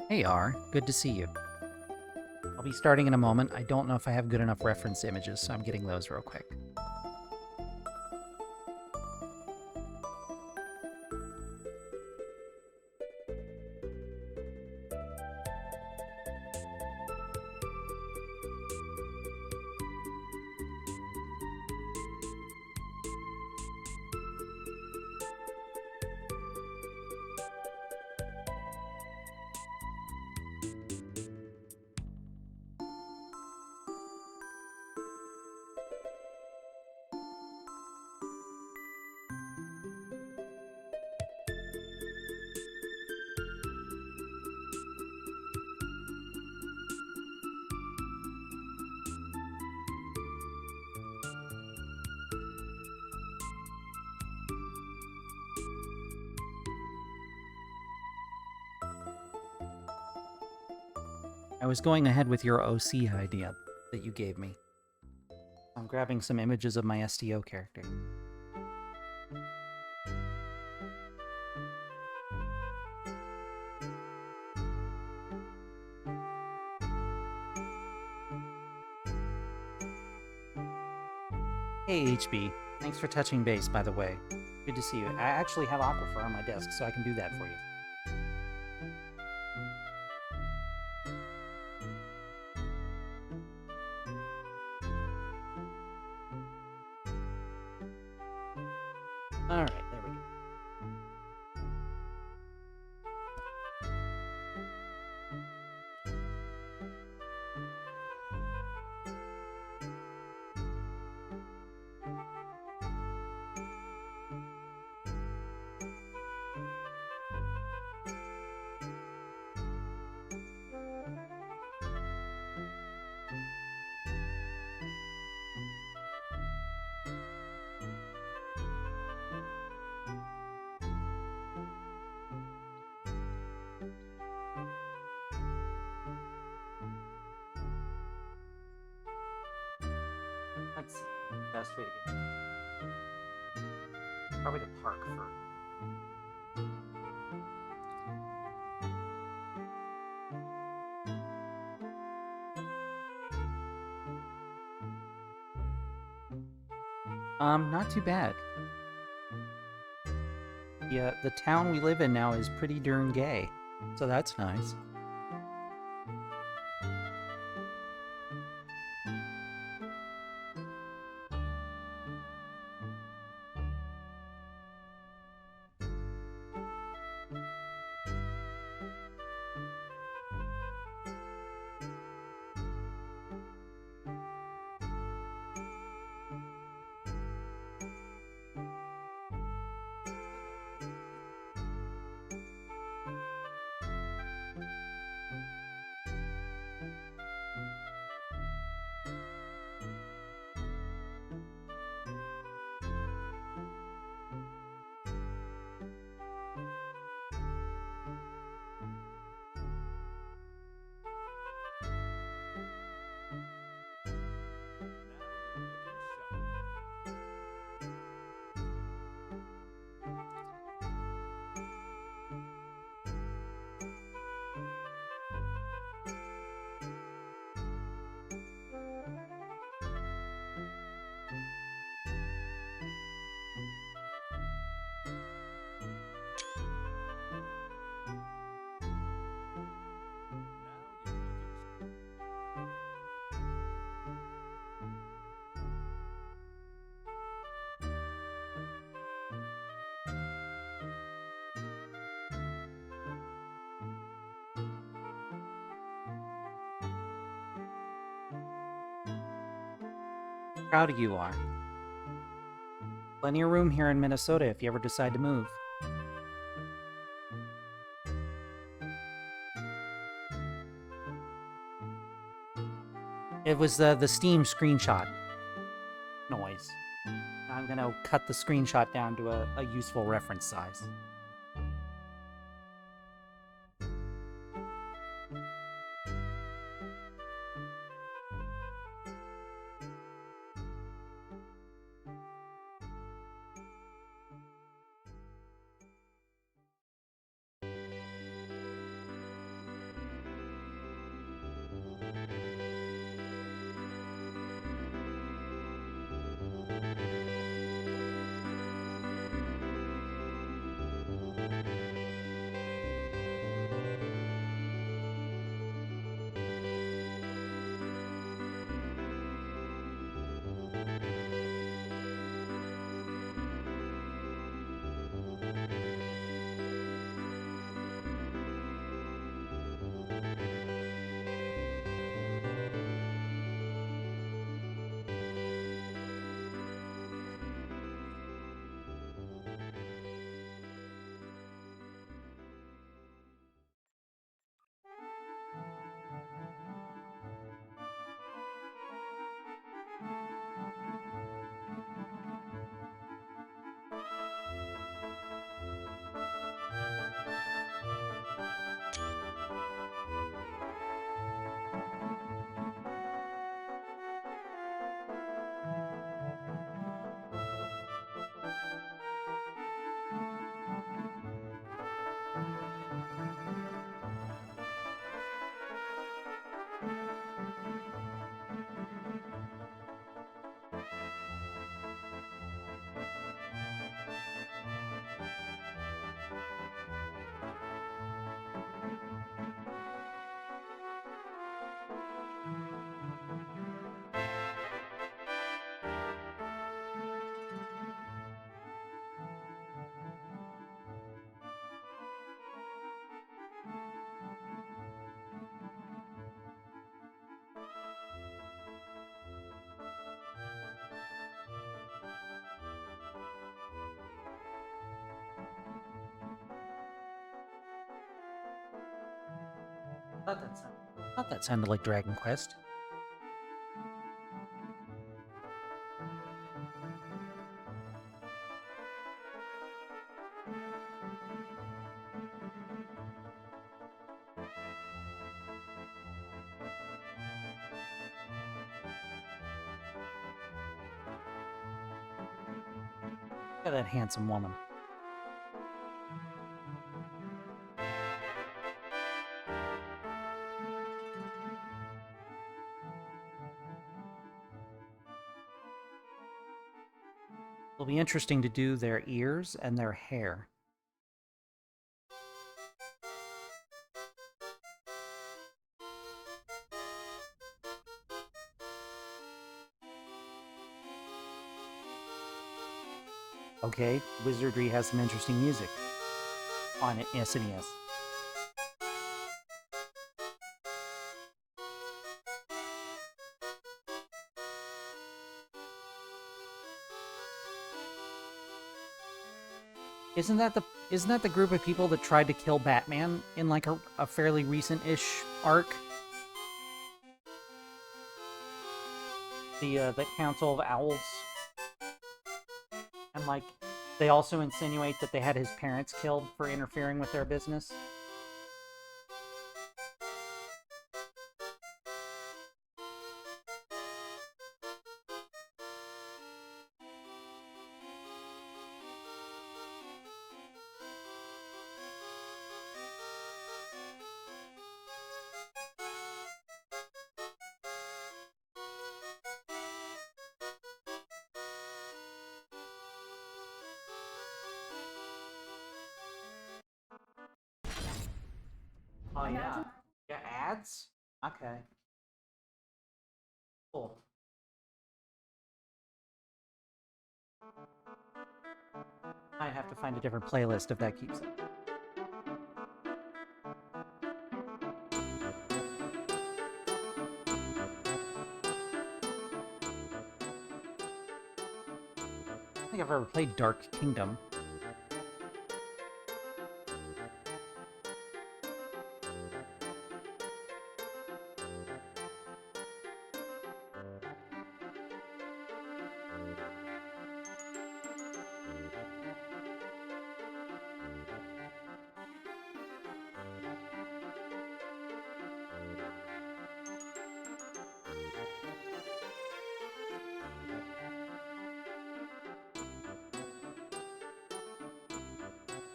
Hey R, good to see you. I'll be starting in a moment. I don't know if I have good enough reference images, so I'm getting those real quick. I was going ahead with your OC idea that you gave me. I'm grabbing some images of my STO character. Hey HB, thanks for touching base, by the way. Good to see you. I actually have Aquifer on my desk, so I can do that for you. Alright, there we go. Let's see. Best way to get. Probably the park first. Not too bad. Yeah, the town we live in now is pretty darn gay, so that's nice. Proud of you are. Plenty of room here in Minnesota if you ever decide to move. It was the Steam screenshot noise. I'm gonna cut the screenshot down to a useful reference size. Thought that sounded like Dragon Quest. Look at that handsome woman. It'll be interesting to do their ears and their hair. Okay, Wizardry has some interesting music on it, SNES. Isn't that the group of people that tried to kill Batman in like a fairly recent-ish arc? The Council of Owls. And like they also insinuate that they had his parents killed for interfering with their business. Oh yeah. Yeah, ads? Okay. Cool. I have to find a different playlist if that keeps up. I don't think I've ever played Dark Kingdom.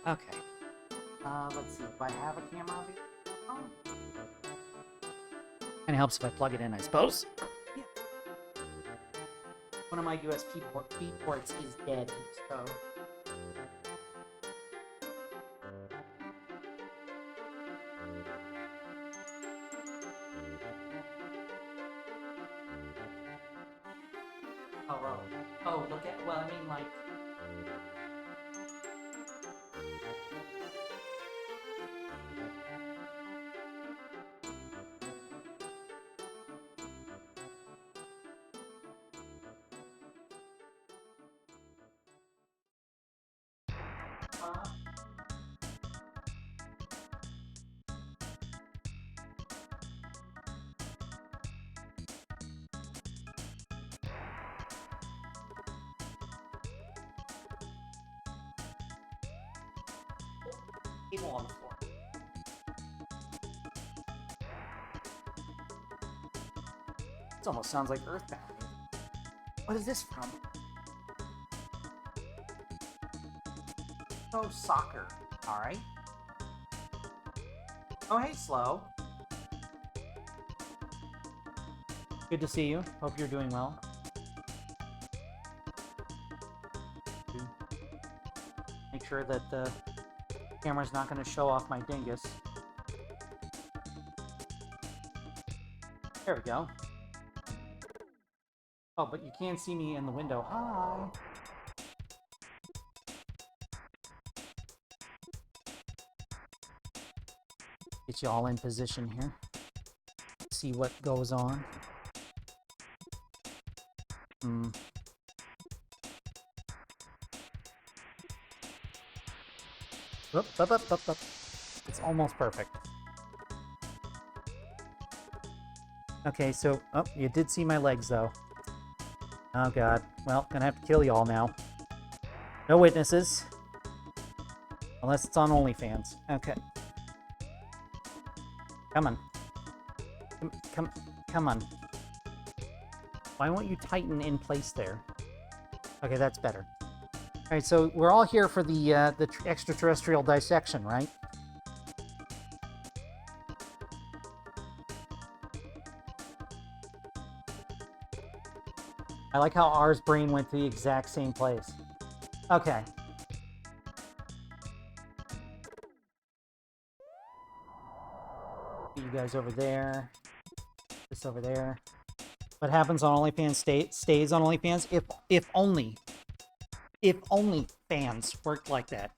Okay. Let's see. Do I have a camera? Oh. Kind of helps if I plug it in, I suppose. Yeah. One of my USB ports is dead, so... Oh, look at... Well, I mean, like... People on the floor. This almost sounds like Earthbound. What is this from? Oh, soccer. Alright. Oh, hey, Slow. Good to see you. Hope you're doing well. Make sure that the camera's not going to show off my dingus. There we go. Oh, but you can't see me in the window. Hi! Get you all in position here. See what goes on. Up. It's almost perfect. Okay, so... Oh, you did see my legs, though. Oh, God. Well, gonna have to kill y'all now. No witnesses. Unless it's on OnlyFans. Okay. Come on. Come on. Why won't you tighten in place there? Okay, that's better. Alright, so we're all here for the extraterrestrial dissection, right? I like how ours brain went to the exact same place. Okay. You guys over there. This over there. What happens on OnlyFans stays on OnlyFans if only fans worked like that.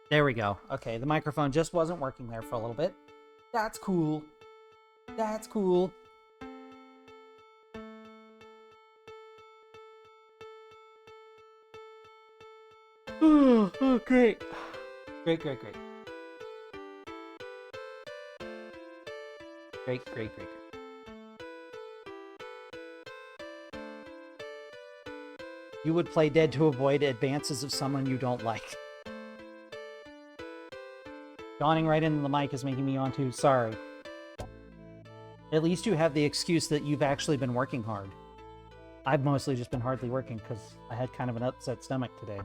There we go. Okay, the microphone just wasn't working there for a little bit. That's cool. That's cool. Oh, great. Great. Great. You would play dead to avoid advances of someone you don't like. Yawning right into the mic is making me yawn too. Sorry. At least you have the excuse that you've actually been working hard. I've mostly just been hardly working because I had kind of an upset stomach today.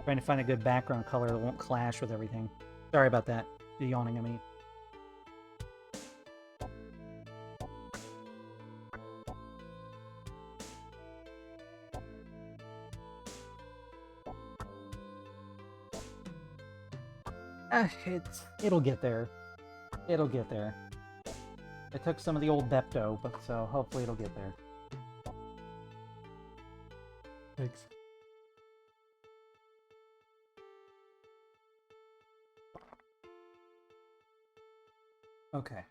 Trying to find a good background color that won't clash with everything. Sorry about that. The yawning, I mean. It'll get there. It'll get there. I took some of the old Bepto, but so hopefully it'll get there. Thanks. Okay.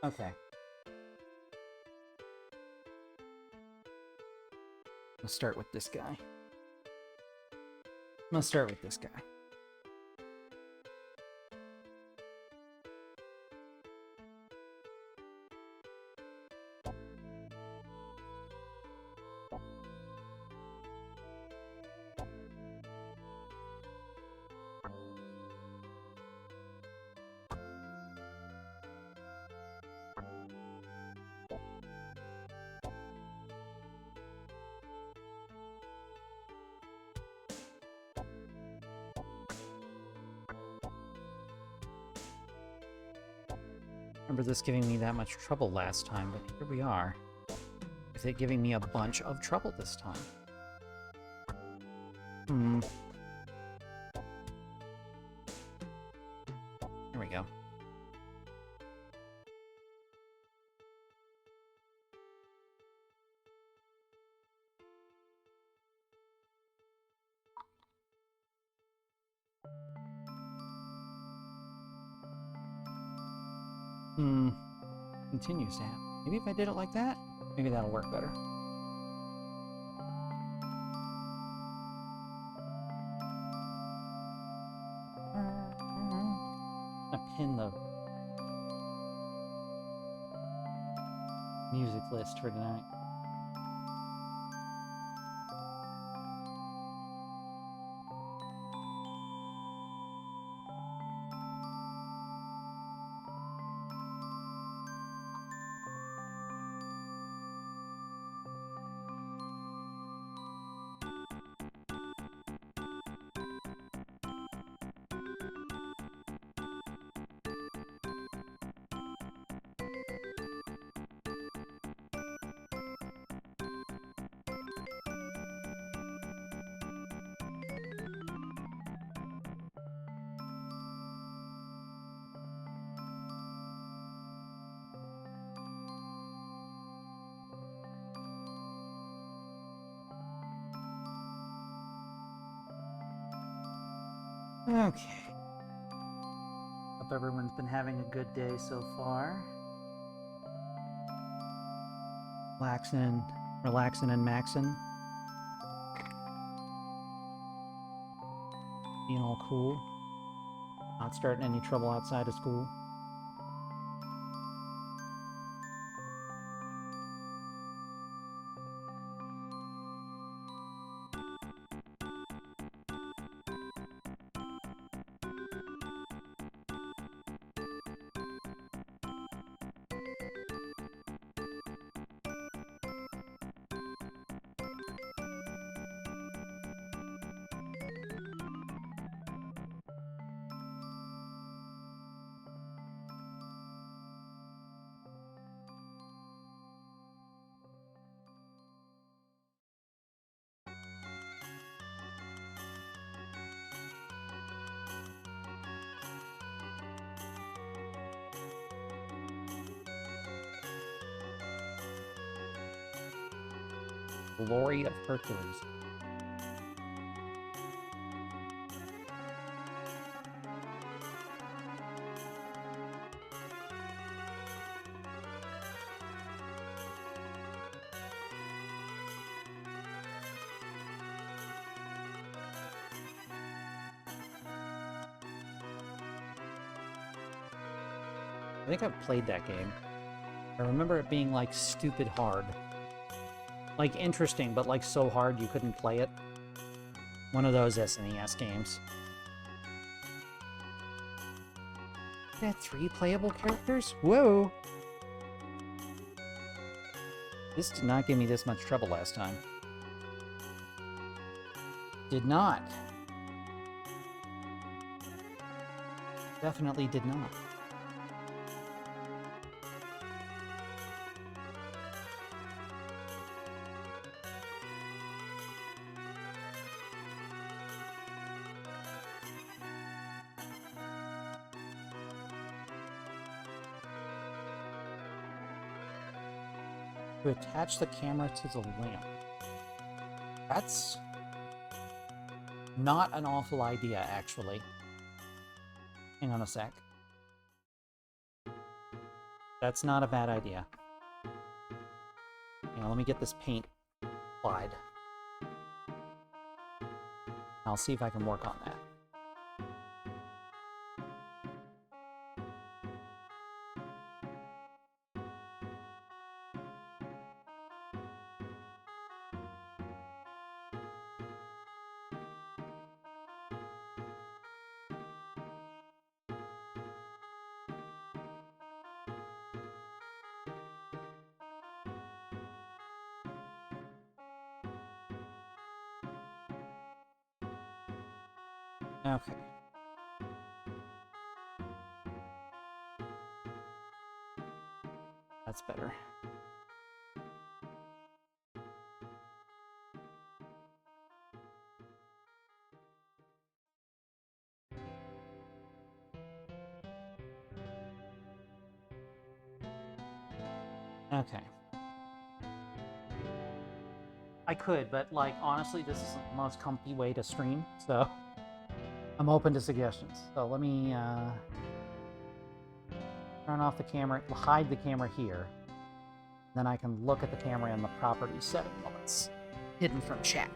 Okay. Let's start with this guy. Remember this giving me that much trouble last time, but here we are. With it giving me a bunch of trouble this time. Here we go. Continues to happen. Maybe if I did it like that, maybe that'll work better. I'm gonna pin the music list for tonight. Okay. Hope everyone's been having a good day so far. Relaxing and maxing. Being all cool. Not starting any trouble outside of school. Glory of Hercules. I think I've played that game. I remember it being like stupid hard. Like interesting, but like so hard you couldn't play it. One of those SNES games. It had 3 playable characters? Whoa! This did not give me this much trouble last time. Did not. Definitely did not. To attach the camera to the lamp. That's not an awful idea, actually. Hang on a sec. That's not a bad idea. Now, let me get this paint applied. I'll see if I can work on that. Okay. That's better. Okay. I could, but like honestly, this is the most comfy way to stream, so I'm open to suggestions. So let me turn off the camera, hide the camera here. Then I can look at the camera in the properties setting while it's hidden from chat.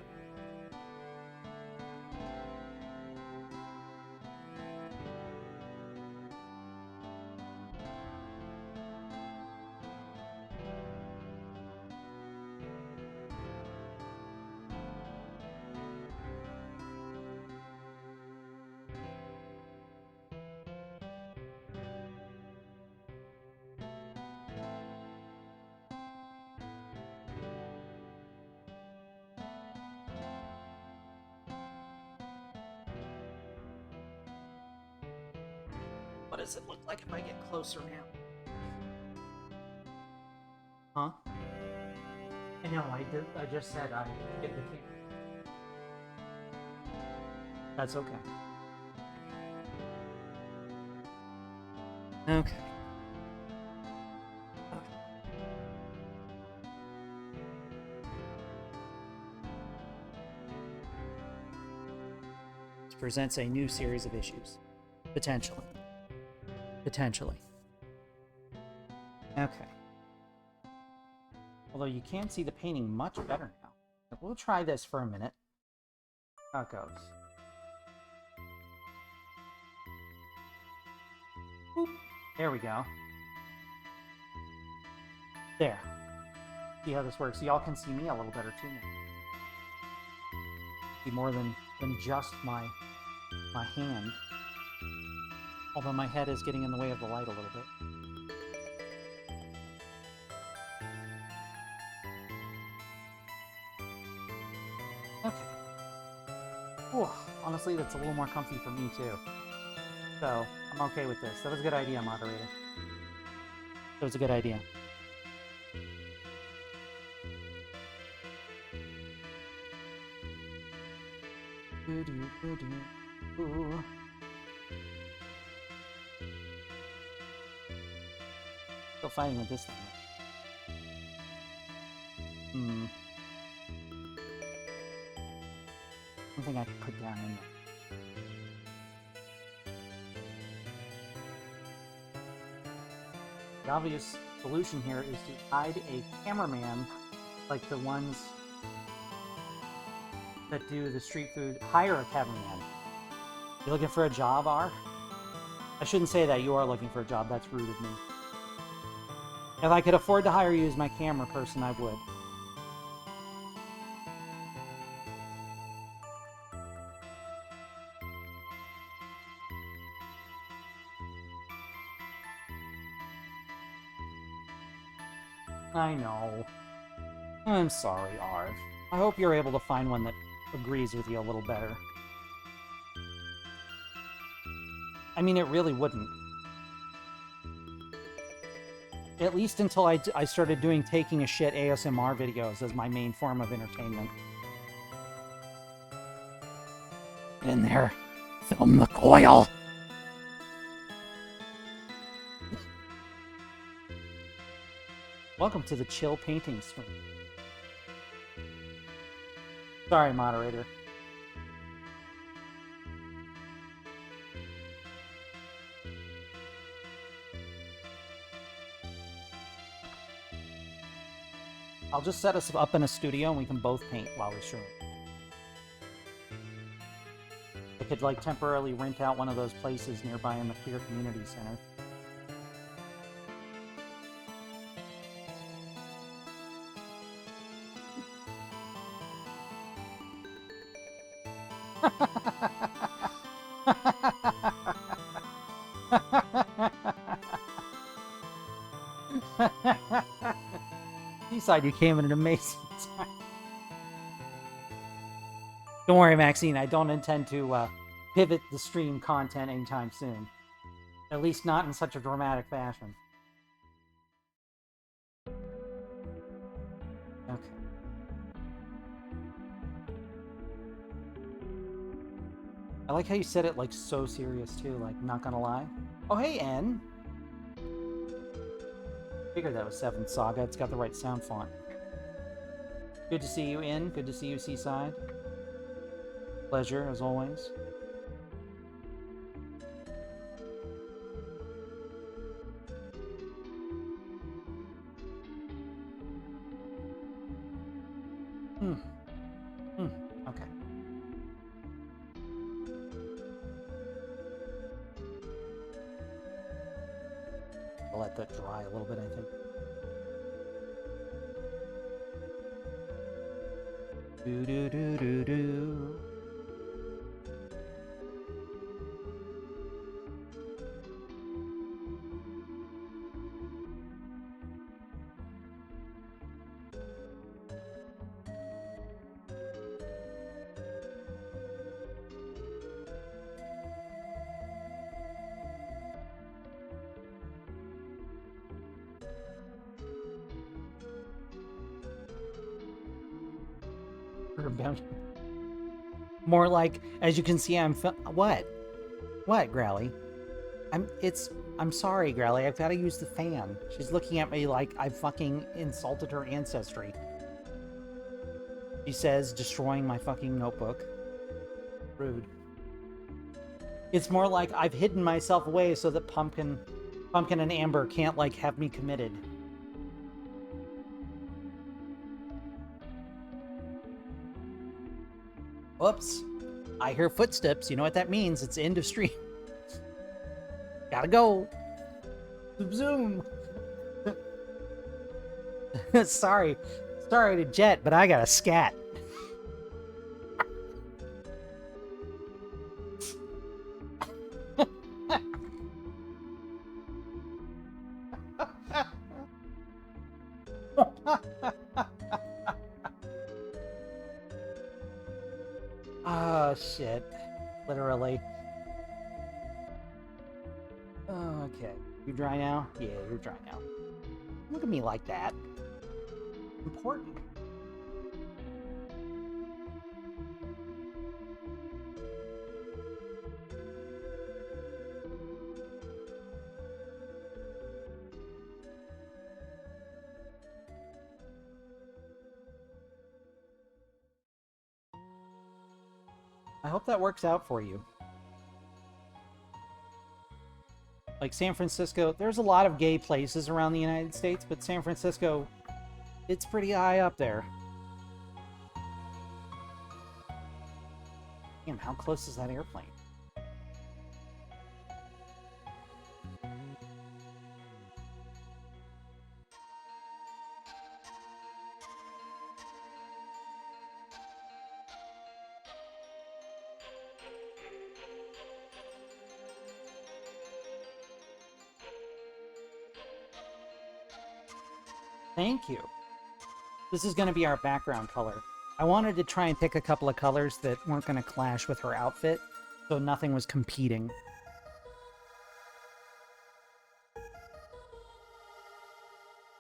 What does it look like if I get closer now? Huh? I know, I just said I get the camera. That's okay. Okay. This presents a new series of issues. Potentially. Potentially. Okay. Although you can see the painting much better now. We'll try this for a minute. How it goes. Boop. There we go. There. See how this works? Y'all can see me a little better too now. See more than just my hand. Although my head is getting in the way of the light a little bit. Okay. Whew. Honestly, that's a little more comfy for me too. So, I'm okay with this. That was a good idea, moderator. That was a good idea. Ooh. Still fighting with this thing. Something I could put down in there. The obvious solution here is to hide a cameraman like the ones that do the street food. Hire a cameraman. You looking for a job, R? I shouldn't say that. You are looking for a job. That's rude of me. If I could afford to hire you as my camera person, I would. I know. I'm sorry, Arv. I hope you're able to find one that agrees with you a little better. I mean, it really wouldn't. At least until I started doing taking a shit ASMR videos as my main form of entertainment. Get in there. Film the coil. Welcome to the chill painting stream. Sorry, moderator. I'll just set us up in a studio and we can both paint while we stream. I could, like, temporarily rent out one of those places nearby in the Queer Community Center. Seaside, you came at an amazing time. Don't worry, Maxine. I don't intend to pivot the stream content anytime soon. At least not in such a dramatic fashion. Okay. I like how you said it, like, so serious, too. Like, not gonna lie. Oh, hey, N. Figured that was 7th Saga. It's got the right sound font. Good to see you, N. Good to see you, Seaside. Pleasure, as always. Okay. I'll let that dry a little bit, I think. Do do do do do. More like, as you can see, what? What, Growly? I'm sorry, Growly. I've got to use the fan. She's looking at me like I've fucking insulted her ancestry. She says, destroying my fucking notebook. Rude. It's more like I've hidden myself away so that Pumpkin and Amber can't, like, have me committed. Whoops. I hear footsteps. You know what that means. It's end of stream. Gotta go. Zoom, zoom. Sorry to Jet, but I got a scat. Oh, shit. Literally. Okay. You dry now? Yeah, you're dry now. Look at me like that. Important. I hope that works out for you. Like San Francisco, there's a lot of gay places around the United States, but San Francisco, it's pretty high up there. Damn, how close is that airplane? Thank you. This is going to be our background color. I wanted to try and pick a couple of colors that weren't going to clash with her outfit, so nothing was competing.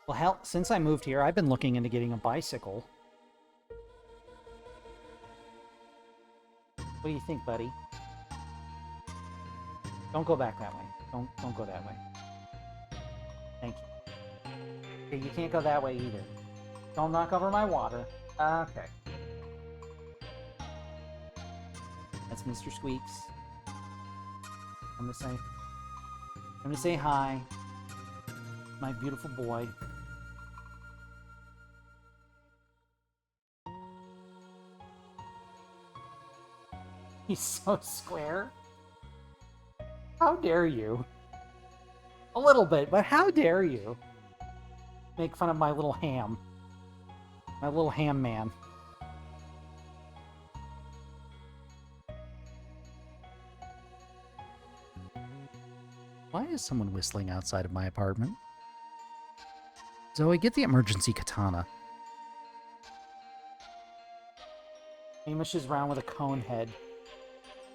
Well, hell, since I moved here, I've been looking into getting a bicycle. What do you think, buddy? Don't go back that way. Don't go that way. Thank you. Okay, you can't go that way either. Don't knock over my water. Okay. That's Mr. Squeaks. I'm gonna say hi. My beautiful boy. He's so square. How dare you? A little bit, but how dare you? Make fun of my little ham. My little ham man. Why is someone whistling outside of my apartment? Zoe, get the emergency katana. Hamish is round with a cone head.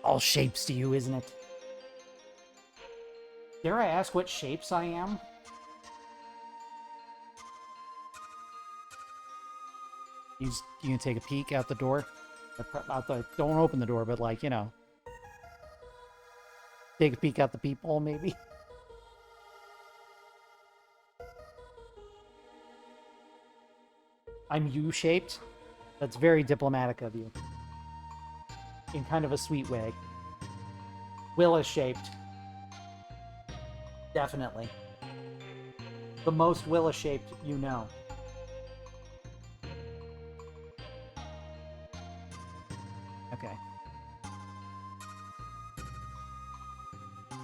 All shapes to you, isn't it? Dare I ask what shapes I am? You can take a peek out the door? Don't open the door, but, like, you know. Take a peek out the peephole, maybe? I'm U-shaped? That's very diplomatic of you. In kind of a sweet way. Willa-shaped. Definitely. The most Willa-shaped you know. Okay.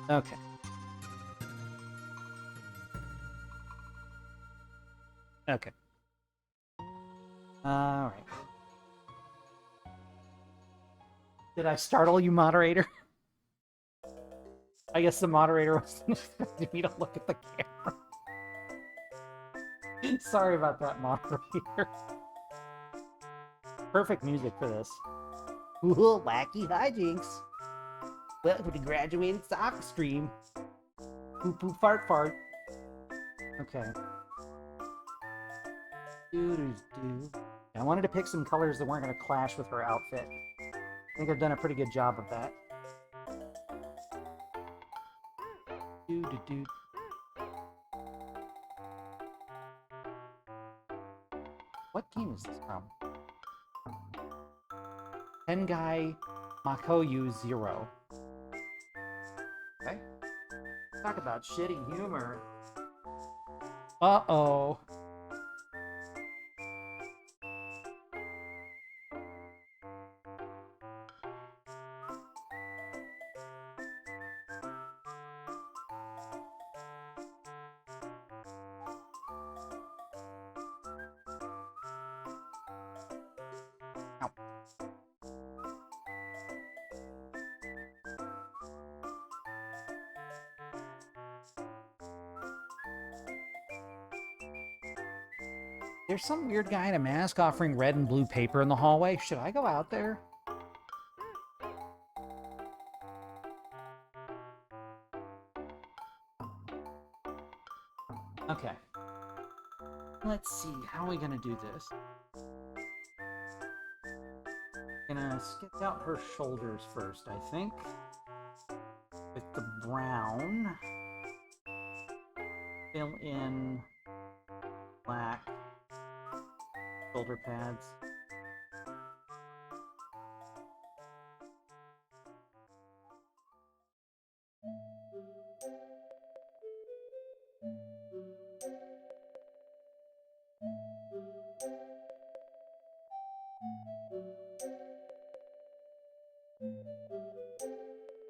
Okay. Okay. Alright. Did I startle you, moderator? I guess the moderator wasn't expecting me to look at the camera. Sorry about that, moderator. Perfect music for this. Ooh, wacky hijinks. Welcome to Graduated Soccer Stream. Poop poop fart fart. Okay. Doo-doo-doo. I wanted to pick some colors that weren't going to clash with her outfit. I think I've done a pretty good job of that. Doo-doo-doo. What game is this from? Tengai Makoyu Zero. Okay. Talk about shitty humor. Uh-oh. Ow. There's some weird guy in a mask offering red and blue paper in the hallway. Should I go out there? Okay. Let's see. How are we gonna do this? Gonna sketch out her shoulders first, I think. With the brown. Fill in black shoulder pads.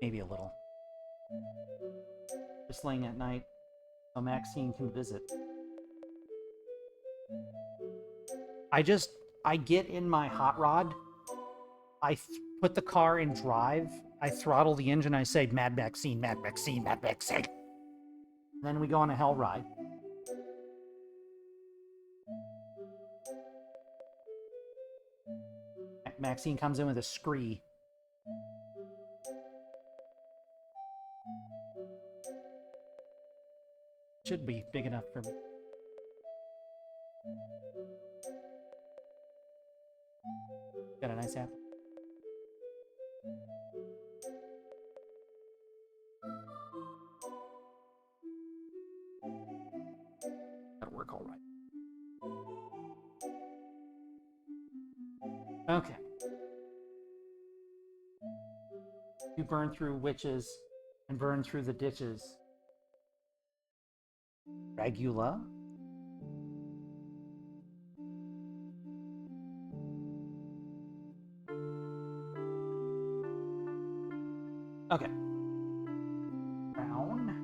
Maybe a little. Just laying at night so Maxine can visit. I get in my hot rod, I put the car in drive, I throttle the engine, I say, Mad Maxine, Mad Maxine, Mad Maxine. Then we go on a hell ride. Maxine comes in with a scree. Should be big enough for me. Got a nice apple. That'll work all right. Okay. You burn through witches and burn through the ditches. Dragula? Okay. Brown.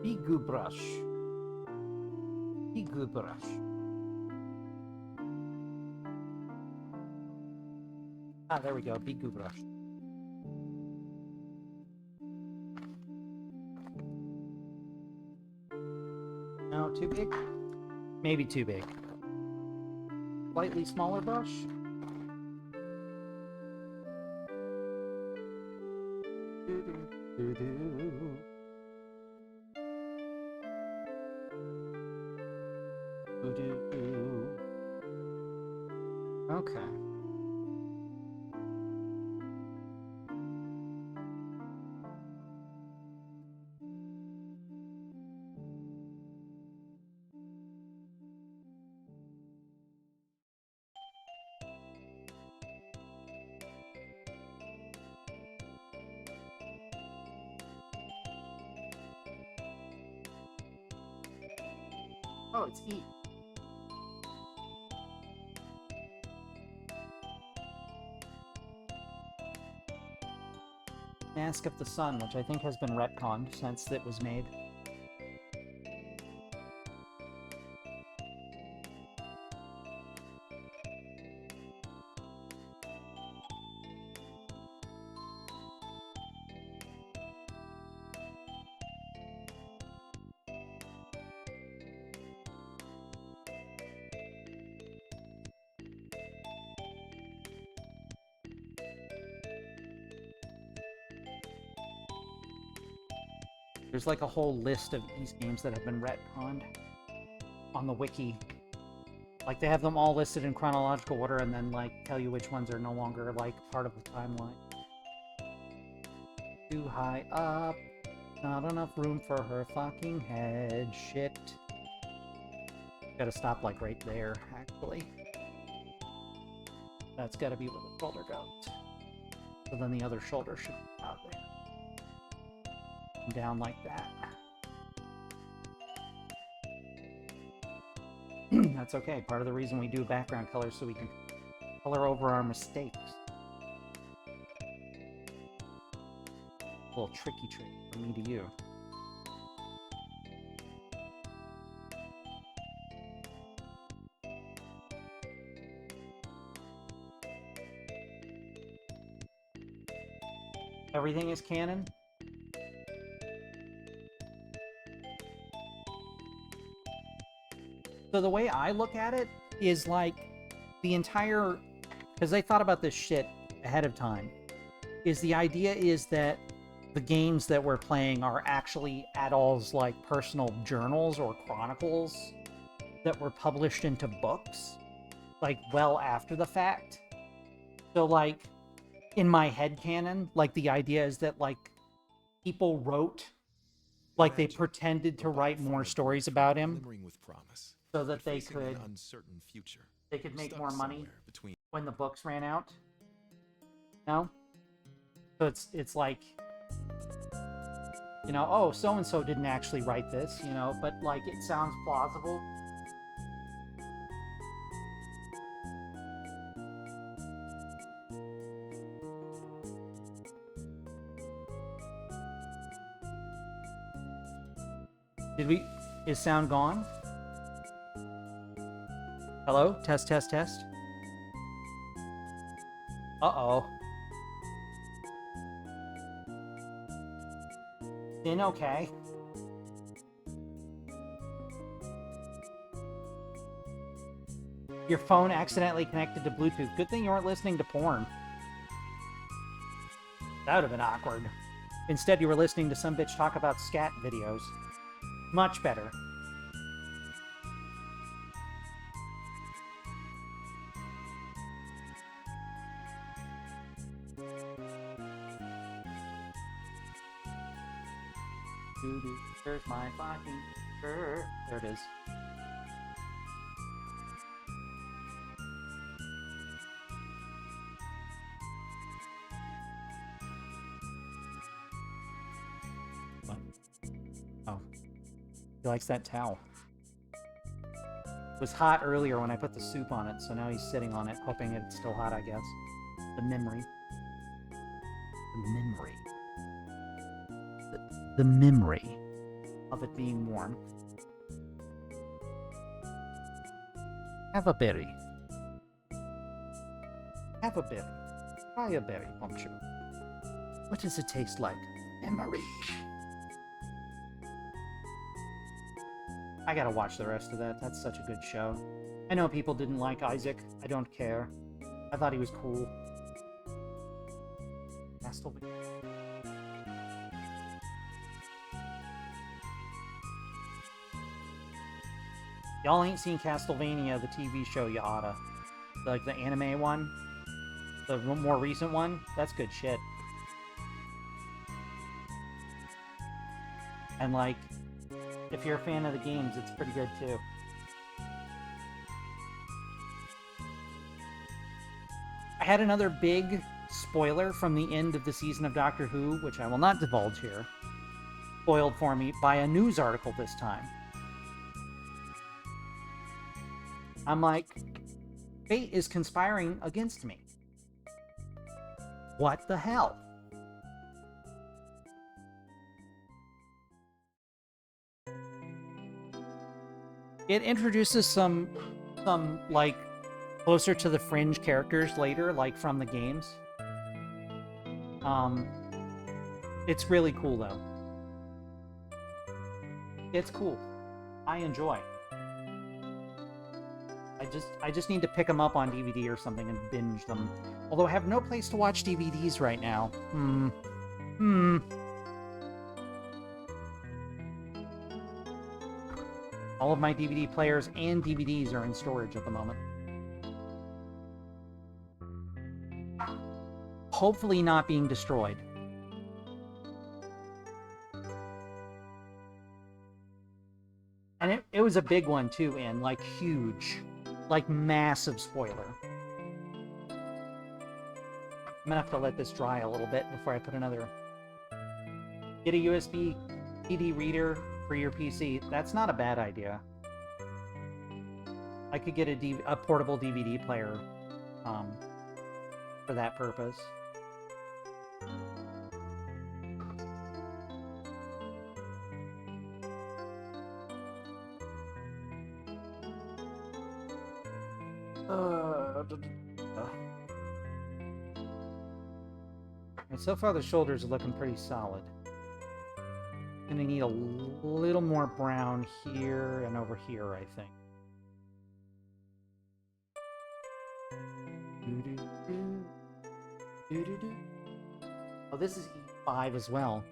Bigoo brush. Bigoo brush. Ah, there we go. Bigoo brush. No, too big? Maybe too big. Slightly smaller brush? Doo-doo-doo-doo. Doo-doo-doo. Okay. Oh, it's E. Mask of the Sun, which I think has been retconned since it was made. There's like a whole list of these games that have been retconned on the wiki. Like, they have them all listed in chronological order and then, like, tell you which ones are no longer, like, part of the timeline. Too high up. Not enough room for her fucking head. Shit. Gotta stop, like, right there, actually. That's gotta be where the shoulder goes. So then the other shoulder should be out there. Down like that. That's okay. Part of the reason we do background colors so we can color over our mistakes. A little tricky trick from me to you. Everything is canon? So the way I look at it is like the entire, because they thought about this shit ahead of time, is the idea is that the games that we're playing are actually Adol's like personal journals or chronicles that were published into books, like well after the fact. So like in my headcanon, like the idea is that like people wrote, like they pretended to write more stories about him. So that they could make more money when the books ran out. No? So it's like, you know, oh, so-and-so didn't actually write this, you know, but like it sounds plausible. Is sound gone? Hello? Test, test, test. Uh-oh. Then okay. Your phone accidentally connected to Bluetooth. Good thing you weren't listening to porn. That would have been awkward. Instead, you were listening to some bitch talk about scat videos. Much better. There's my fucking shirt. There it is. What? Oh. He likes that towel. It was hot earlier when I put the soup on it, so now he's sitting on it, hoping it's still hot, I guess. The memory. The memory. The memory of it being warm. Have a berry. Have a berry. Try a berry, won't you? What does it taste like? Memory. I gotta watch the rest of that. That's such a good show. I know people didn't like Isaac. I don't care. I thought he was cool. Castlevania. Y'all ain't seen Castlevania, the TV show, you oughta. Like the anime one? The more recent one? That's good shit. And like, if you're a fan of the games, it's pretty good too. I had another big spoiler from the end of the season of Doctor Who, which I will not divulge here, spoiled for me by a news article this time. I'm like, fate is conspiring against me. What the hell? It introduces some like closer to the fringe characters later, like from the games. It's really cool though. It's cool. I enjoy. I just need to pick them up on DVD or something and binge them. Although I have no place to watch DVDs right now. All of my DVD players and DVDs are in storage at the moment. Hopefully not being destroyed. And it was a big one too, and like huge. Like massive spoiler. I'm gonna have to let this dry a little bit before I put another... Get a USB CD reader for your PC. That's not a bad idea. I could get a portable DVD player for that purpose. And so far the shoulders are looking pretty solid. Gonna need a little more brown here and over here, I think. Oh, this is E5 as well.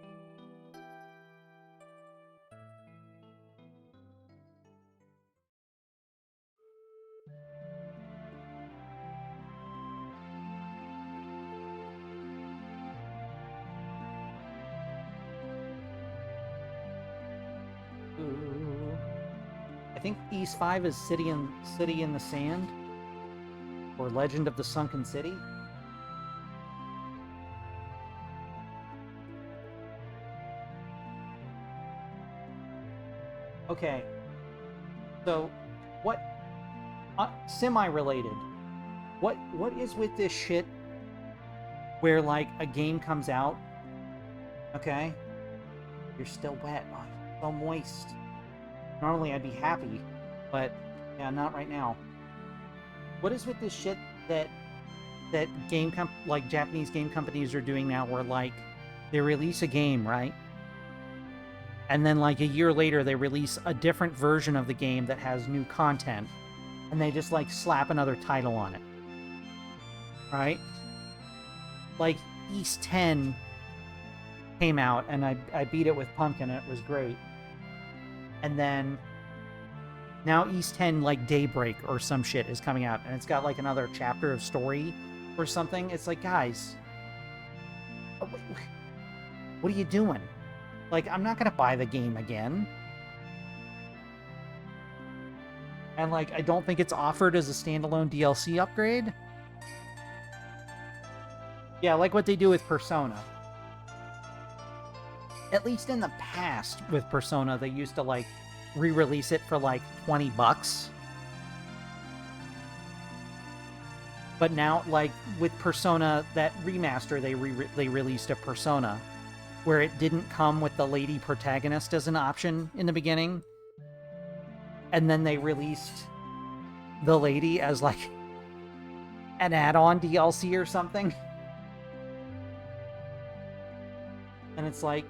Ooh. I think East 5 is City in the Sand, or Legend of the Sunken City. Okay, so what? Semi-related. What is with this shit where like a game comes out? Okay, you're still wet. Oh, so moist. Normally I'd be happy, but yeah, not right now. What is with this shit that like Japanese game companies are doing now, where like they release a game, right? And then like a year later they release a different version of the game that has new content, and they just like slap another title on it. Right? Like East 10 came out and I beat it with Pumpkin and it was great. And then now East 10 like Daybreak or some shit is coming out, and it's got like another chapter of story or something. It's like, guys, what are you doing? Like, I'm not gonna buy the game again. And like, I don't think it's offered as a standalone DLC upgrade. Yeah, like what they do with Persona. At least in the past with Persona, they used to like re-release it for like $20. But now, like with Persona, that remaster, they released a Persona where it didn't come with the lady protagonist as an option in the beginning, and then they released the lady as like an add-on DLC or something. And it's like,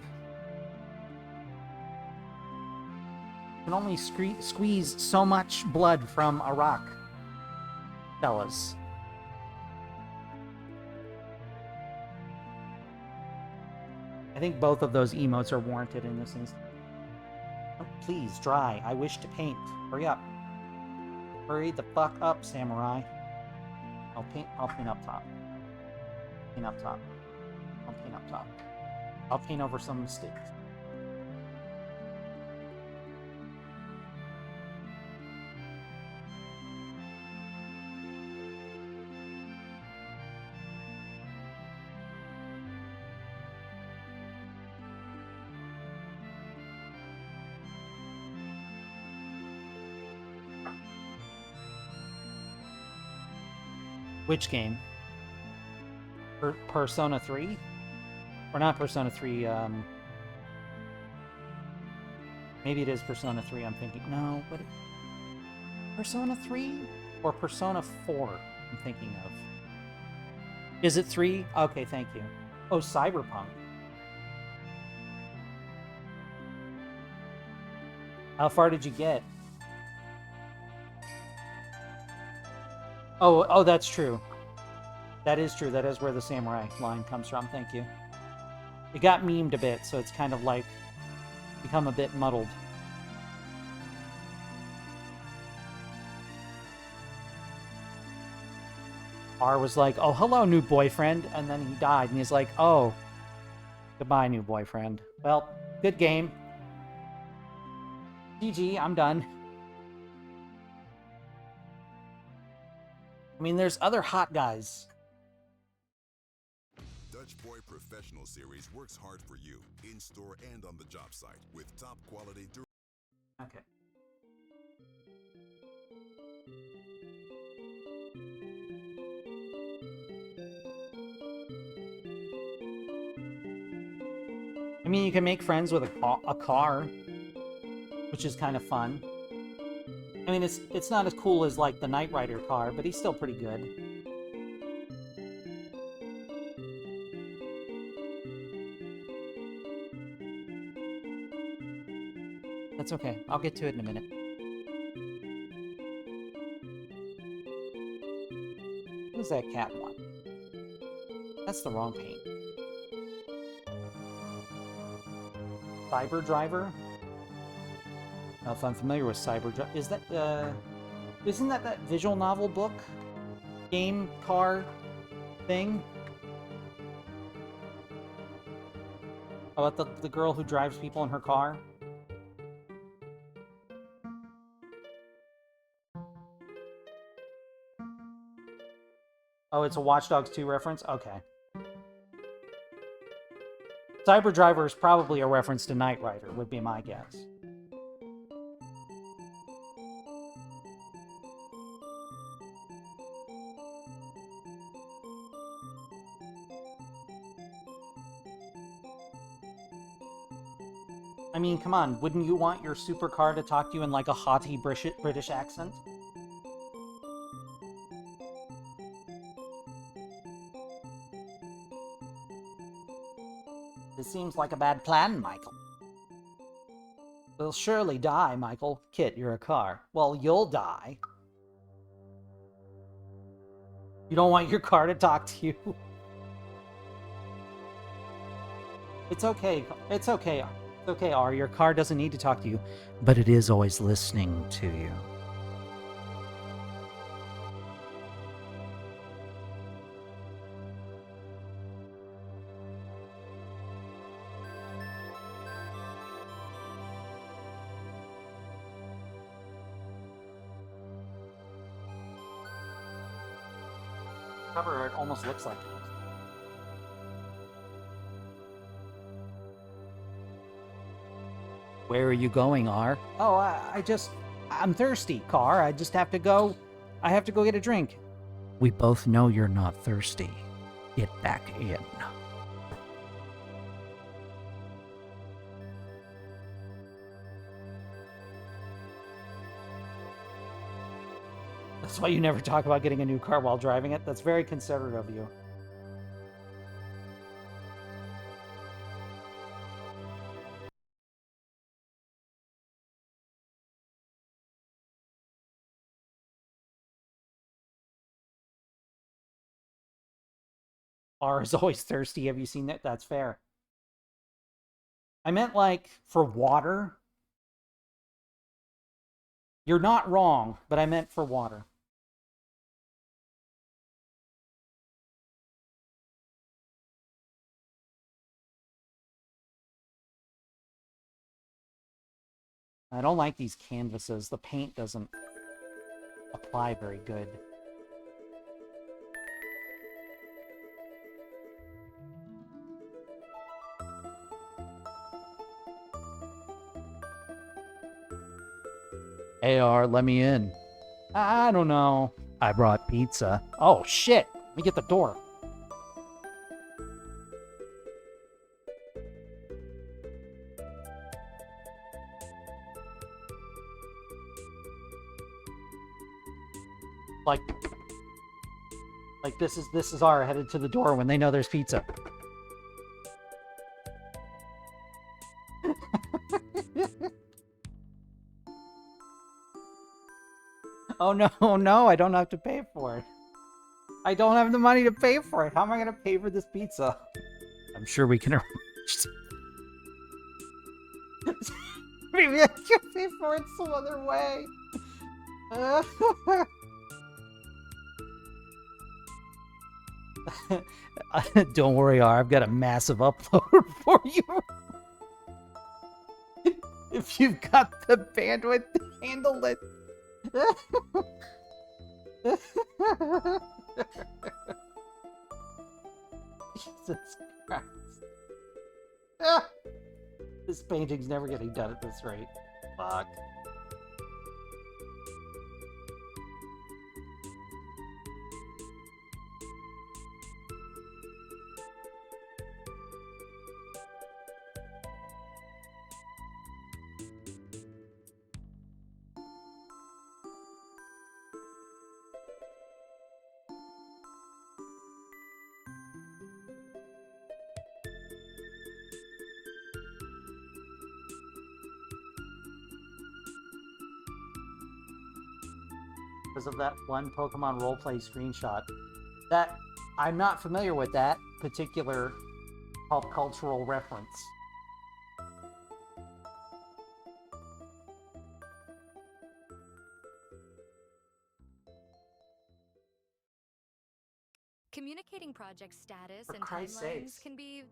you can only squeeze so much blood from a rock, fellas. I think both of those emotes are warranted in this instance. Oh, please, dry. I wish to paint. Hurry up. Hurry the fuck up, samurai. I'll paint up top. Paint up top. I'll paint up top. I'll paint over some mistakes. Which game? Persona 3? Or not Persona 3, maybe it is Persona 3 I'm thinking. No, but... Persona 3? Or Persona 4 I'm thinking of. Is it 3? Okay, thank you. Oh, Cyberpunk. How far did you get? Oh, that's true. That is true. That is where the samurai line comes from. Thank you. It got memed a bit, so it's kind of like become a bit muddled. R was like, oh, hello, new boyfriend. And then he died, and he's like, oh, goodbye, new boyfriend. Well, good game. GG, I'm done. I mean, there's other hot guys. Dutch Boy Professional Series works hard for you, in-store and on the job site, with top quality... Okay. I mean, you can make friends with a car, which is kind of fun. I mean, it's not as cool as, like, the Knight Rider car, but he's still pretty good. That's okay. I'll get to it in a minute. What is that cat one? That's the wrong paint. Cyber Driver? Now, if I'm familiar with Cyber Driver, is that isn't that visual novel book game car thing about the girl who drives people in her car? Oh, it's a Watch Dogs 2 reference? Okay. Cyber Driver is probably a reference to Knight Rider, would be my guess. I mean, come on, wouldn't you want your supercar to talk to you in like a haughty British accent? This seems like a bad plan, Michael. We'll surely die, Michael. Kit, you're a car. Well, you'll die. You don't want your car to talk to you. It's okay. It's okay. It's okay, R. Your car doesn't need to talk to you, but it is always listening to you. Cover art almost looks like it. Where are you going, R? Oh, I'm thirsty, Car. I just have to go. I have to go get a drink. We both know you're not thirsty. Get back in. That's why you never talk about getting a new car while driving it. That's very considerate of you. R is always thirsty. Have you seen that? That's fair. I meant, like, for water. You're not wrong, but I meant for water. I don't like these canvases. The paint doesn't apply very good. AR, let me in. I don't know. I brought pizza. Oh, shit. Let me get the door. Like this is our headed to the door when they know there's pizza. Oh no, I don't have to pay for it. I don't have the money to pay for it. How am I gonna pay for this pizza? I'm sure we can arrange. Maybe I can pay for it some other way. Don't worry, R. I've got a massive uploader for you. If you've got the bandwidth to handle it. Jesus Christ. This painting's never getting done at this rate. Fuck. Because of that one Pokemon roleplay screenshot. That I'm not familiar with that particular pop cultural reference. Communicating project status For and Christ's timelines sakes. can be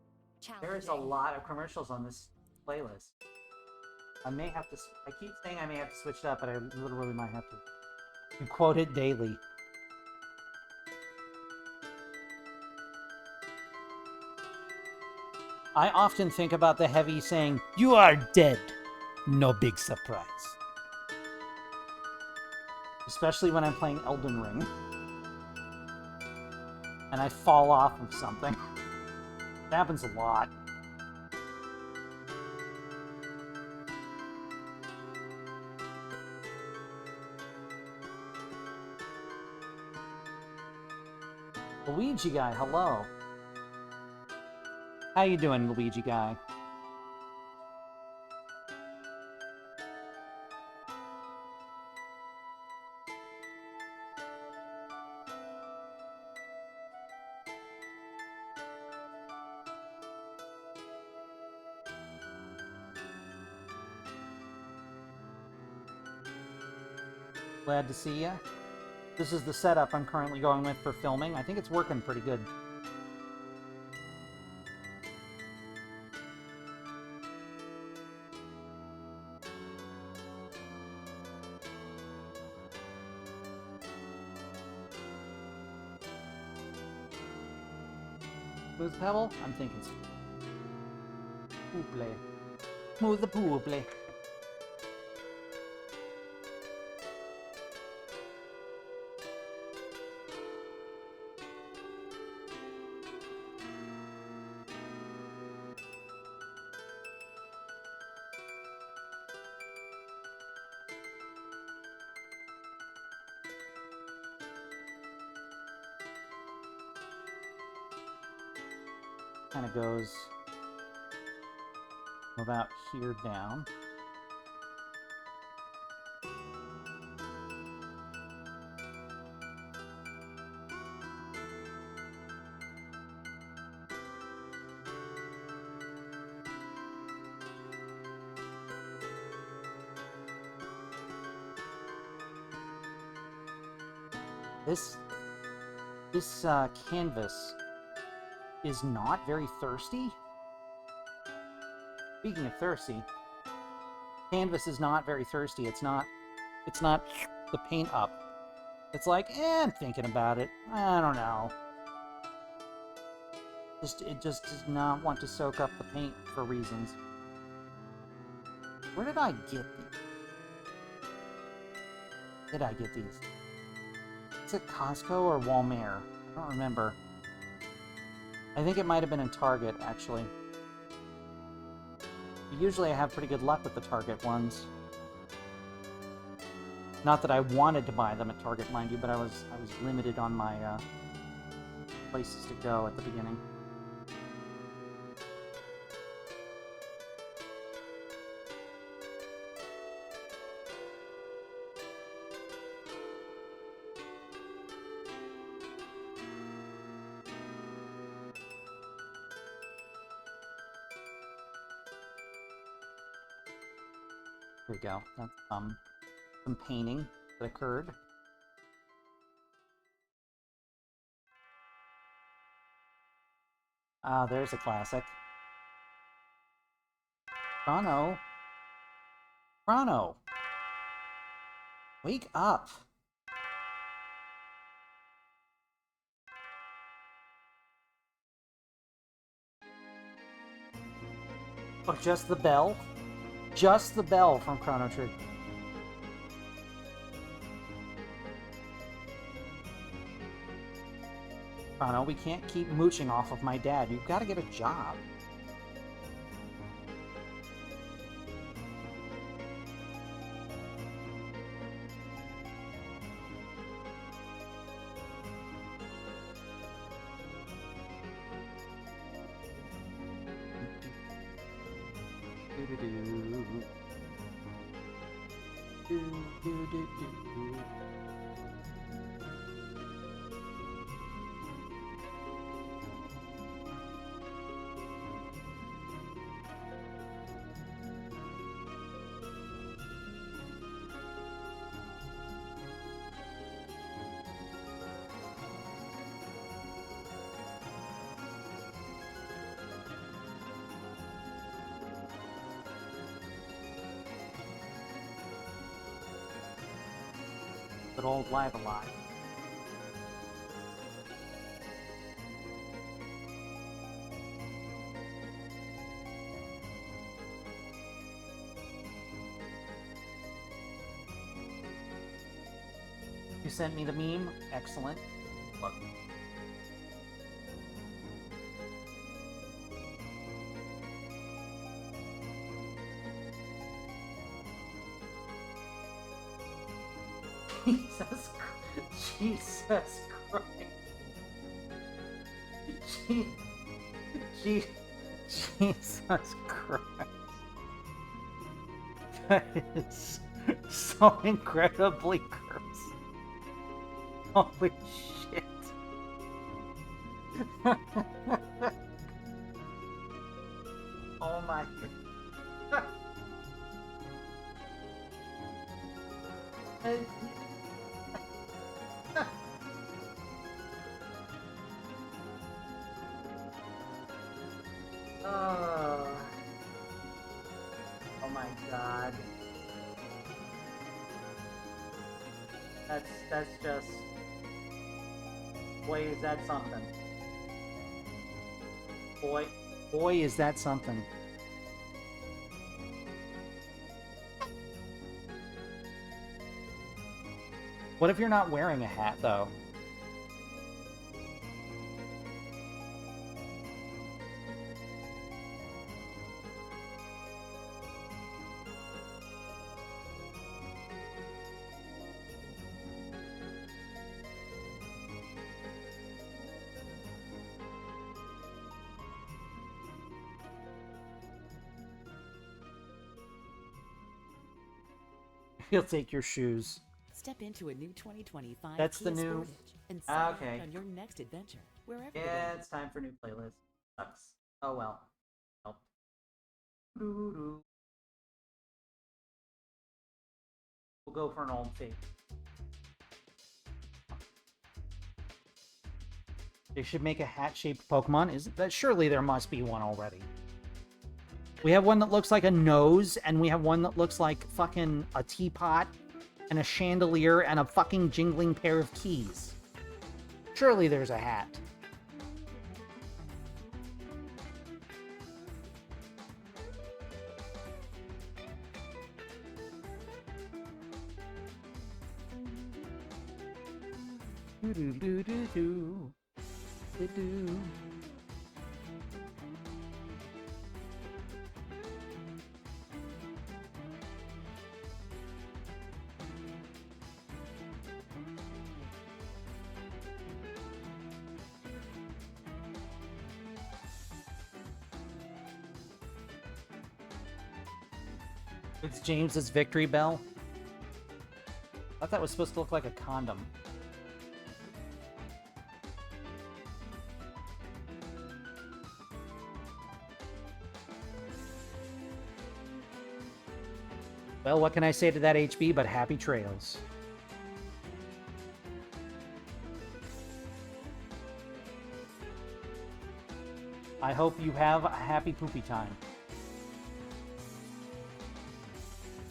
challenging. There is a lot of commercials on this playlist. I may have to. I keep saying I may have to switch it up, but I literally might have to. You quote it daily. I often think about the Heavy saying, "You are dead." No big surprise. Especially when I'm playing Elden Ring. And I fall off of something. It happens a lot. Luigi guy, hello. How you doing, Luigi guy? Glad to see ya. This is the setup I'm currently going with for filming. I think it's working pretty good. Smooth Pebble? I'm thinking Poople. Smooth the Poople. Kind of goes about here down. This canvas is not very thirsty. Speaking of thirsty, canvas is not very thirsty. It's not the paint up. It's like, I'm thinking about it. I don't know. It just does not want to soak up the paint for reasons. Where did I get these? Did I get these? Is it Costco or Walmart? I don't remember. I think it might have been in Target, actually. Usually I have pretty good luck with the Target ones. Not that I wanted to buy them at Target, mind you, but I was limited on my places to go at the beginning. Here we go. That's some painting that occurred. Ah, there's a classic. Chrono. Chrono. Wake up. Oh, just the bell? Just the bell from Chrono Trigger. Chrono, we can't keep mooching off of my dad. You've got to get a job. Good old Live Alive. You sent me the meme? Excellent. Look. Jesus Christ. Jesus Christ. That is so incredibly gross. Holy shit. Oh my god. Oh my god. That's just... Boy, is that something. Boy, is that something. What if you're not wearing a hat, though? He'll take your shoes. Step into a new 2025 That's Kia the new... Sportage and sign Okay. out on your next adventure, wherever it Yeah, is. it's time for new playlist. Sucks. Oh well. Help. Doo-doo. We'll go for an old fate. They should make a hat-shaped Pokemon. Isn't that? Surely there must be one already. We have one that looks like a nose, and we have one that looks like fucking a teapot, and a chandelier, and a fucking jingling pair of keys. Surely there's a hat. Do do do do do. Do do. It's James's victory bell. I thought that was supposed to look like a condom. Well, what can I say to that HB but happy trails? I hope you have a happy poopy time.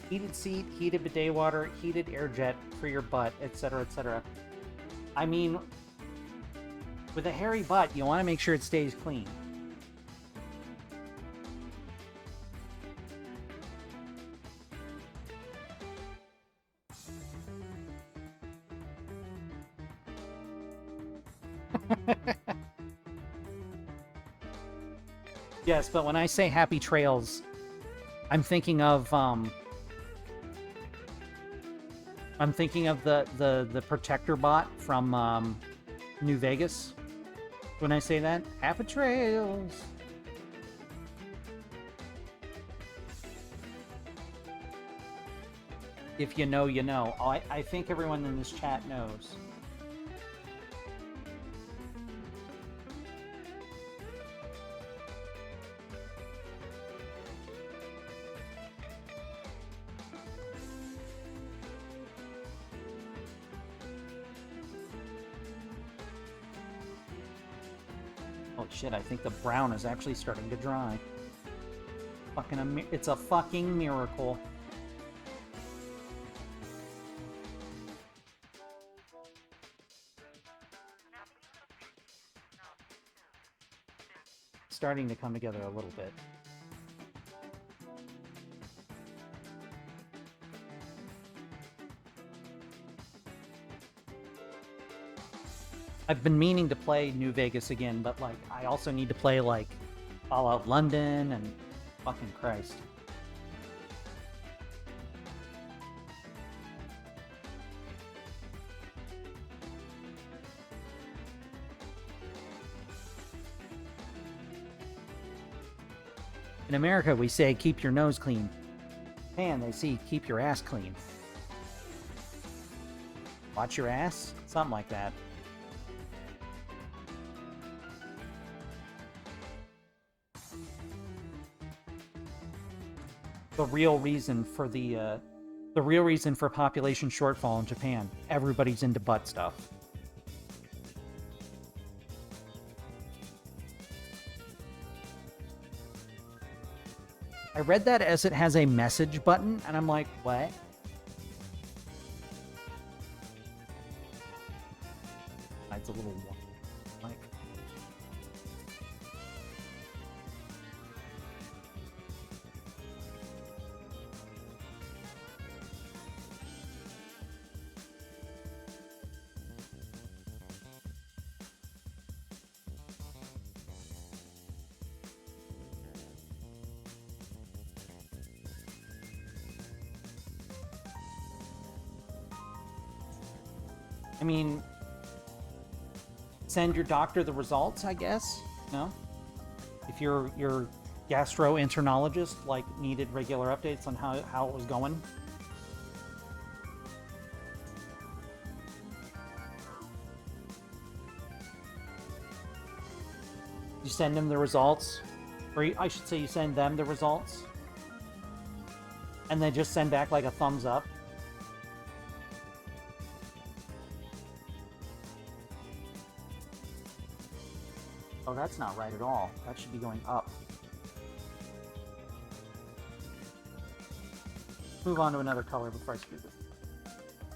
Heated seat, heated bidet water, heated air jet for your butt, etc., etc. I mean, with a hairy butt, you want to make sure it stays clean. Yes, but when I say happy trails, I'm thinking of the protector bot from New Vegas. When I say that, happy trails. If you know, you know. I think everyone in this chat knows. Oh shit, I think the brown is actually starting to dry. It's a fucking miracle. Starting to come together a little bit. I've been meaning to play New Vegas again, but like I also need to play like Fallout London and fucking Christ. In America, we say keep your nose clean. And they see keep your ass clean. Watch your ass? Something like that. The real reason for the real reason for population shortfall in Japan. Everybody's into butt stuff. I read that as it has a message button, and I'm like, what? It's a little like. I mean, send your doctor the results, I guess. No, if your gastroenterologist like needed regular updates on how it was going. You send them the results, or I should say, you send them the results, and they just send back like a thumbs up. Oh, that's not right at all. That should be going up. Move on to another color before I screw this.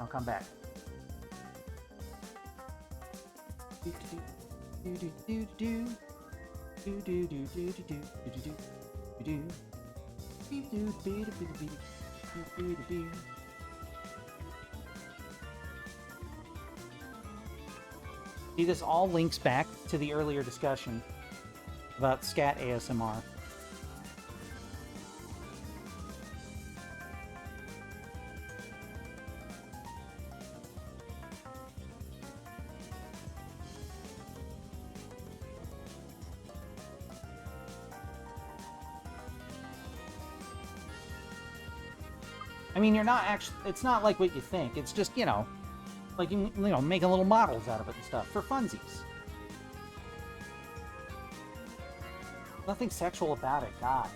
I'll come back. See, this all links back to the earlier discussion about scat ASMR. I mean, you're not actually, it's not like what you think. It's just, you know, like, you know, making little models out of it and stuff for funsies. Nothing sexual about it, God.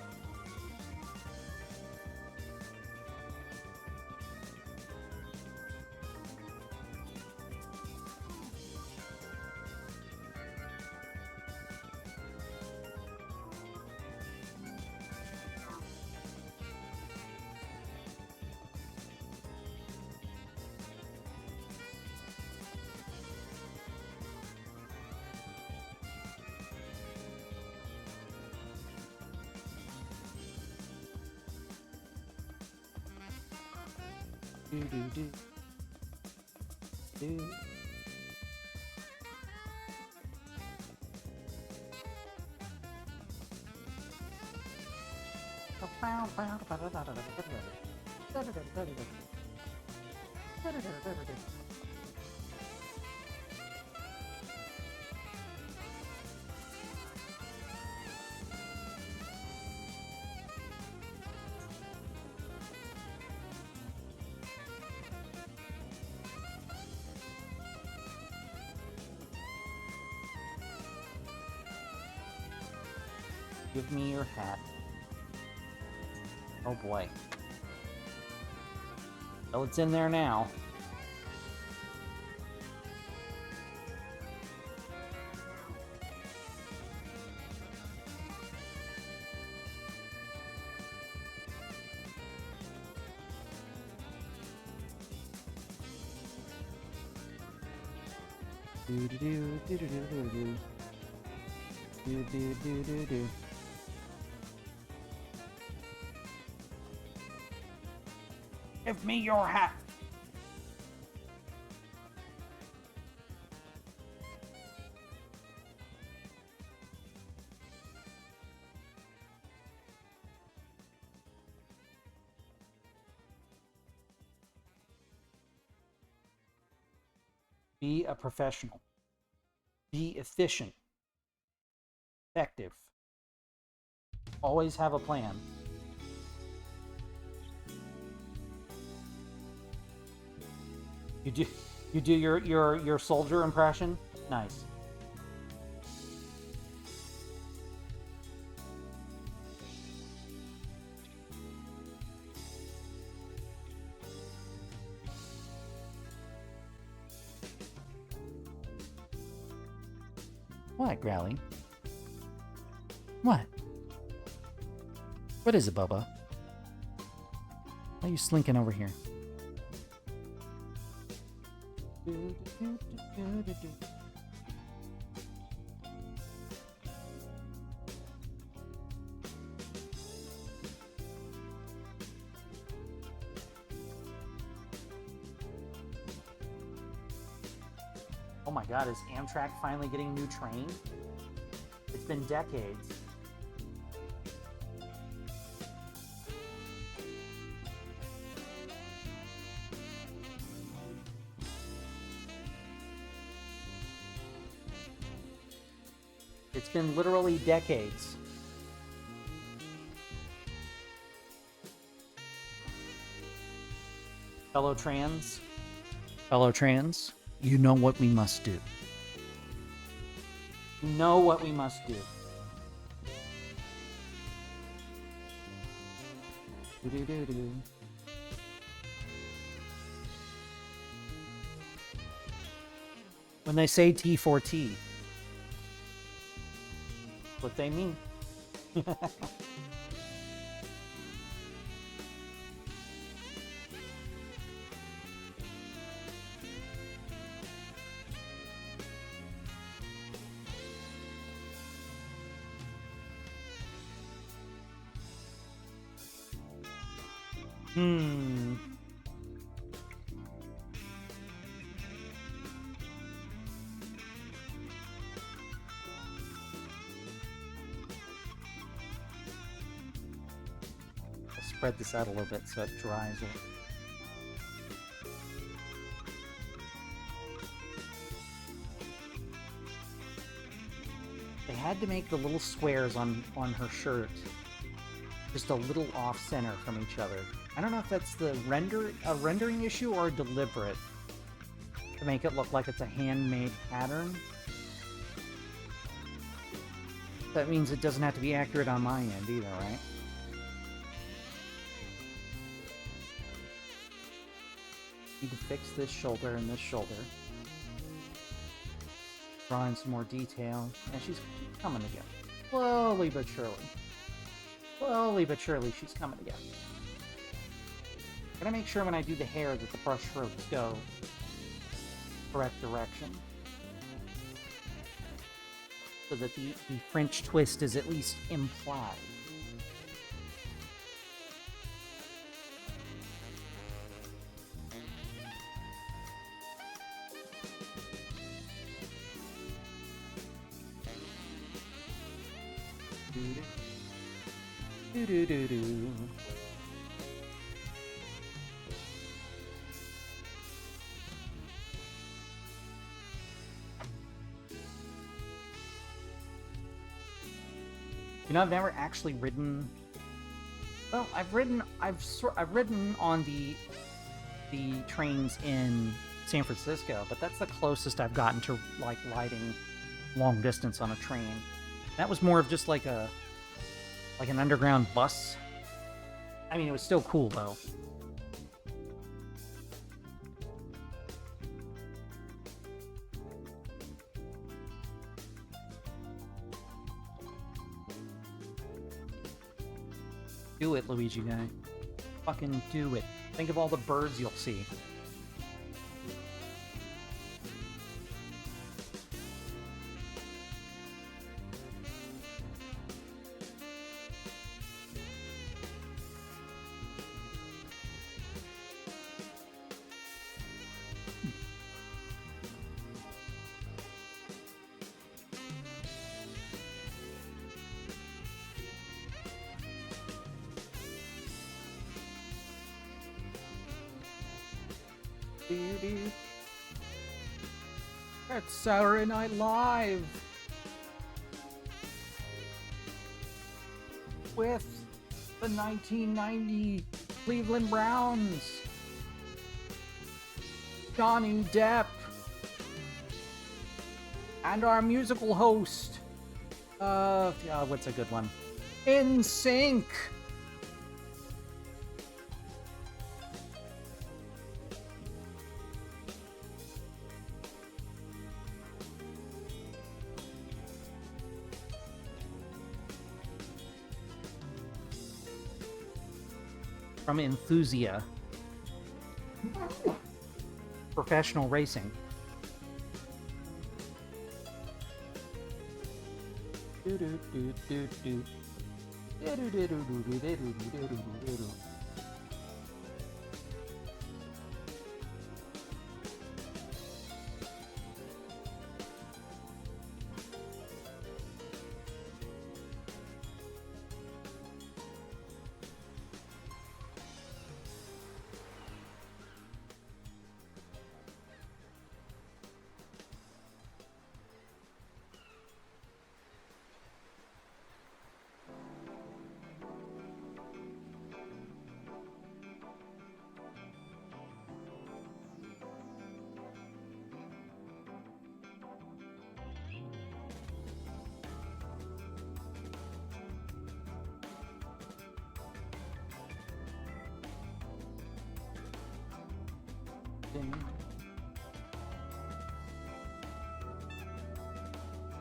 Do do do. Do. Give me your hat. Oh boy. Well, it's in there now. Do do do do do do do do do do do do. Give me your hat. Be a professional. Be efficient. Effective. Always have a plan. You do your soldier impression? Nice. What, Growly? What? What is it, Bubba? Why are you slinking over here? Oh my god, is Amtrak finally getting a new train? It's been decades. It's been literally decades. Fellow trans, you know what we must do. You know what we must do. Do-do-do-do. When they say T4T, what they mean. spread this out a little bit so it dries it. They had to make the little squares on her shirt just a little off-center from each other. I don't know if that's a rendering issue or deliberate to make it look like it's a handmade pattern. That means it doesn't have to be accurate on my end either, right? Need to fix this shoulder and this shoulder. Draw in some more detail. And she's coming together. Slowly but surely. Slowly but surely she's coming together. Gotta make sure when I do the hair that the brush strokes go correct direction. So that the French twist is at least implied. Do do do do. You know, I've never actually ridden. Well, I've ridden on the trains in San Francisco, but that's the closest I've gotten to like riding long distance on a train. That was more of just like an underground bus. I mean, it was still cool though. Do it, Luigi guy. Fucking do it. Think of all the birds you'll see. It's Saturday Night Live with the 1990 Cleveland Browns, Johnny Depp, and our musical host, what's a good one? NSYNC. From Enthusia. Professional racing.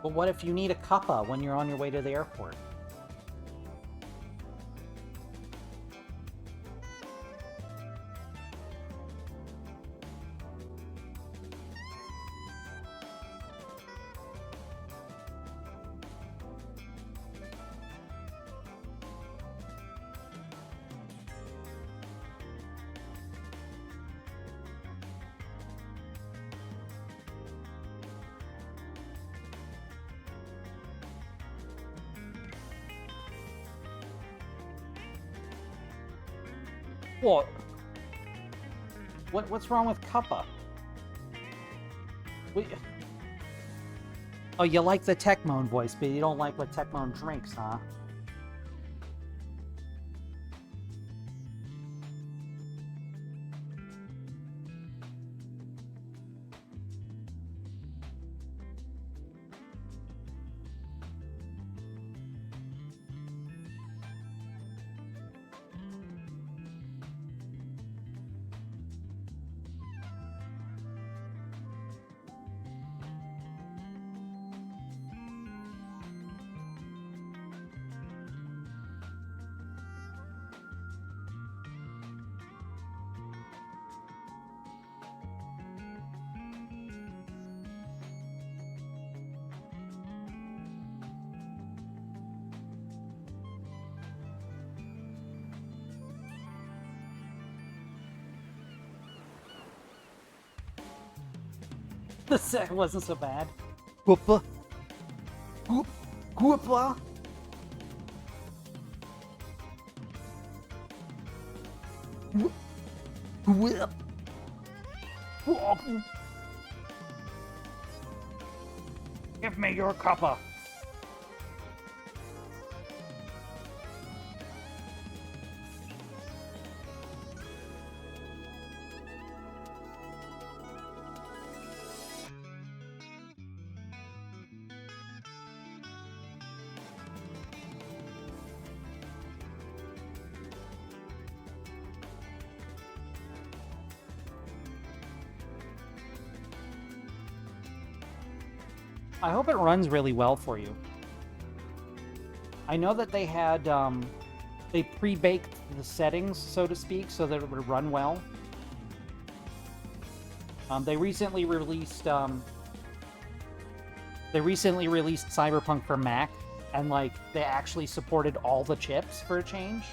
But what if you need a cuppa when you're on your way to the airport? What? What's wrong with Cuppa? Oh, you like the Tecmone voice, but you don't like what Tecmone drinks, huh? The set wasn't so bad. Whoopa. Whoop. Whoopla. Whoop. Whip. Whoop. Give me your cuppa. I hope it runs really well for you. I know that they had, they pre-baked the settings, so to speak, so that it would run well. They recently released Cyberpunk for Mac, and, like, they actually supported all the chips for a change.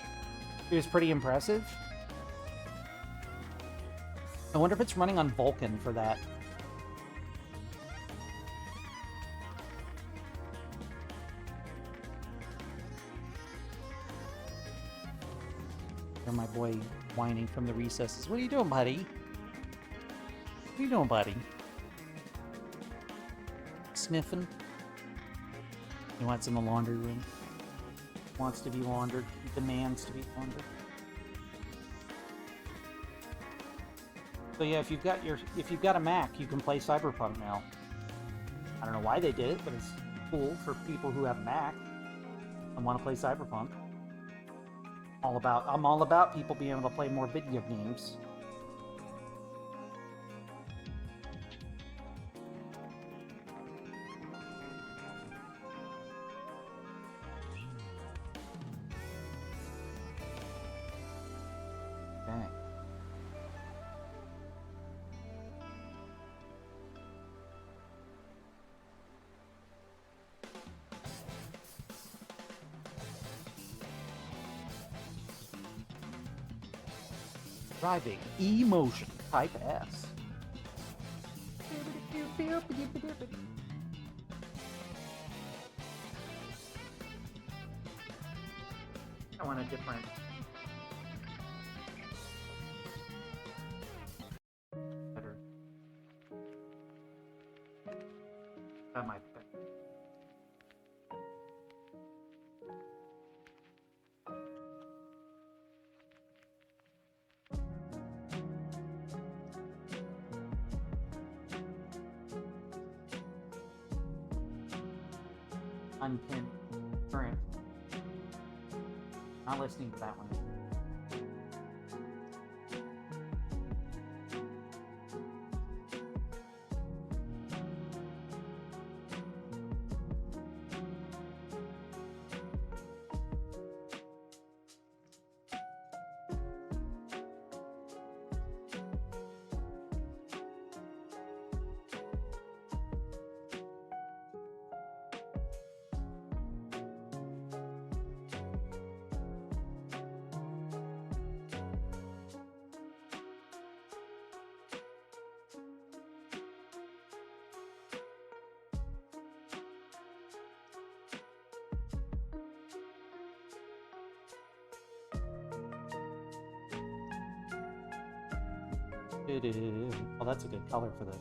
It was pretty impressive. I wonder if it's running on Vulkan for that. My boy whining from the recesses. What are you doing, buddy? What are you doing, buddy? Sniffing? He wants in the laundry room. Wants to be laundered. Demands to be laundered. So yeah, if you've got a Mac, you can play Cyberpunk now. I don't know why they did it, but it's cool for people who have Mac and want to play Cyberpunk. I'm all about people being able to play more video games. Dang. Driving emotion type S. I want a different. Better. That might be better. Unpinned current. Not listening to that one. Oh, that's a good color for this.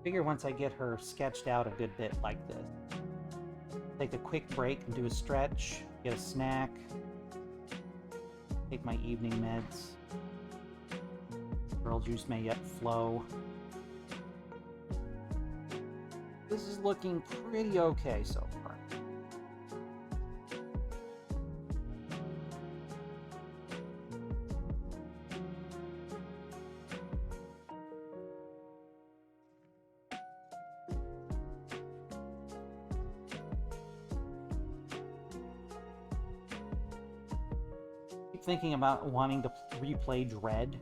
Figure once I get her sketched out a good bit like this, take a quick break and do a stretch, get a snack, take my evening meds. Girl juice may yet flow. This is looking pretty okay so far. Thinking about wanting to replay Dread,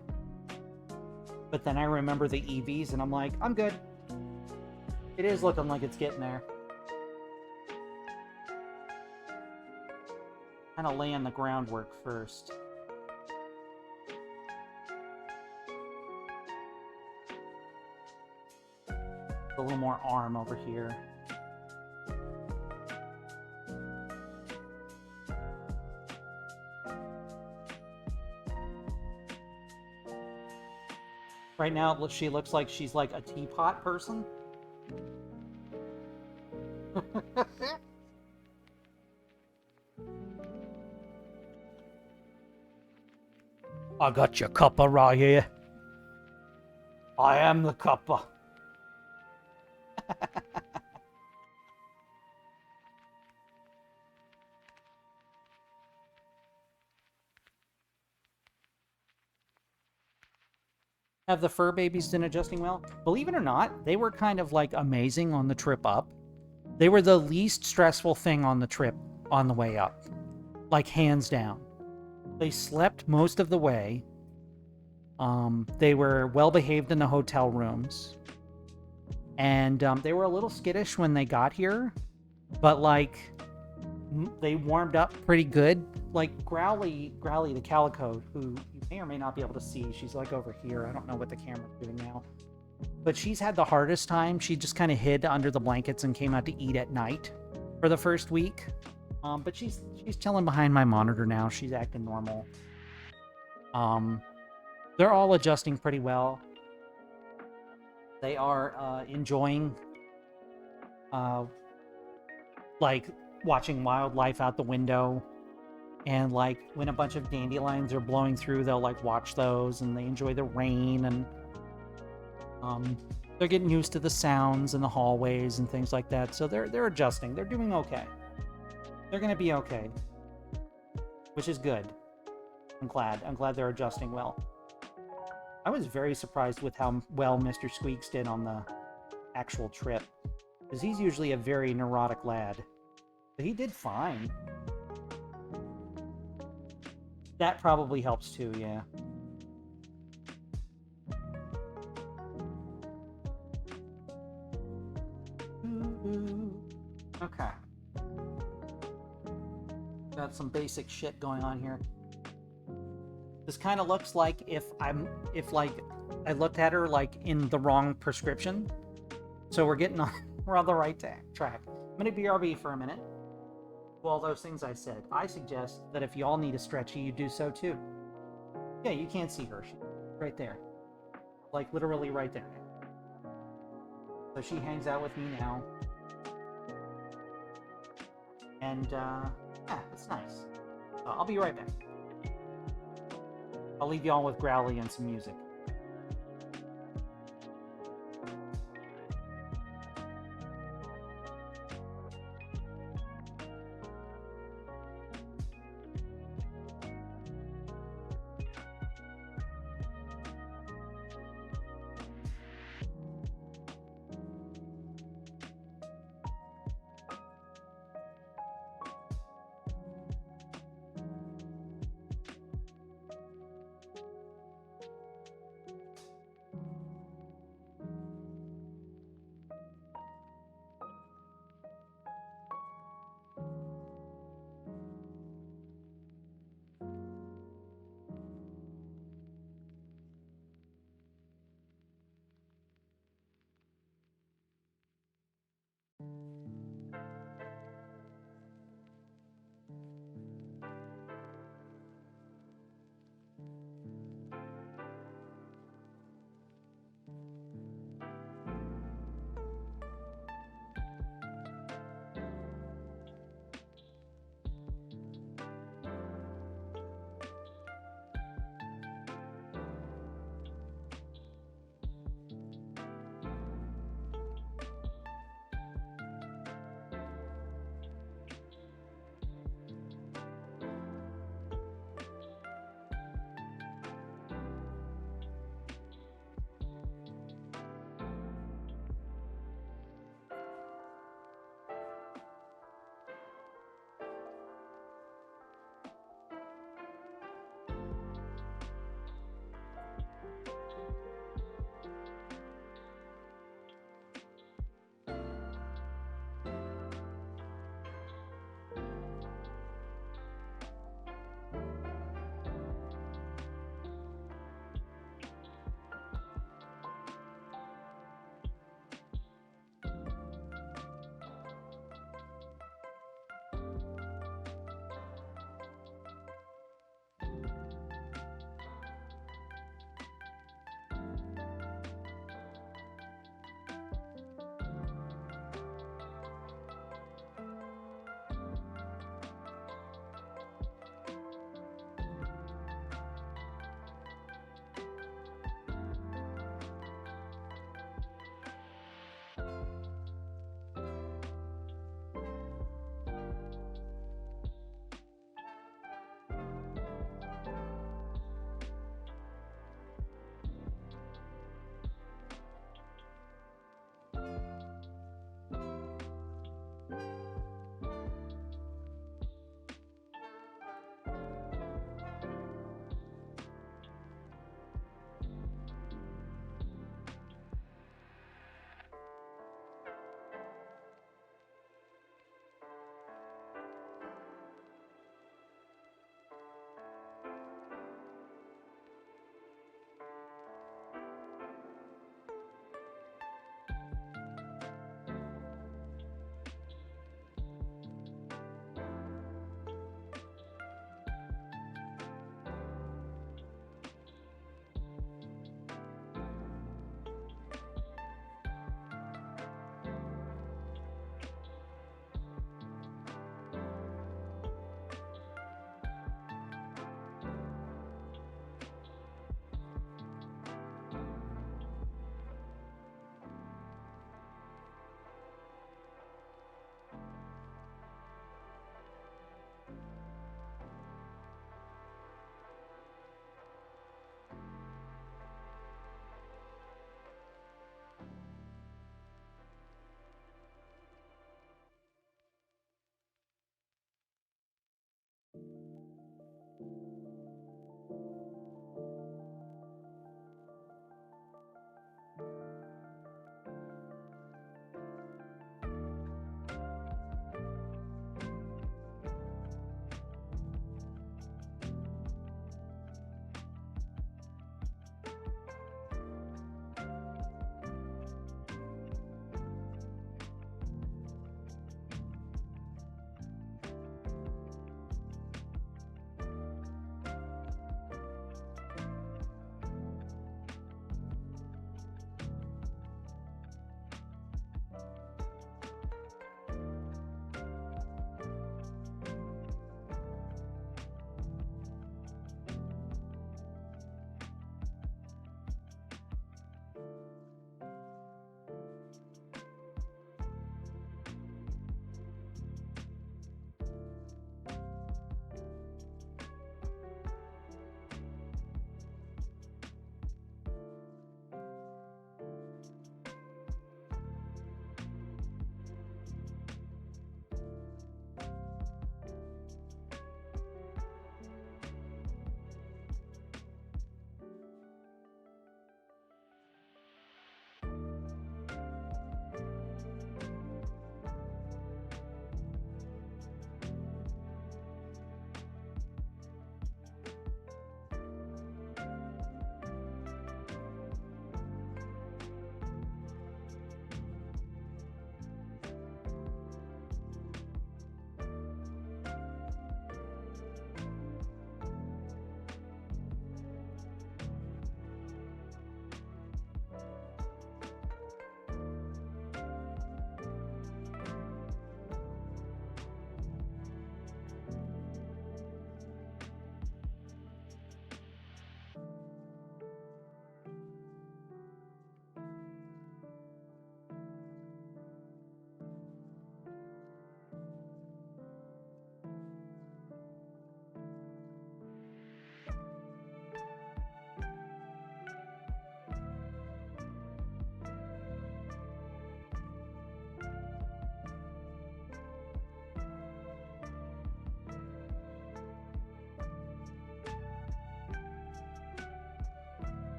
but then I remember the EVs and I'm like, I'm good. It is looking like it's getting there. Kind of laying the groundwork first. A little more arm over here. Right now, she looks like she's like a teapot person. I got your cuppa right here. I am the cuppa. Have the fur babies been adjusting well? Believe it or not, they were kind of like amazing on the trip up. They were the least stressful thing on the trip on the way up. Like hands down. They slept most of the way. They were well behaved in the hotel rooms. And they were a little skittish when they got here. But like, they warmed up pretty good. Like Growly the Calico, who you may or may not be able to see. She's like over here. I don't know what the camera's doing now. But she's had the hardest time. She just kind of hid under the blankets and came out to eat at night for the first week. But she's chilling behind my monitor now. She's acting normal. They're all adjusting pretty well. They are enjoying like watching wildlife out the window. And like when a bunch of dandelions are blowing through, they'll like watch those and they enjoy the rain, and they're getting used to the sounds in the hallways and things like that. So they're adjusting. They're doing okay. They're gonna be okay, which is good. I'm glad they're adjusting well. I was very surprised with how well Mr. Squeaks did on the actual trip, because he's usually a very neurotic lad. But he did fine. That probably helps too, yeah. Okay. Got some basic shit going on here. This kind of looks like if I looked at her like in the wrong prescription. So we're on the right track. I'm gonna BRB for a minute. All those things I said. I suggest that if y'all need a stretchy, you do so too. Yeah, you can't see her. She's right there. Like literally right there. So she hangs out with me now. And yeah, it's nice. I'll be right back. I'll leave y'all with Growly and some music.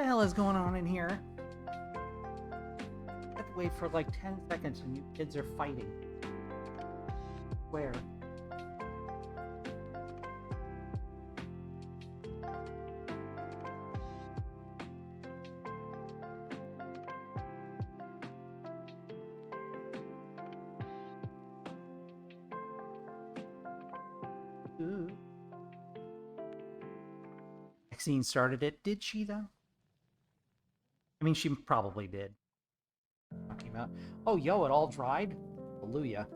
the hell is going on in here? I have to wait for like 10 seconds and you kids are fighting. Where? Ooh. Maxine started it. Did she, though? I mean, she probably did. Talking about, oh, yo, it all dried? Hallelujah.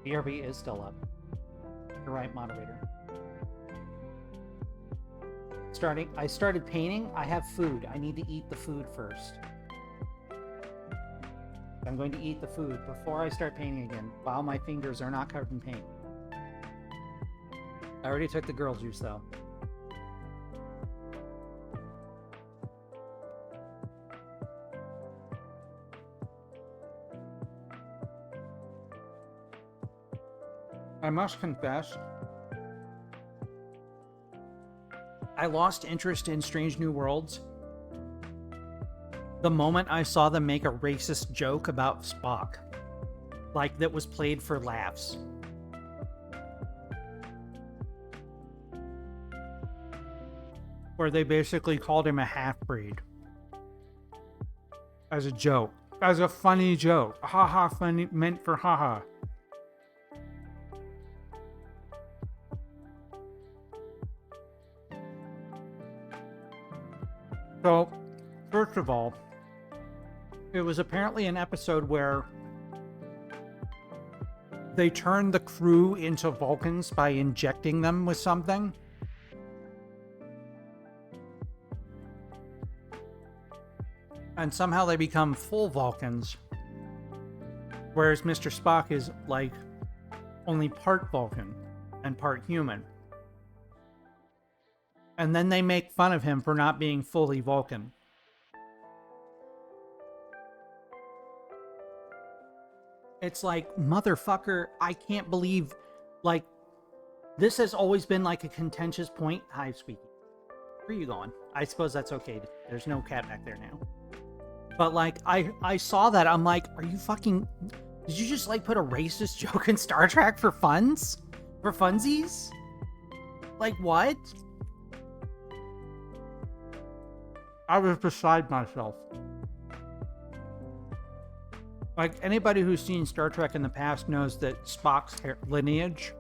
BRB is still up. You're right, moderator. I started painting. I have food. I need to eat the food first. I'm going to eat the food before I start painting again, while my fingers are not covered in paint. I already took the girl juice, though. I must confess, I lost interest in Strange New Worlds the moment I saw them make a racist joke about Spock. Like, that was played for laughs. Where they basically called him a half-breed. As a joke. As a funny joke. Haha, funny, meant for haha. So, first of all, it was apparently an episode where they turned the crew into Vulcans by injecting them with something. And somehow they become full Vulcans. Whereas Mr. Spock is, like, only part Vulcan and part human. And then they make fun of him for not being fully Vulcan. It's like, motherfucker, I can't believe, like, this has always been like a contentious point. Hi, Squeaky. Where are you going? I suppose that's okay. There's no cat back there now. But, like, I saw that. I'm like, are you fucking... Did you just, like, put a racist joke in Star Trek for funs? For funsies? Like, what? I was beside myself. Like, anybody who's seen Star Trek in the past knows that Spock's lineage,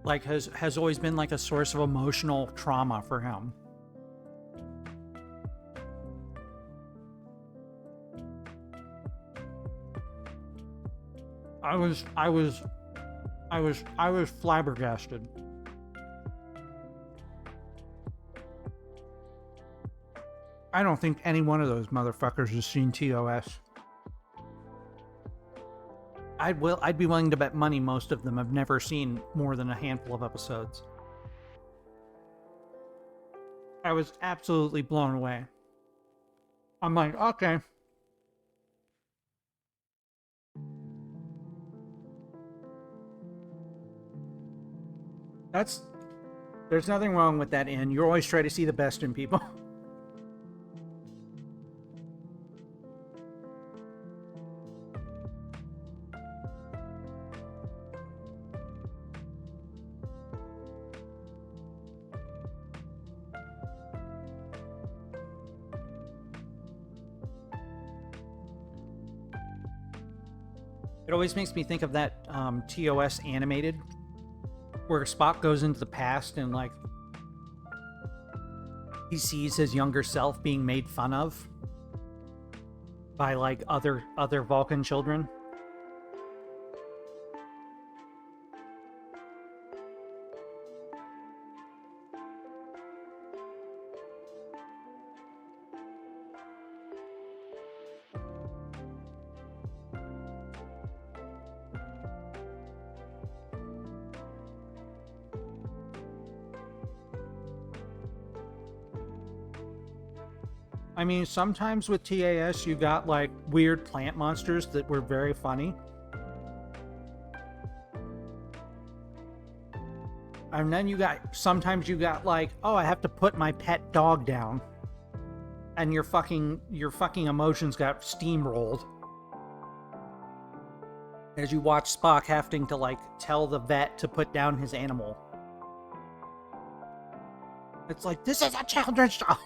like, has always been, like, a source of emotional trauma for him. I was flabbergasted. I don't think any one of those motherfuckers has seen TOS. I'd be willing to bet money most of them have never seen more than a handful of episodes. I was absolutely blown away. I'm like, okay. There's nothing wrong with that, Ann. You always try to see the best in people. It always makes me think of that TOS animated, where Spock goes into the past and, like, he sees his younger self being made fun of by, like, other Vulcan children. I mean, sometimes with TAS, you got like weird plant monsters that were very funny. And then sometimes you got like, oh, I have to put my pet dog down. And your fucking emotions got steamrolled. As you watch Spock having to like tell the vet to put down his animal. It's like, this is a children's show.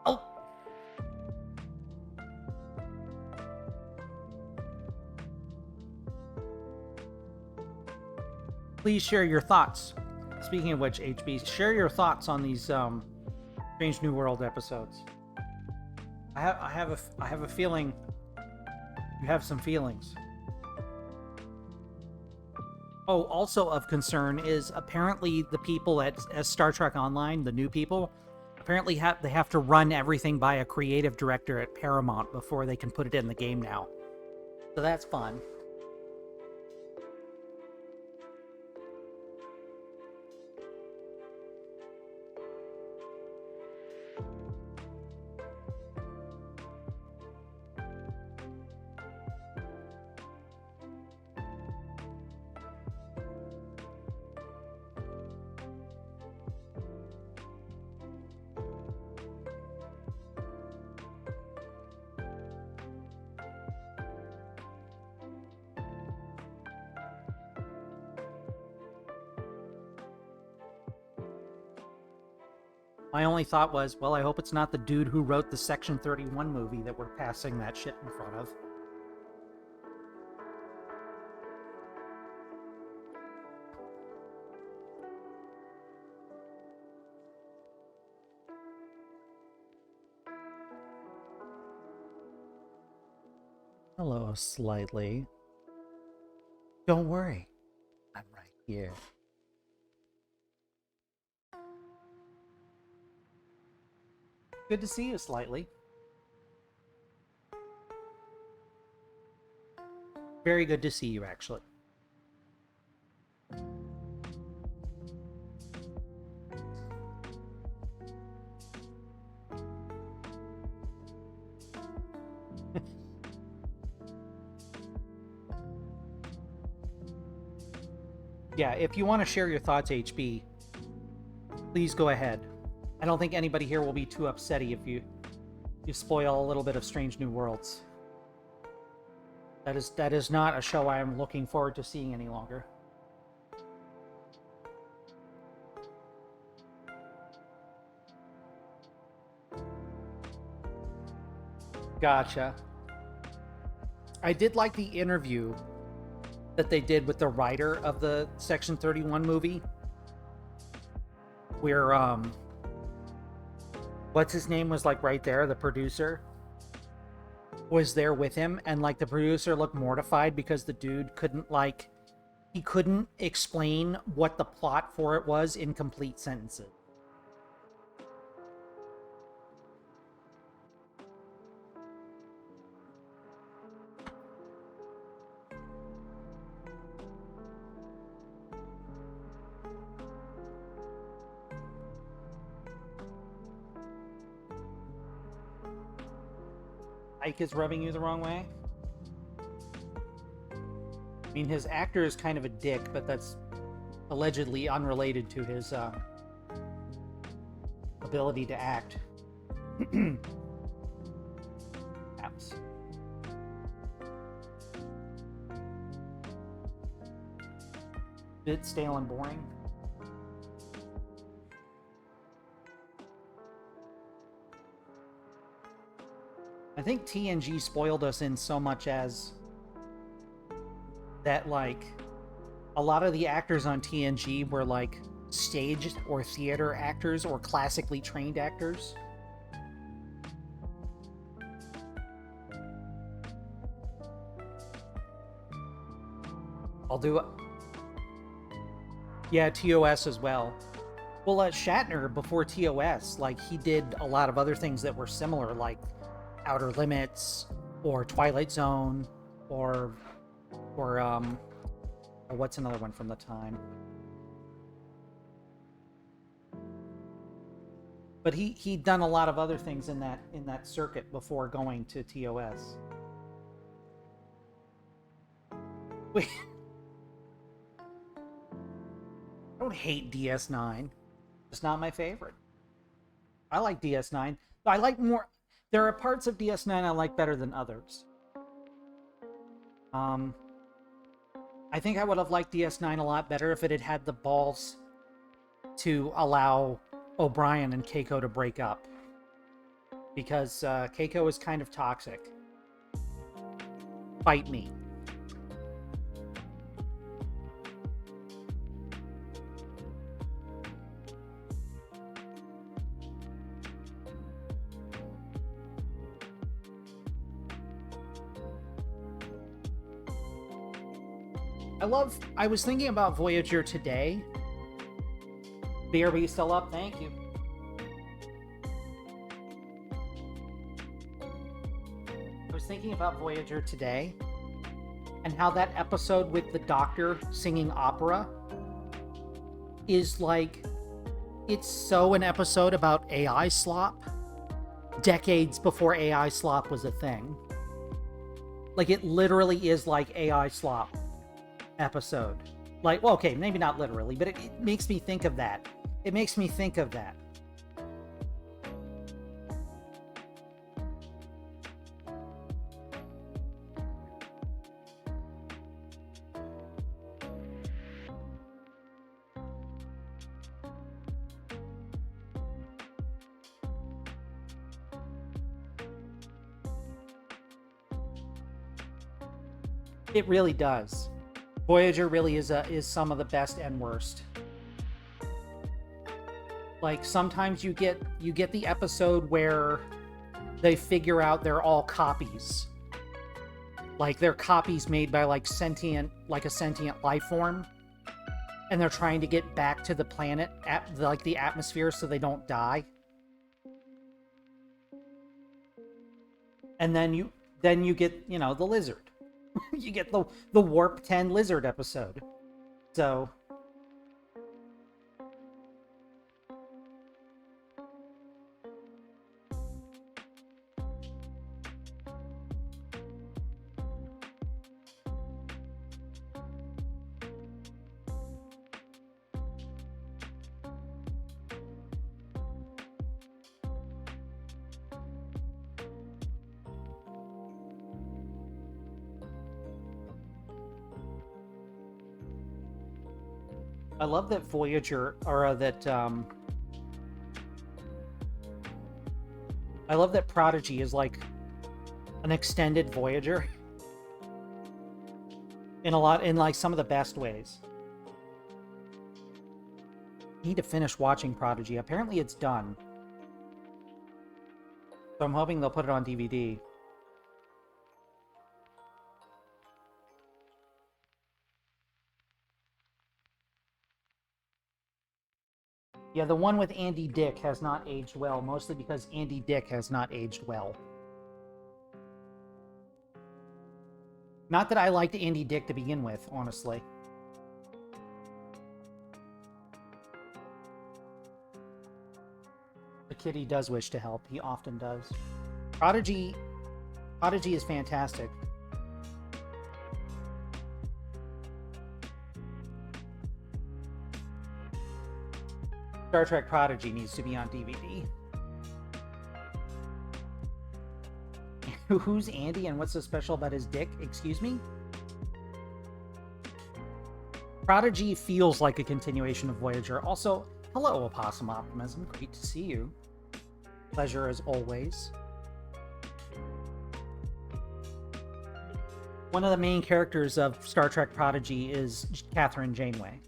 Oh. Please share your thoughts. Speaking of which, HB, share your thoughts on these Strange New World episodes. I have a feeling you have some feelings. Oh, also of concern is apparently the people at Star Trek Online, the new people, apparently they have to run everything by a creative director at Paramount before they can put it in the game now. So that's fun. My only thought was, well, I hope it's not the dude who wrote the Section 31 movie that we're passing that shit in front of. Hello, Slightly. Don't worry. I'm right here. Good to see you, Slightly. Very good to see you, actually. Yeah, if you want to share your thoughts, HB, please go ahead. I don't think anybody here will be too upsetty if you spoil a little bit of Strange New Worlds. That is not a show I am looking forward to seeing any longer. Gotcha. I did like the interview that they did with the writer of the Section 31 movie, where what's his name was like right there, the producer was there with him, and like the producer looked mortified because the dude couldn't explain what the plot for it was in complete sentences. Ike is rubbing you the wrong way? I mean, his actor is kind of a dick, but that's allegedly unrelated to his ability to act. Apps. Bit stale and boring. I think TNG spoiled us in so much as that, like, a lot of the actors on TNG were, like, staged or theater actors or classically trained actors. I'll do it. Yeah, TOS as well. Well, Shatner, before TOS, like, he did a lot of other things that were similar, like Outer Limits, or Twilight Zone, or what's another one from the time? But he'd done a lot of other things in that circuit before going to TOS. Wait. I don't hate DS9. It's not my favorite. I like DS9. I like more... There are parts of DS9 I like better than others. I think I would have liked DS9 a lot better if it had had the balls to allow O'Brien and Keiko to break up. Because Keiko is kind of toxic. Fight me. I was thinking about Voyager today. BRB still up? Thank you. I was thinking about Voyager today and how that episode with the Doctor singing opera is like, it's so an episode about AI slop decades before AI slop was a thing. Like, it literally is like AI slop episode. Like, well, okay, maybe not literally, but it makes me think of that. It makes me think of that. It really does. Voyager really is some of the best and worst. Like, sometimes you get the episode where they figure out they're all copies. Like, they're copies made by like a sentient life form, and they're trying to get back to the planet like the atmosphere so they don't die. And then you get, the lizard. You get the Warp 10 lizard episode. So I love that Voyager, or I love that Prodigy is like an extended Voyager in like some of the best ways. Need to finish watching Prodigy. Apparently it's done. So I'm hoping they'll put it on DVD. Yeah, the one with Andy Dick has not aged well, mostly because Andy Dick has not aged well. Not that I liked Andy Dick to begin with, honestly. The kitty does wish to help. He often does. Prodigy is fantastic. Star Trek Prodigy needs to be on DVD. Who's Andy and what's so special about his dick? Excuse me? Prodigy feels like a continuation of Voyager. Also, hello, Opossum Optimism. Great to see you. Pleasure as always. One of the main characters of Star Trek Prodigy is Catherine Janeway.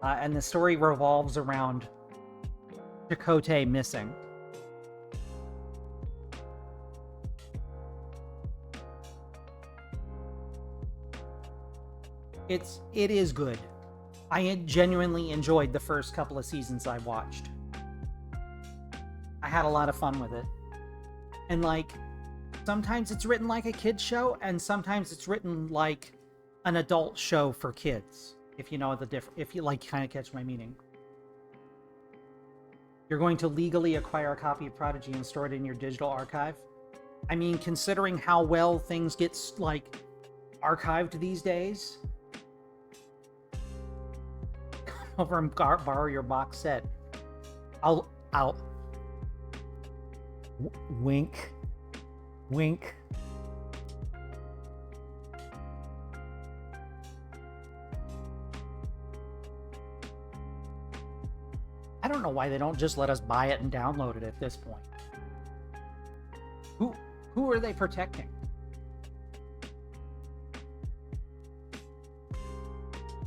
And the story revolves around Chakotay missing. It is good. I genuinely enjoyed the first couple of seasons I watched. I had a lot of fun with it. And like, sometimes it's written like a kid's show, and sometimes it's written like an adult show for kids. if you know if you like kind of catch my meaning. You're going to legally acquire a copy of Prodigy and store it in your digital archive. I mean, considering how well things get like archived these days, come over and borrow your box set. I'll wink, wink. I don't know why they don't just let us buy it and download it at this point. Who are they protecting?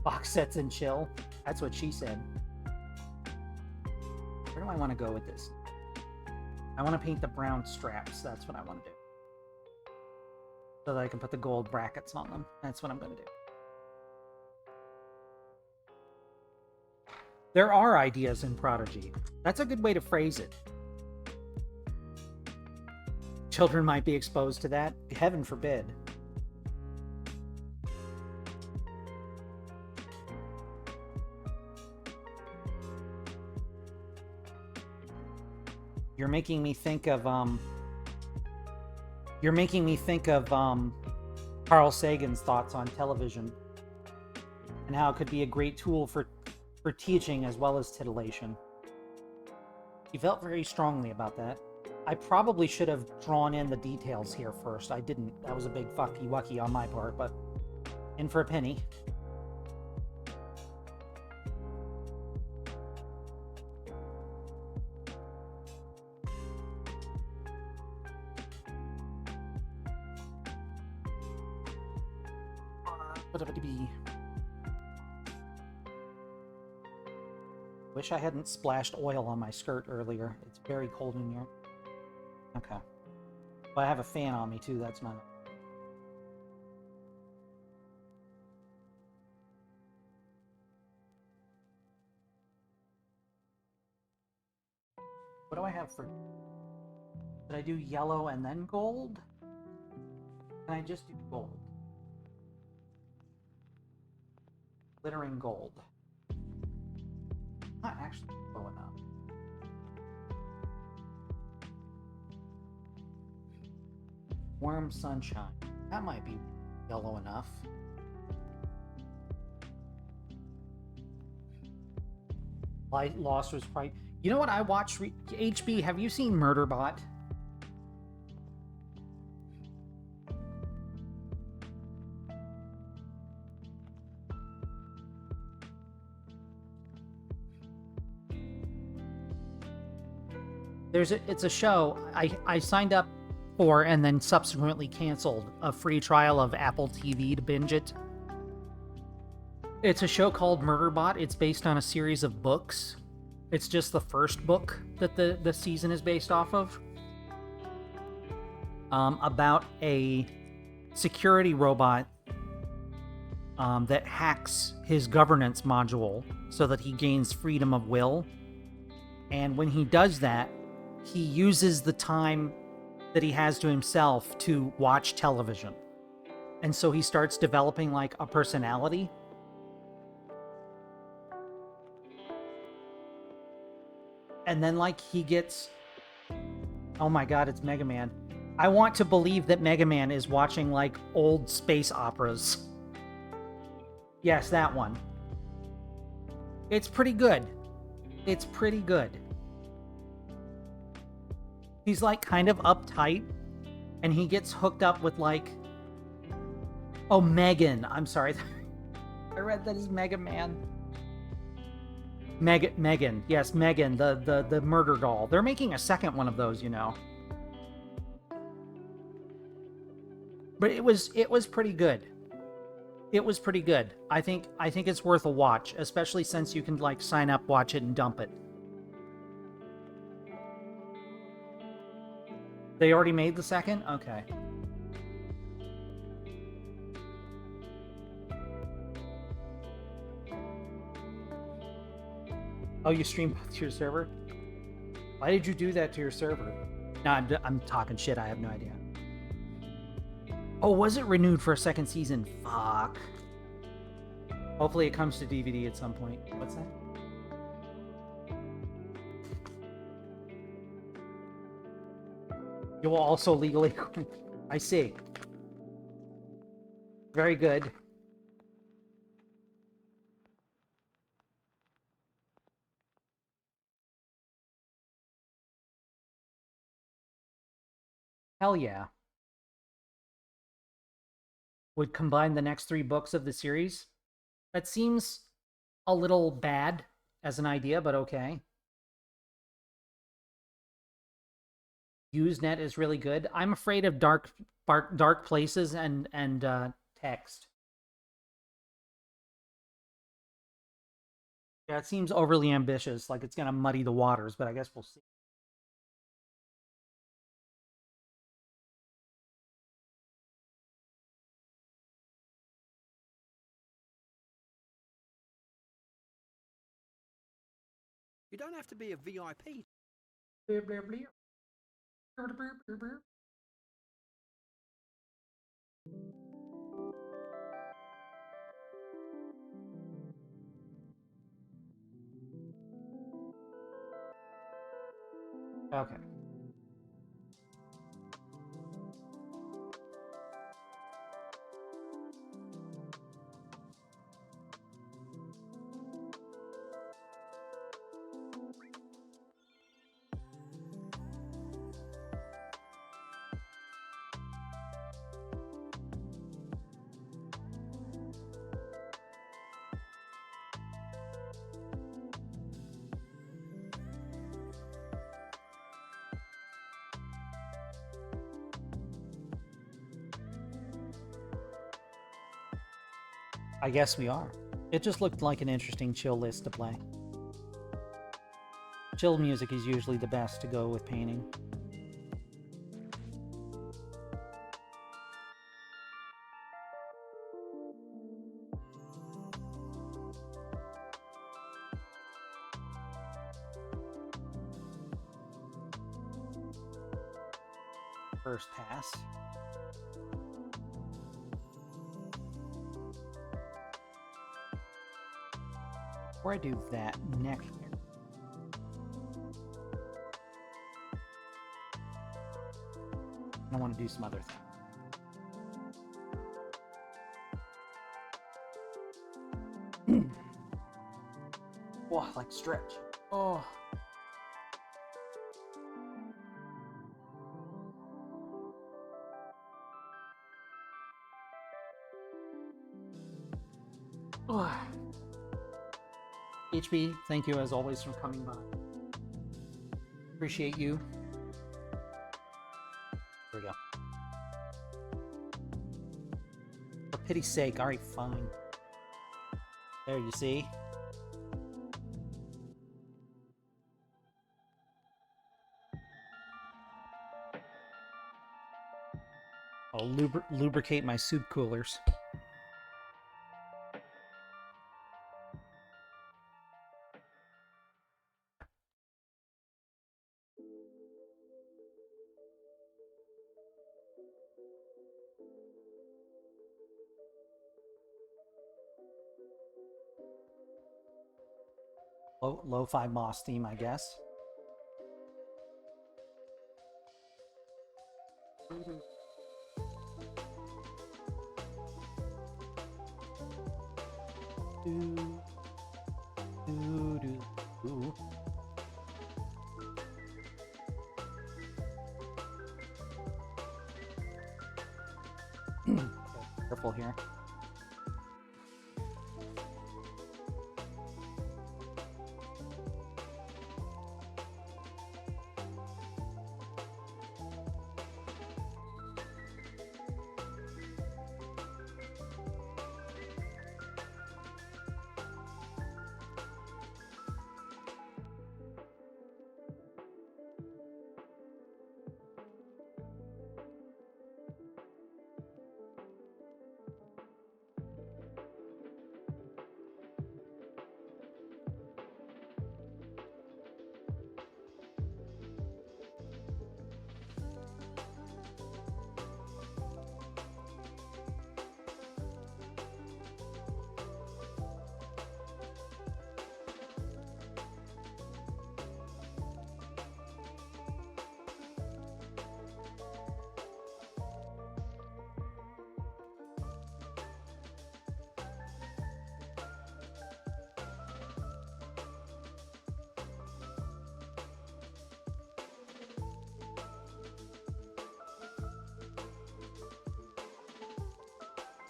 Box sets and chill. That's what she said. Where do I want to go with this? I want to paint the brown straps. That's what I want to do. So that I can put the gold brackets on them. That's what I'm going to do. There are ideas in Prodigy. That's a good way to phrase it. Children might be exposed to that. Heaven forbid. You're making me think of Carl Sagan's thoughts on television and how it could be a great tool for teaching as well as titillation. He felt very strongly about that. I probably should have drawn in the details here first. I didn't. That was a big fucky wucky on my part, but in for a penny. Wish I hadn't splashed oil on my skirt earlier. It's very cold in here. Okay. Well, I have a fan on me too, that's my... What do I have for... Did I do yellow and then gold? Can I just do gold? Glittering gold. Not actually low enough. Warm sunshine. That might be yellow enough. Light loss was quite... You know what I watched? HB, have you seen Murderbot? It's a show I signed up for and then subsequently canceled a free trial of Apple TV to binge it. It's a show called Murderbot. It's based on a series of books. It's just the first book that the season is based off of. About a security robot that hacks his governance module so that he gains freedom of will. And when he does that, he uses the time that he has to himself to watch television. And so he starts developing like a personality. And then like he gets... Oh my god, it's Mega Man. I want to believe that Mega Man is watching like old space operas. Yes, that one. It's pretty good. It's pretty good. He's like kind of uptight, and he gets hooked up with like... Oh, Megan. I'm sorry. I read that as Mega Man. Megan. Yes, Megan, the murder doll. They're making a second one of those, you know. But it was pretty good. It was pretty good. I think it's worth a watch, especially since you can like sign up, watch it, and dump it. They already made the second? Okay. Oh, you stream both to your server? Why did you do that to your server? No, I'm talking shit. I have no idea. Oh, was it renewed for a second season? Fuck. Hopefully it comes to DVD at some point. What's that? You will also legally... I see. Very good. Hell yeah. Would combine the next 3 books of the series. That seems a little bad as an idea, but okay. Usenet is really good. I'm afraid of dark places and text. Yeah, it seems overly ambitious, like it's gonna muddy the waters, but I guess we'll see. You don't have to be a VIP. Blah, blah, blah. Blah, blah, blah, blah. Okay. I guess we are. It just looked like an interesting chill list to play. Chill music is usually the best to go with painting. First pass. Before I do that, next I want to do some other things. Oh, like stretch. Oh. Oh. HB, thank you as always for coming by. Appreciate you. There we go. For pity's sake, alright, fine. There, you see? I'll lubricate my soup coolers. Lo-fi moss theme, I guess. Careful here.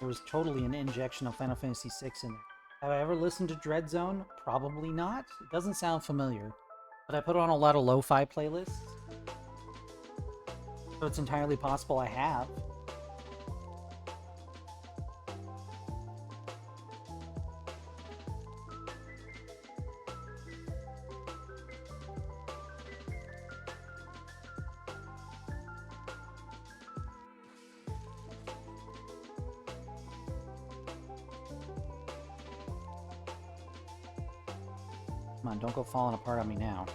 There was totally an injection of Final Fantasy VI in there. Have I ever listened to Dread Zone? Probably not. It doesn't sound familiar. But I put on a lot of lo-fi playlists. So it's entirely possible I have. Come on, don't go falling apart on me now.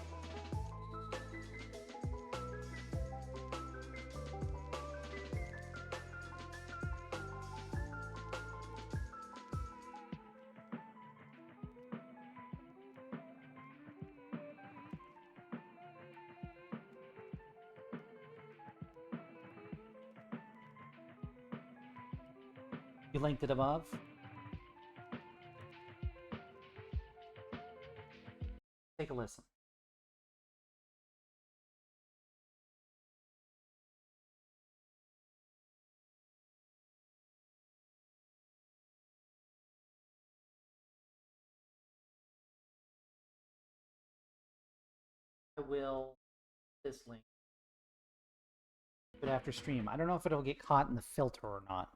You linked it above? Take a listen. I will this link. But after stream. I don't know if it'll get caught in the filter or not.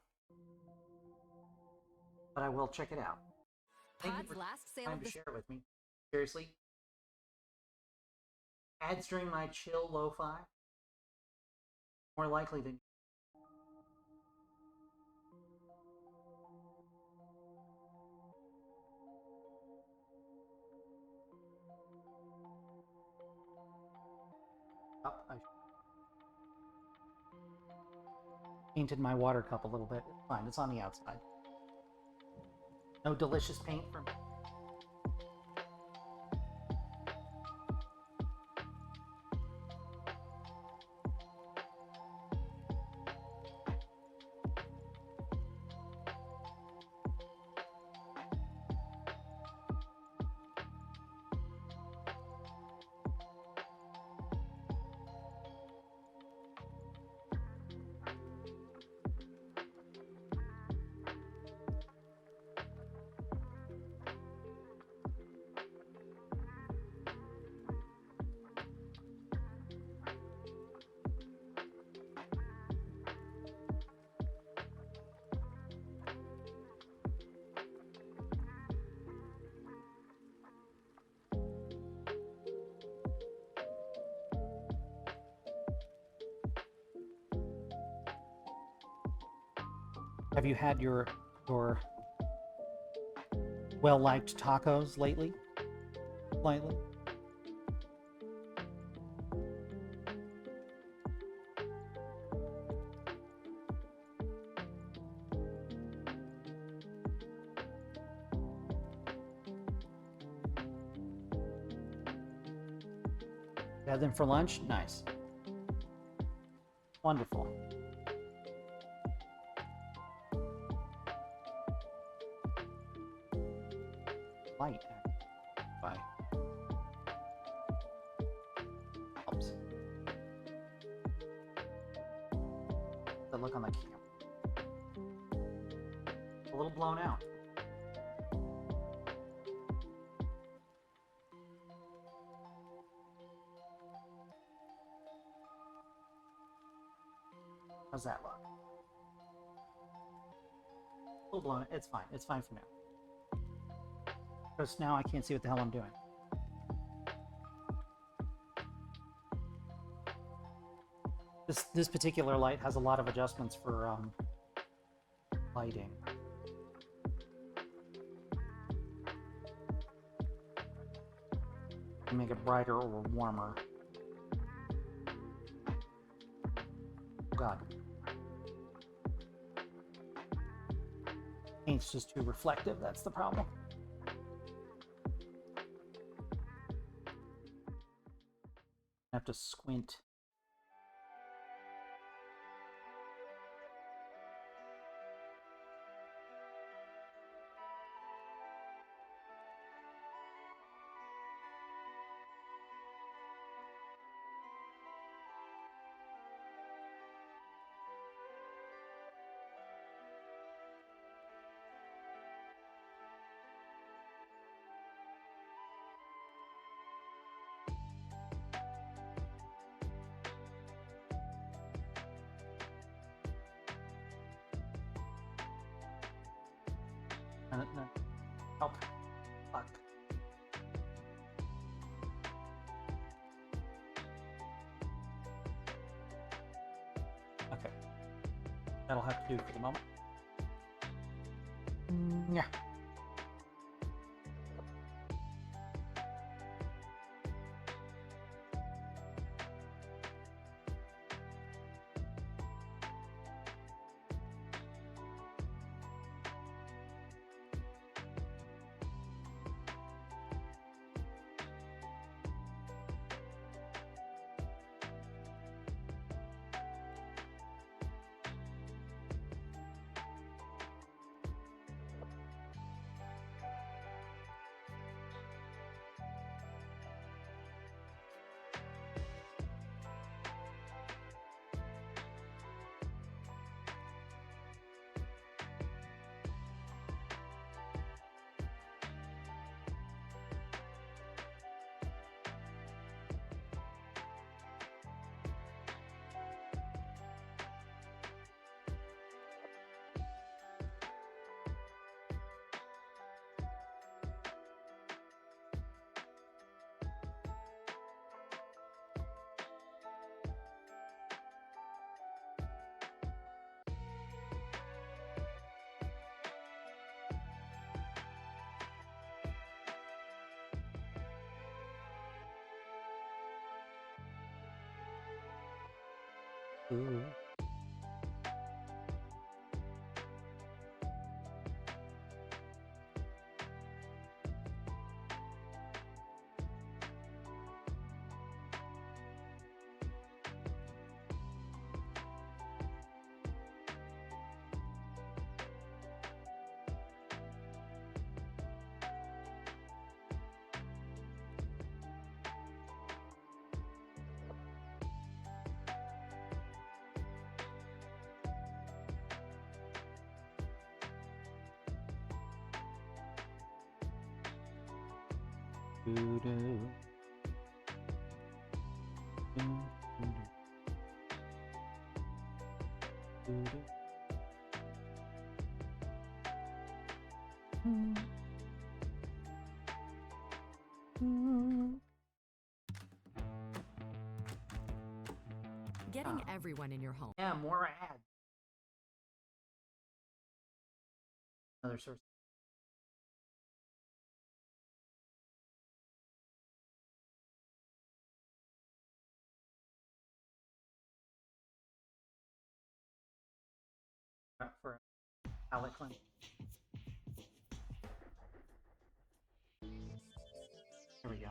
But I will check it out. Thank you Pod's for last sale time of to the share it with me. Seriously? Ad stream my chill lo-fi? More likely than... Oh, I painted my water cup a little bit. It's fine. It's on the outside. No delicious paint for me. Have you had your well-liked tacos lately? Slightly? Had them for lunch? Nice. Wonderful. Light. Bye. Helps. The look on the camera. A little blown out. How's that look? A little blown. It's fine. It's fine for now. Because now I can't see what the hell I'm doing. This particular light has a lot of adjustments for lighting. To make it brighter or warmer. Oh God. Paint's just too reflective, that's the problem. I have to squint. No. Help. Fuck. Okay. That'll have to do for the moment. Yeah. Ooh. Doo-doo. Doo-doo. Doo-doo. Getting everyone in your home. Yeah, more ads. Another source. For palate cleanse. Here we go.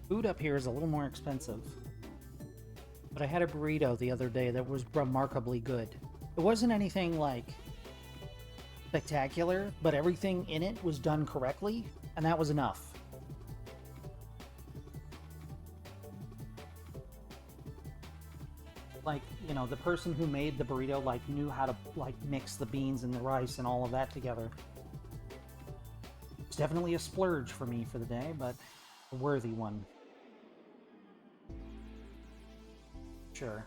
Food up here is a little more expensive. But I had a burrito the other day that was remarkably good. It wasn't anything like spectacular, but everything in it was done correctly, and that was enough. Like, you know, the person who made the burrito, like, knew how to, like, mix the beans and the rice and all of that together. It's definitely a splurge for me for the day, but a worthy one. Sure.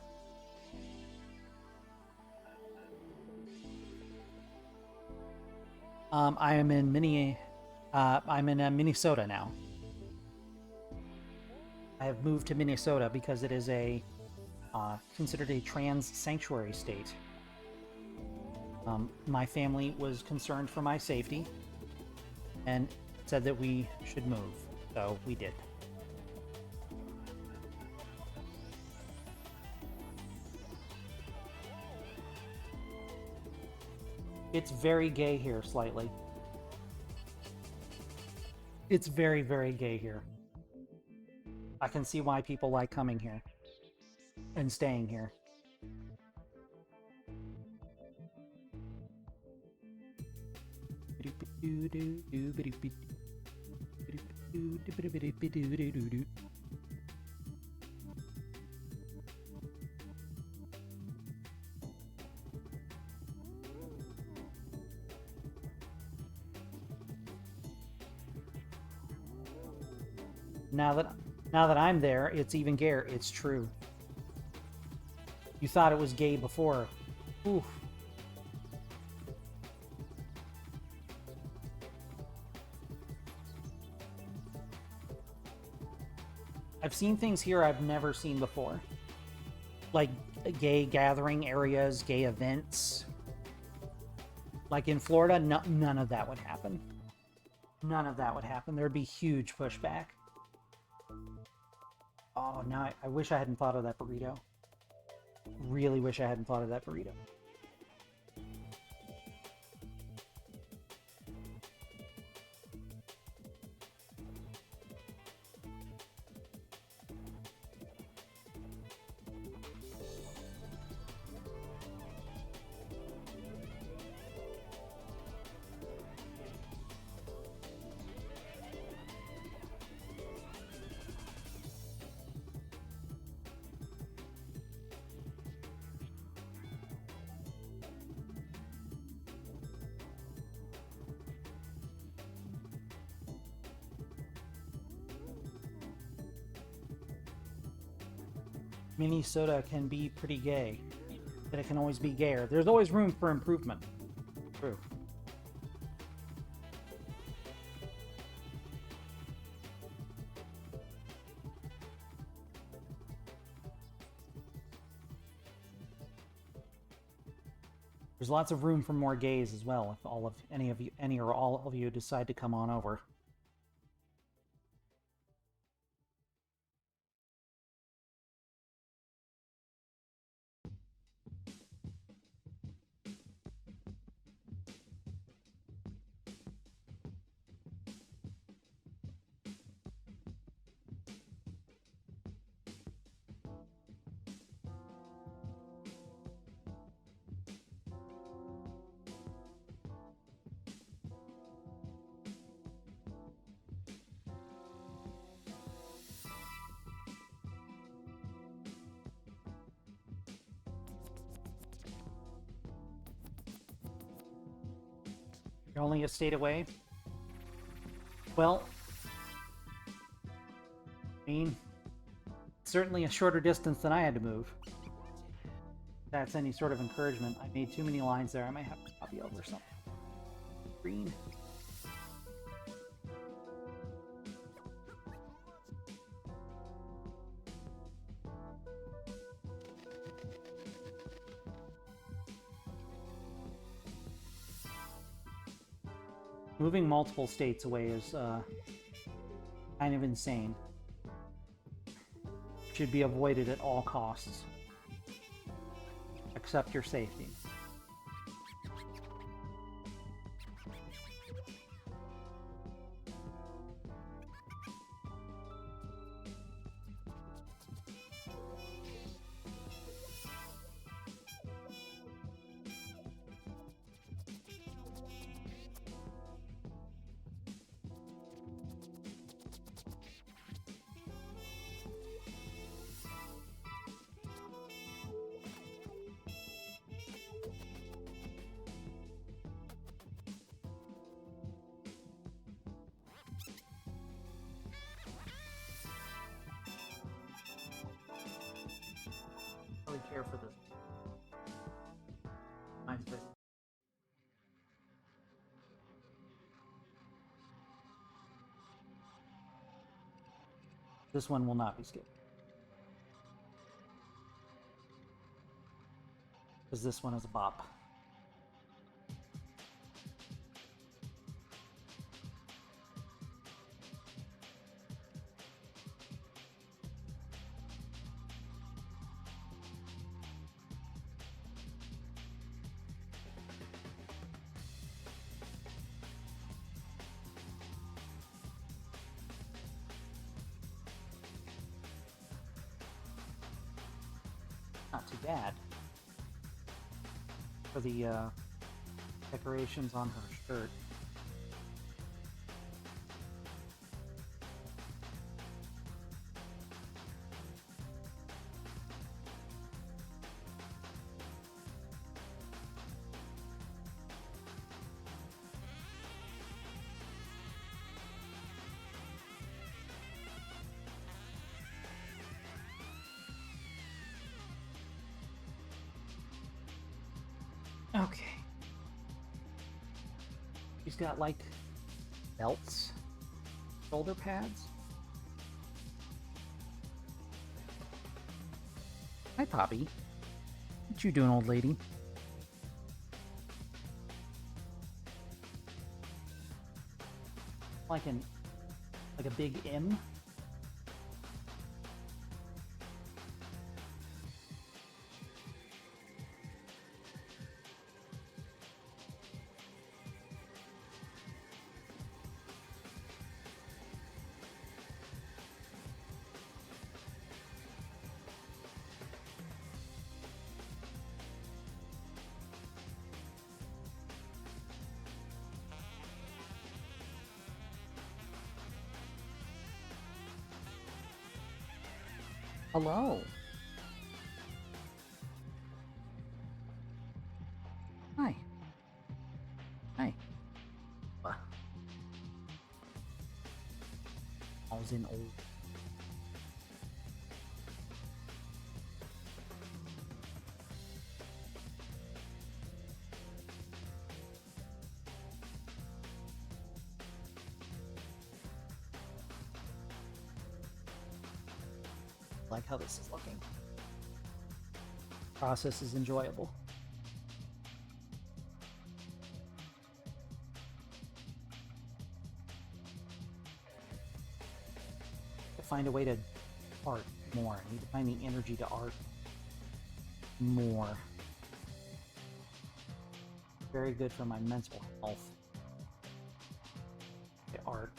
I am in Minnesota now. I have moved to Minnesota because it is considered a trans sanctuary state. My family was concerned for my safety and said that we should move, so we did. It's very gay here, slightly. It's very, very gay here. I can see why people like coming here and staying here. Now that I'm there, it's even gayer. It's true. You thought it was gay before. Oof. I've seen things here I've never seen before. Like gay gathering areas, gay events. Like in Florida, none of that would happen. None of that would happen. There'd be huge pushback. Oh, now I wish I hadn't thought of that burrito. Really wish I hadn't thought of that burrito. Minnesota can be pretty gay, but it can always be gayer. There's always room for improvement. True. There's lots of room for more gays as well if any or all of you decide to come on over. You're only a state away? Well, I mean, certainly a shorter distance than I had to move. If that's any sort of encouragement. I made too many lines there. I might have to copy over something. Green. Moving multiple states away is kind of insane. Should be avoided at all costs. Except your safety. care for this. Mine's good. This one will not be skipped. Because this one is a bop. Not too bad for the decorations on her shirt. Okay. She's got like belts, shoulder pads. Hi, Poppy. What you doing, old lady? Like a big M. Hello. Hi. Hi. I was in old. Like how this is looking. Process is enjoyable. To find a way to art more. I need to find the energy to art more. Very good for my mental health. The art.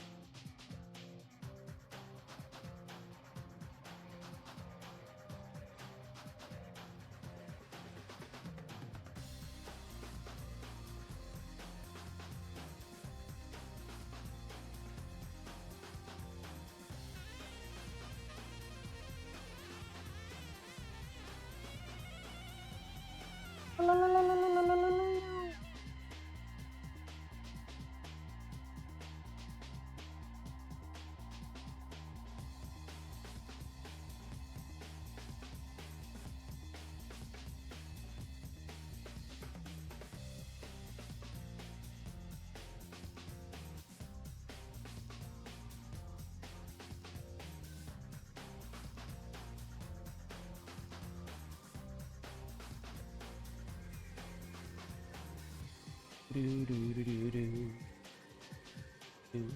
Do do do do do. Do.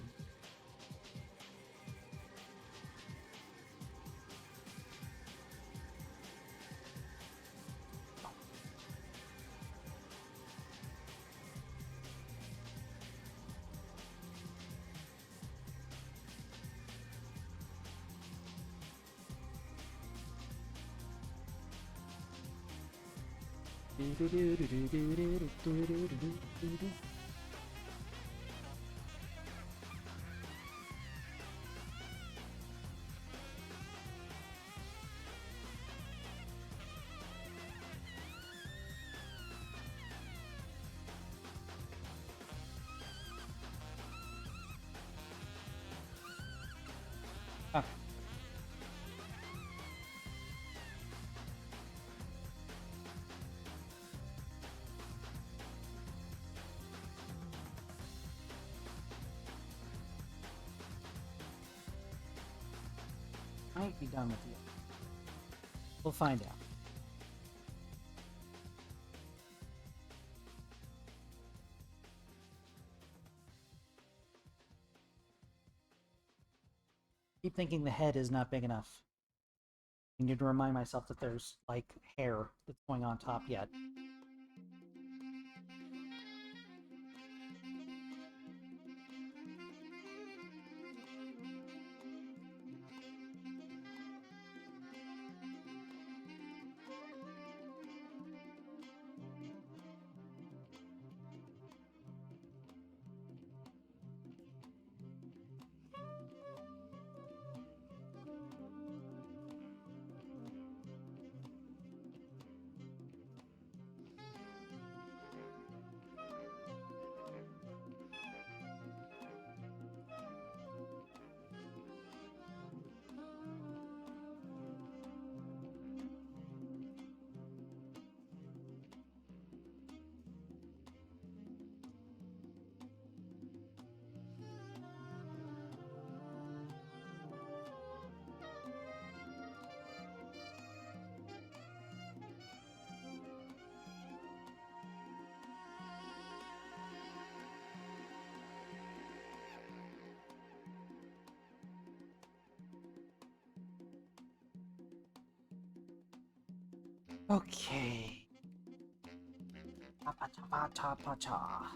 Do do do do do do do do do do do do. might be done with you. We'll find out. Keep thinking the head is not big enough. I need to remind myself that there's, like, hair that's going on top yet. Okay. Pa-pa-cha-pa-cha-pa-cha.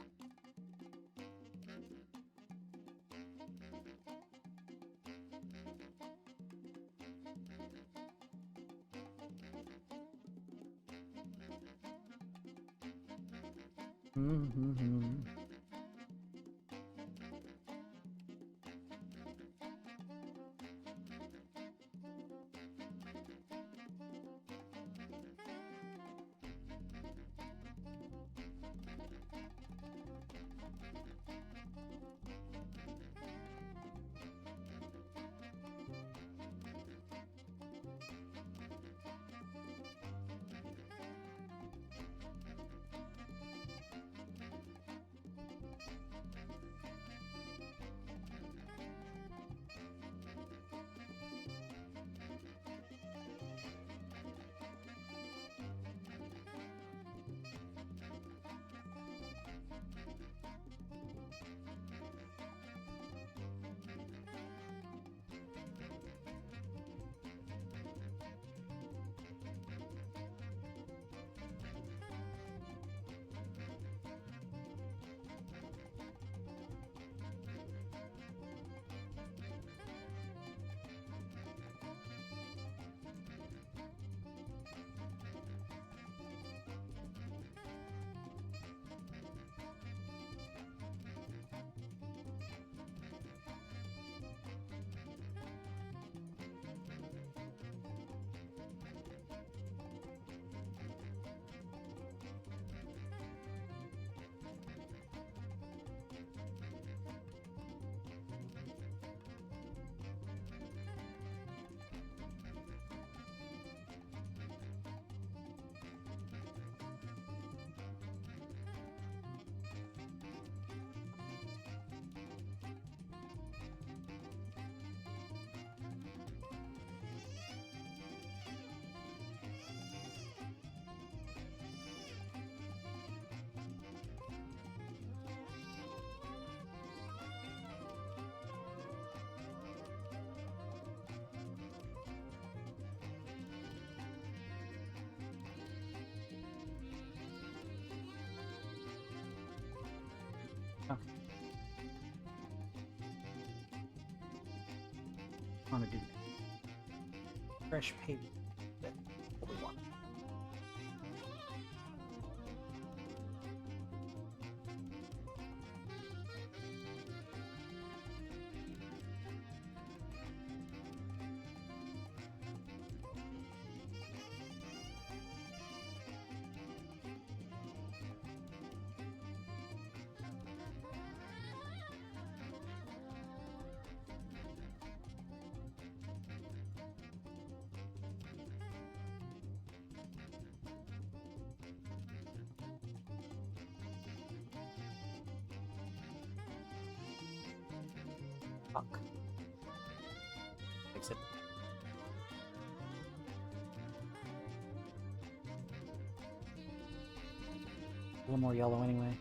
Mm-hmm. Okay. I want to do fresh paper. That's what we want. Fuck. Fix it. A little more yellow anyway.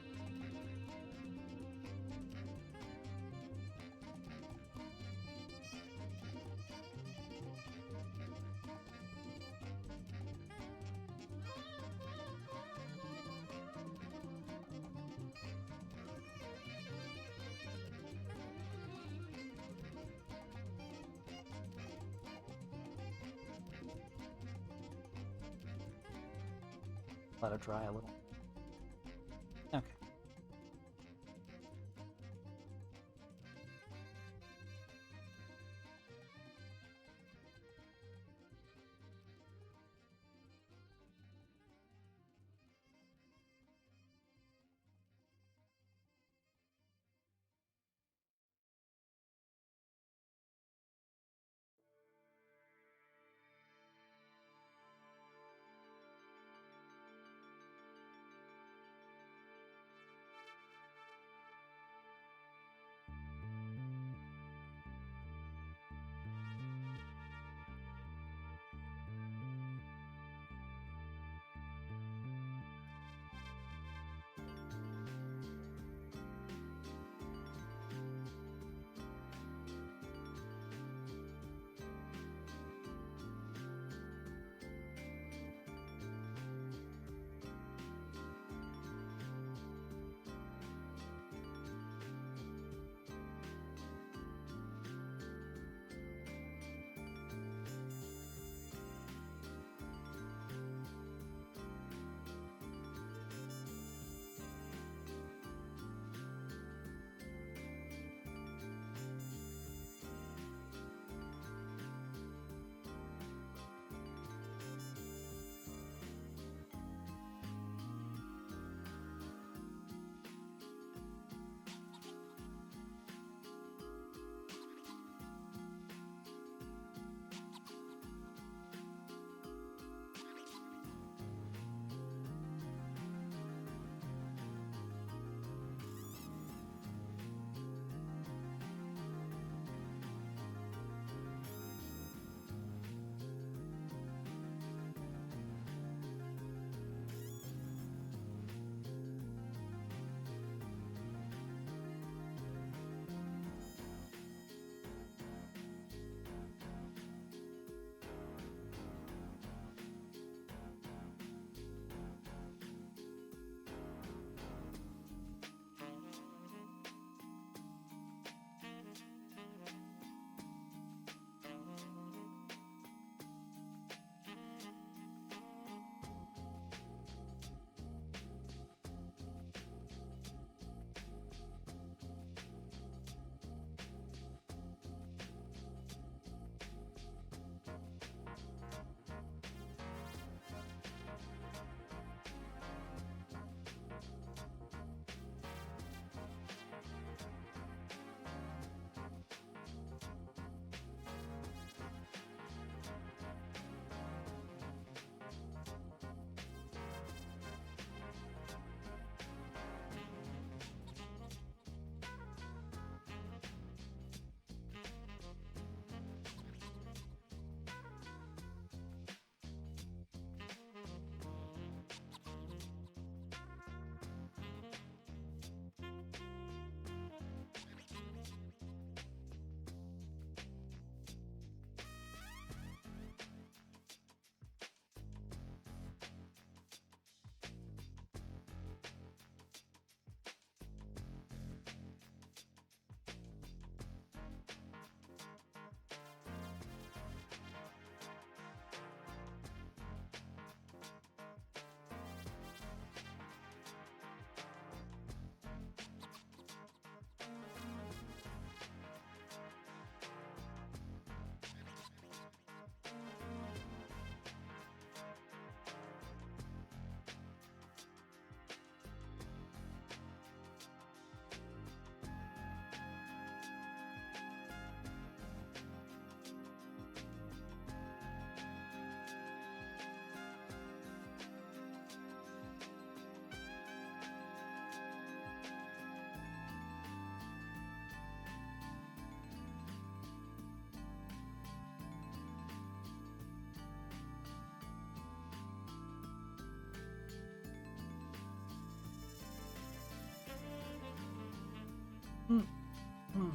Let it dry a little. Okay. Hmm. Hmm.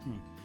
Hmm.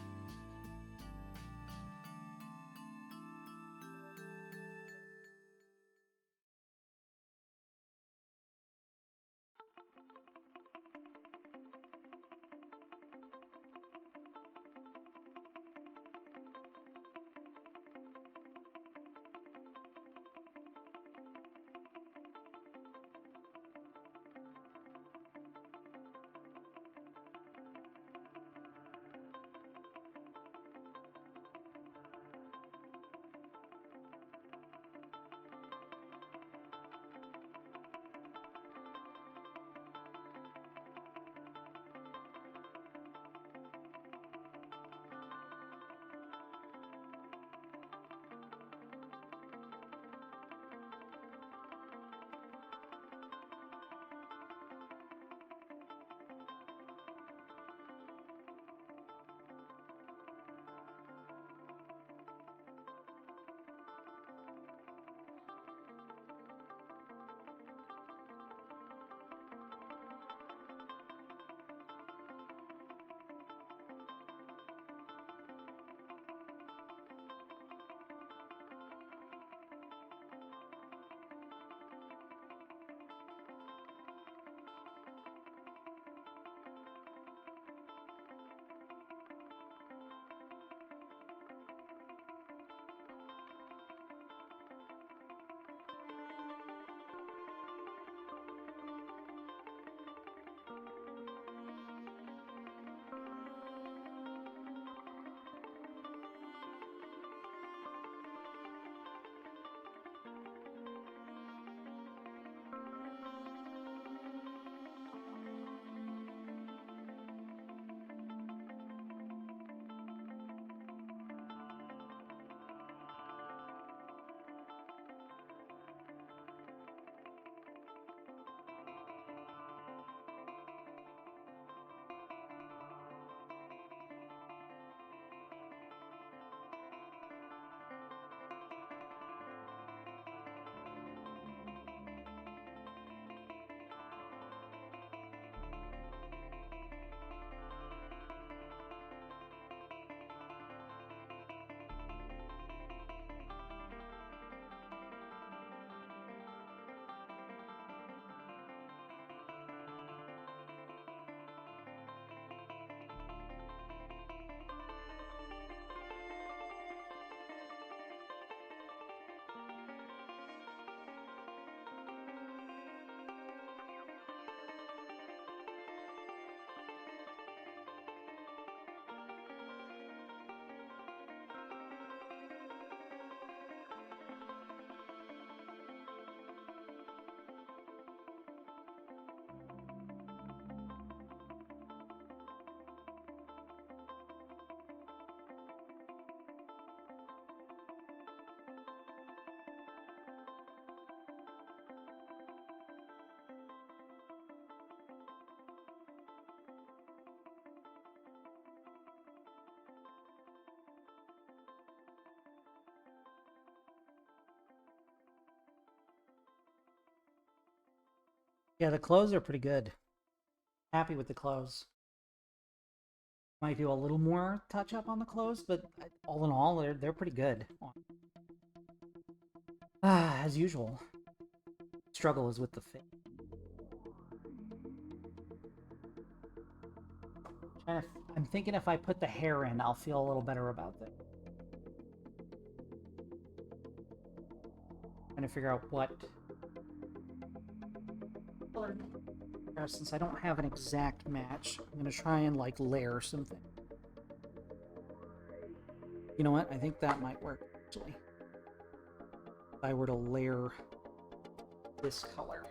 Yeah, the clothes are pretty good. Happy with the clothes. Might do a little more touch up on the clothes, but all in all, they're pretty good. As usual. Struggle is with the fit. I'm thinking if I put the hair in, I'll feel a little better about that. Trying to figure out what color Now, since I don't have an exact match, I'm gonna try and like layer something. You know what? I think that might work actually. If I were to layer this color.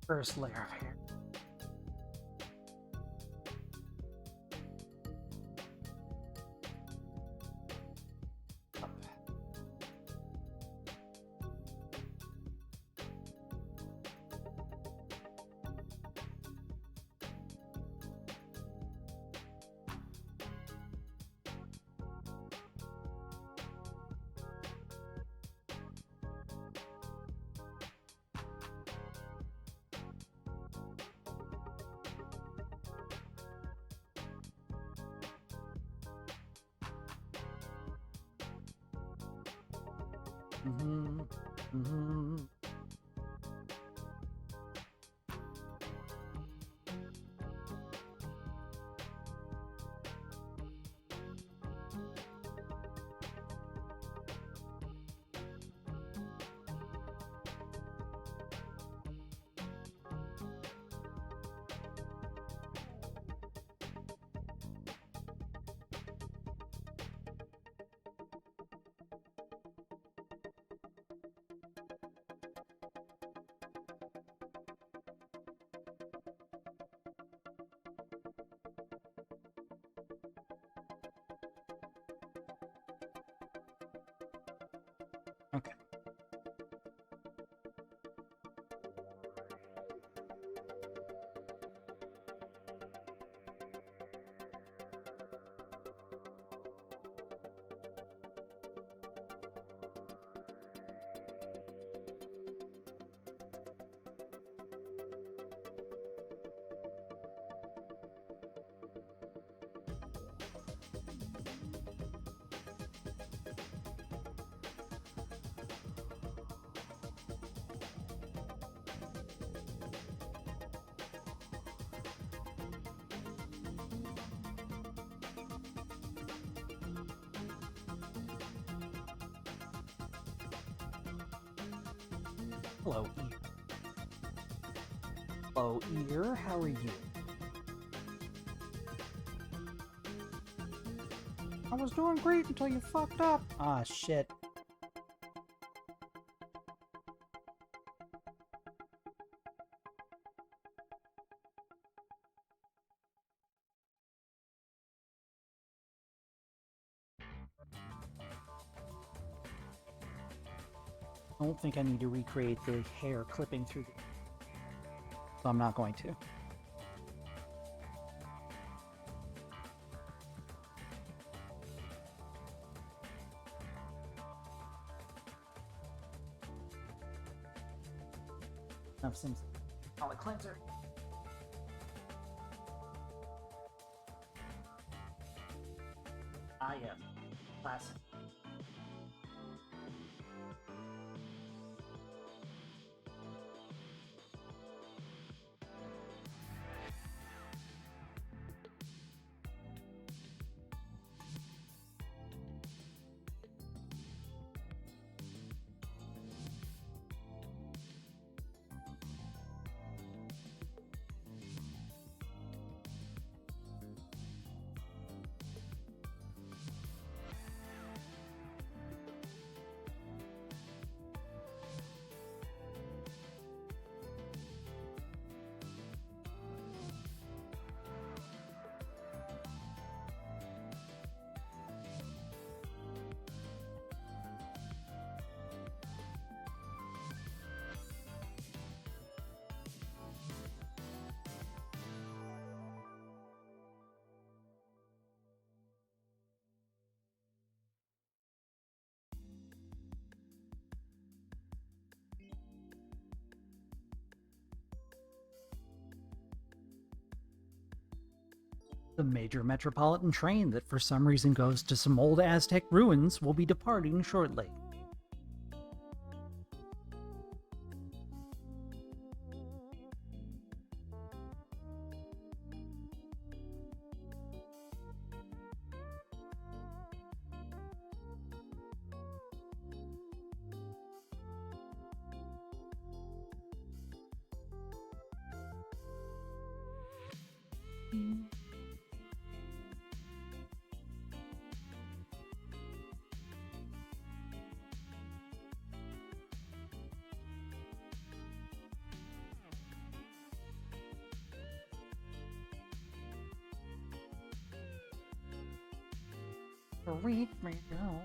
First layer of hair. Up. Mm-hmm. Mm-hmm. Okay. Hello, Ear. Hello, Ear. How are you? I was doing great until you fucked up. Ah, shit. I don't think I need to recreate the hair clipping through the... So I'm not going to. Enough Sims. Palette cleanser. Ah, yeah. Classic. The major metropolitan train that for some reason goes to some old Aztec ruins will be departing shortly. Read me now.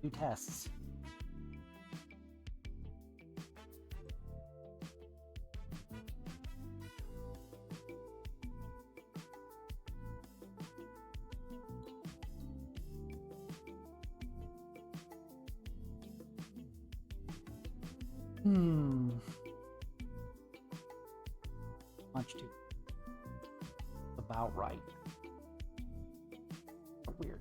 New tests. Longitude. About right. Weird.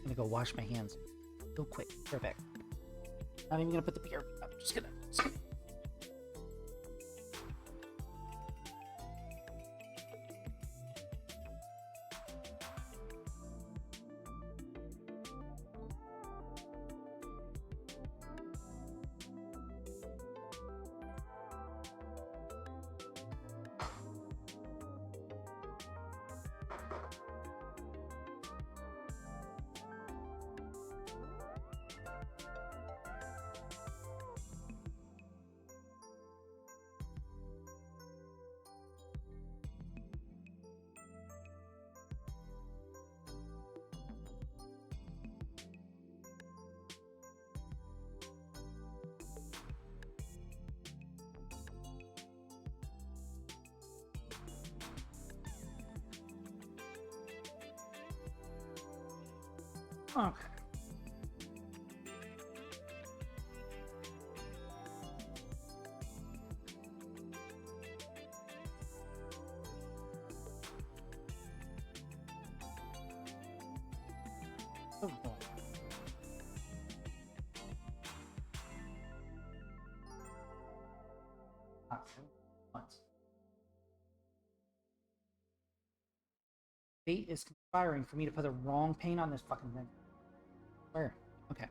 I'm gonna go wash my hands real quick. Perfect. Not even gonna put the BRB. I'm just gonna. Okay. Oh, boy. Once. Fate is conspiring for me to put the wrong paint on this fucking thing. Where? Okay.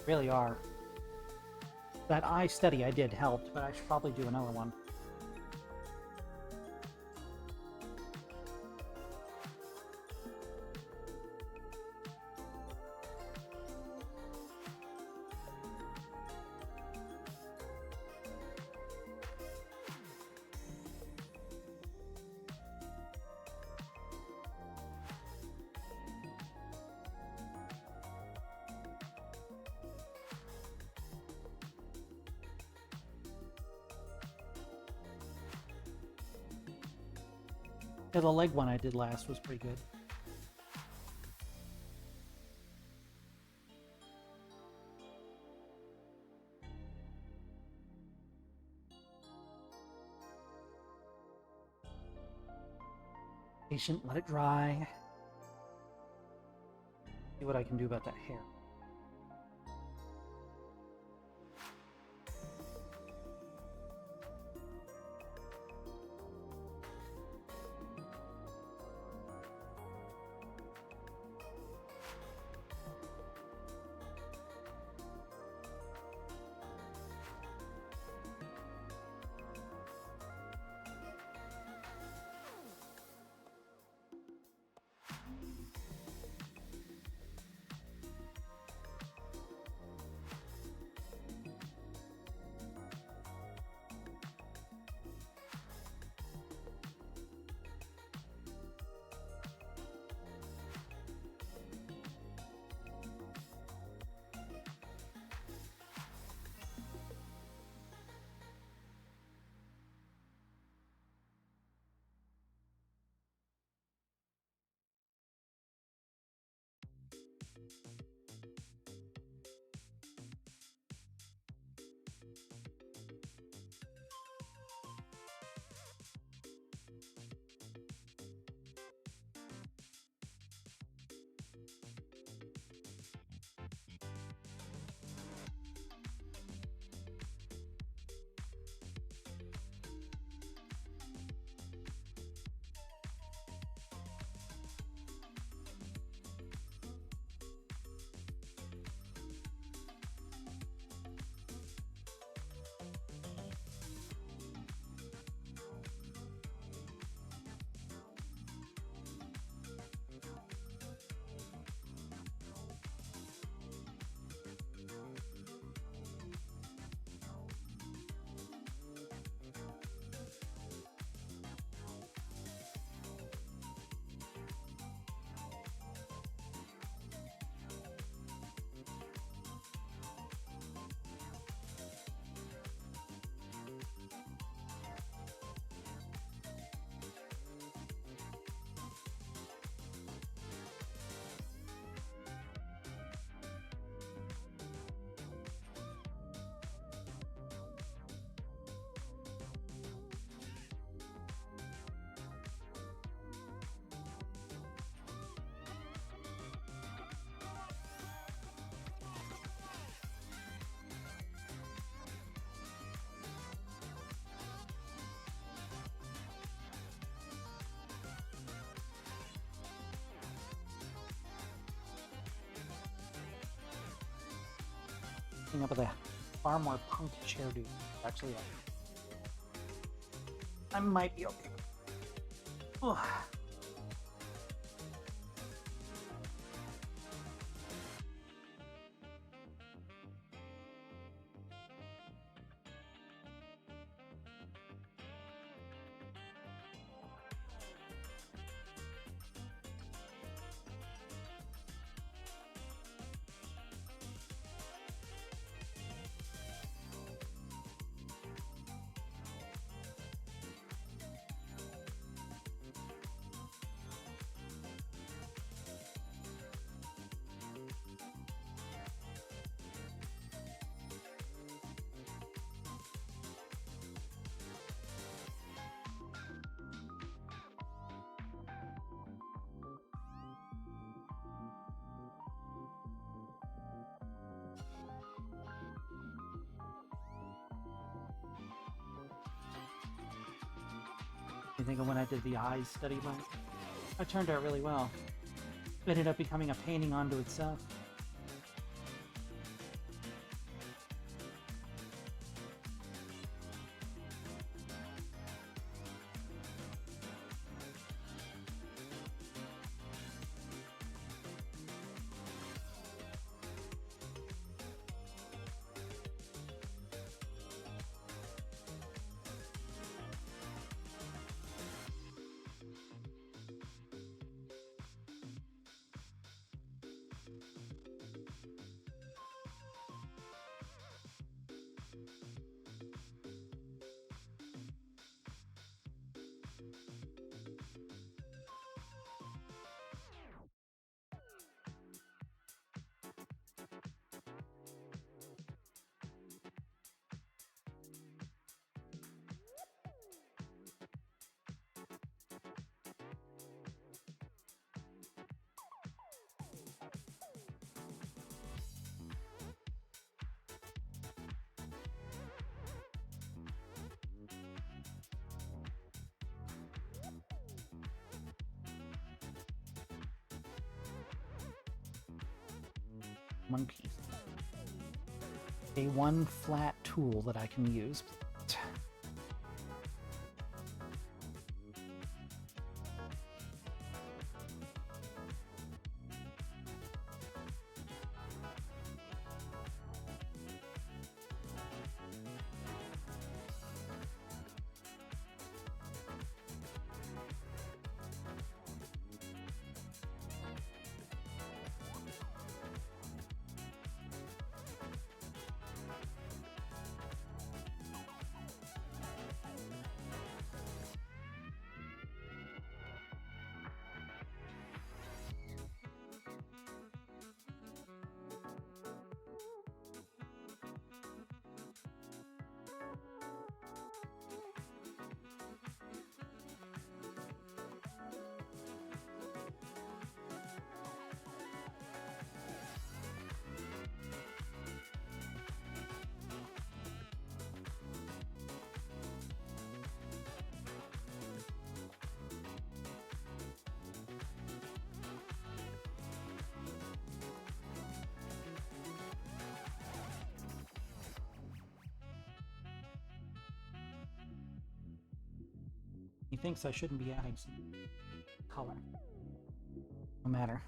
Really are. That eye study I did helped, but I should probably do another one. Yeah, the leg one I did last was pretty good. Patient, let it dry. See what I can do about that hair. Coming up with a far more punkish hairdo. Actually, I might be okay. Ugh. You think of when I did the eyes study lens? It turned out really well. It ended up becoming a painting onto itself. One piece. A one flat tool that I can use. He thinks I shouldn't be adding some color. No matter.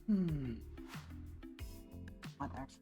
What actually?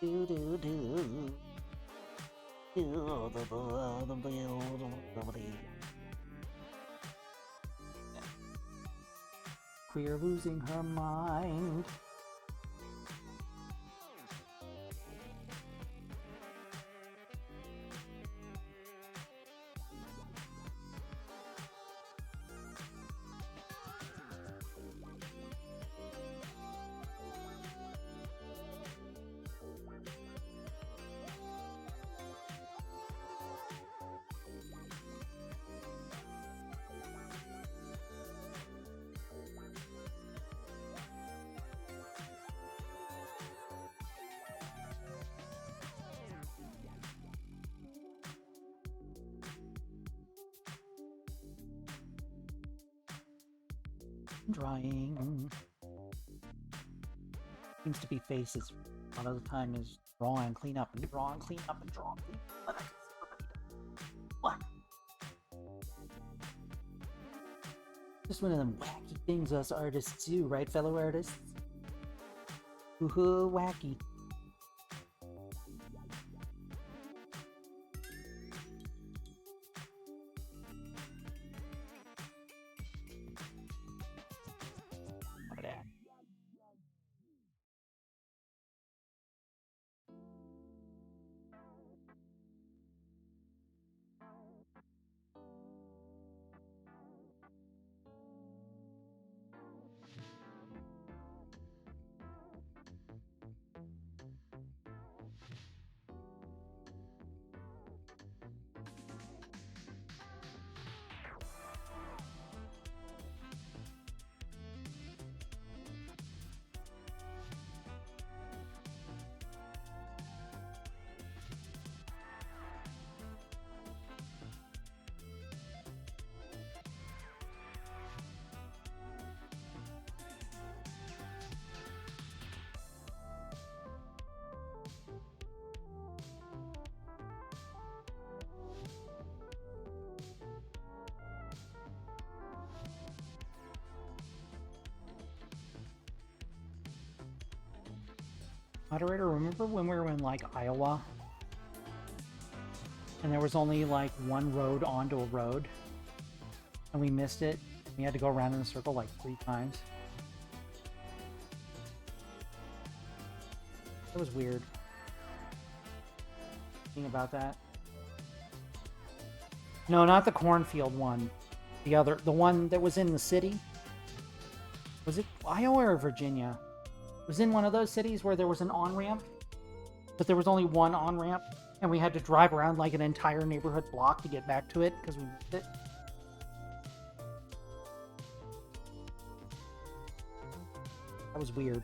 Do do do. Queer losing her mind. Drying. Seems to be faces. A lot of the time is draw and clean up and draw and clean up and draw and clean up. What? Just one of them wacky things us artists do, right, fellow artists? Woohoo, wacky. Moderator, remember when we were in, like, Iowa? And there was only, like, one road onto a road? And we missed it? We had to go around in a circle, like, 3 times? It was weird. Thinking about that. No, not the cornfield one. The other, the one that was in the city. Was it Iowa or Virginia? It was in one of those cities where there was an on-ramp, but there was only one on-ramp, and we had to drive around like an entire neighborhood block to get back to it because we missed it. That was weird.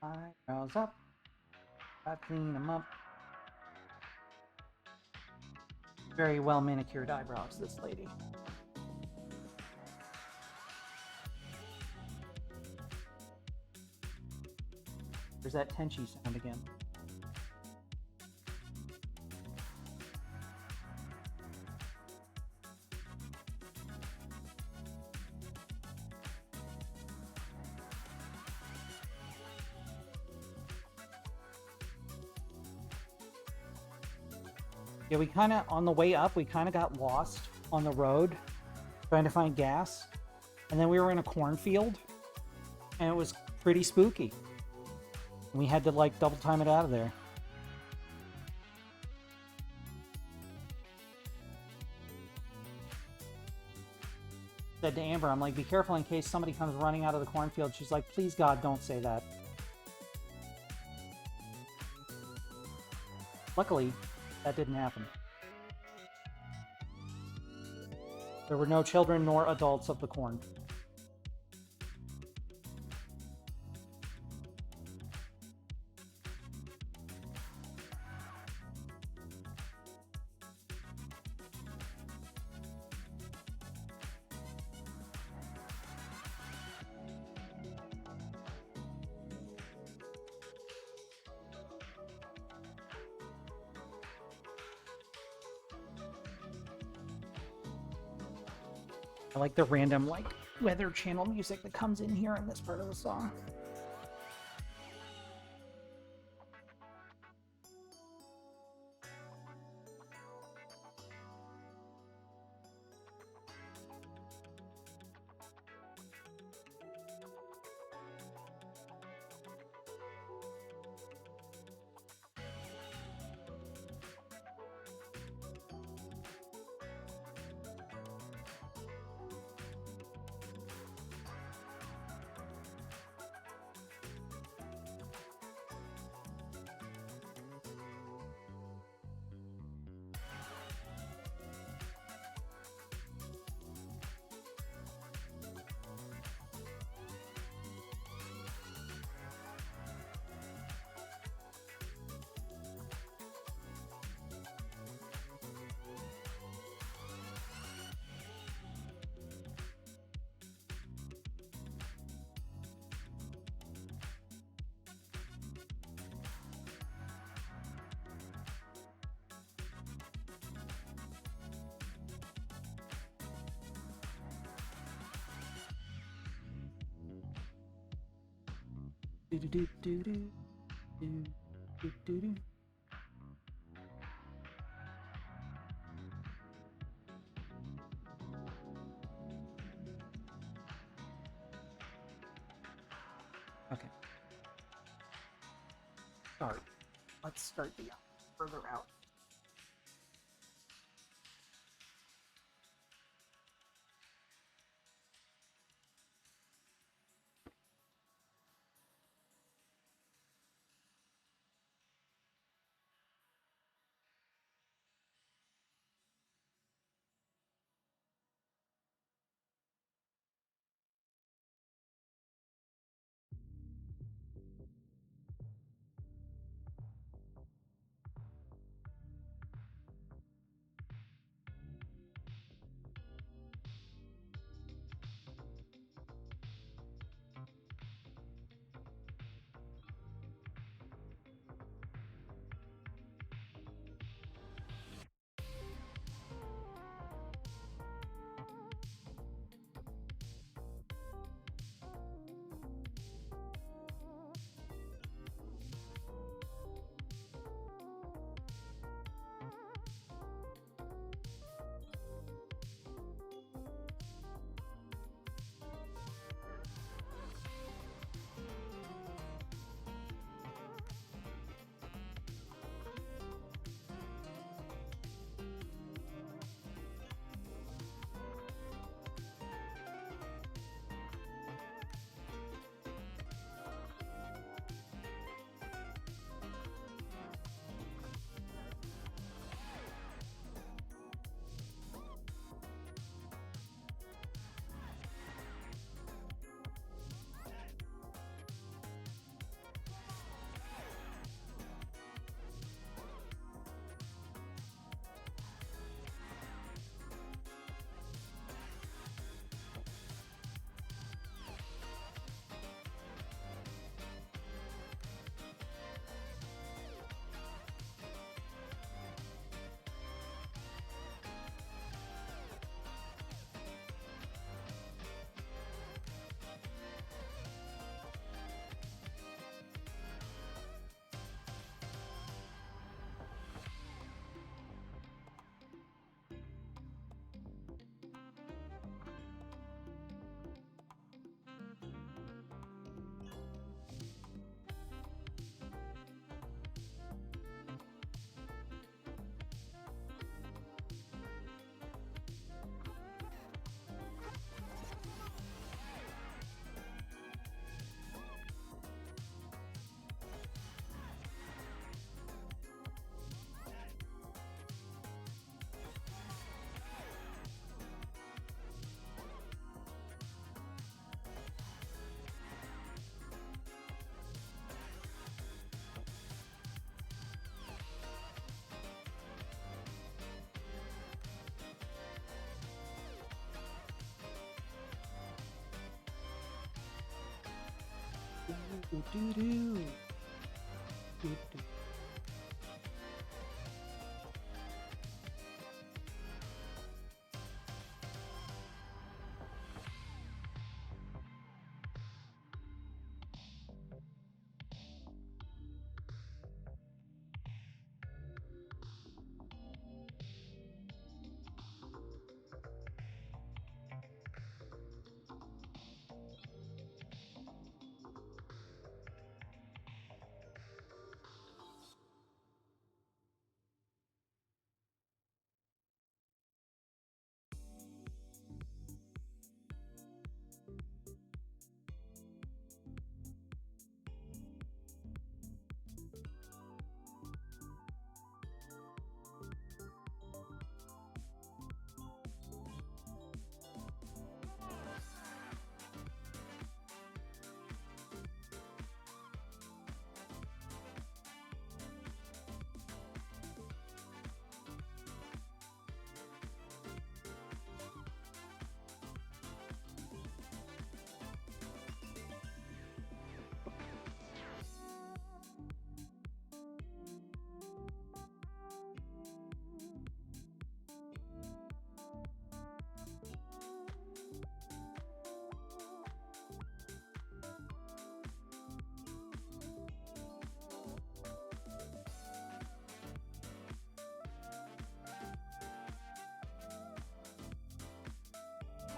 Eyebrows up. I clean them up. Very well manicured eyebrows, this lady. There's that Tenchi sound again. Yeah, we kind of, on the way up, we kind of got lost on the road trying to find gas. And then we were in a cornfield, and it was pretty spooky. We had to, like, double time it out of there. Said to Amber, I'm like, be careful in case somebody comes running out of the cornfield. She's like, please, God, don't say that. Luckily, that didn't happen. There were no children nor adults of the corn. I like the random, like, Weather Channel music that comes in here in this part of the song. Do-do-do-do-do. Okay. Start. Let's start the further out. Do-do-do. Do-do.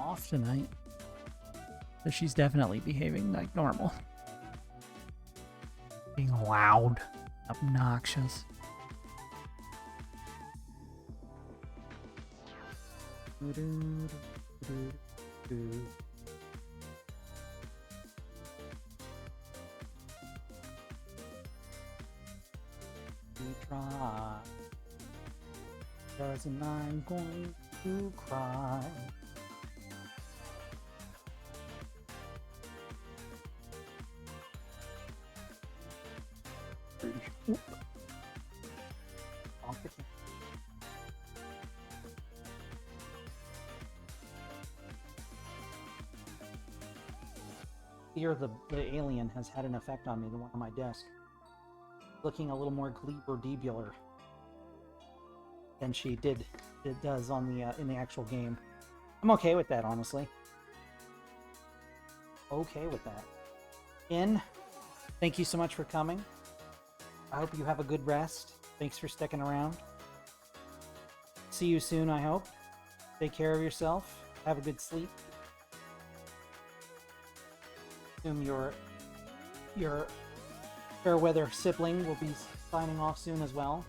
off tonight. So she's definitely behaving like normal. Being loud, obnoxious. We try. Doesn't I'm going to cry. Fear the alien has had an effect on me, the one on my desk. Looking a little more Gleeberdebular than she does on the in the actual game. I'm okay with that, honestly. Okay with that. In, thank you so much for coming. I hope you have a good rest. Thanks for sticking around. See you soon, I hope. Take care of yourself. Have a good sleep. Assume your Fairweather sibling will be signing off soon as well.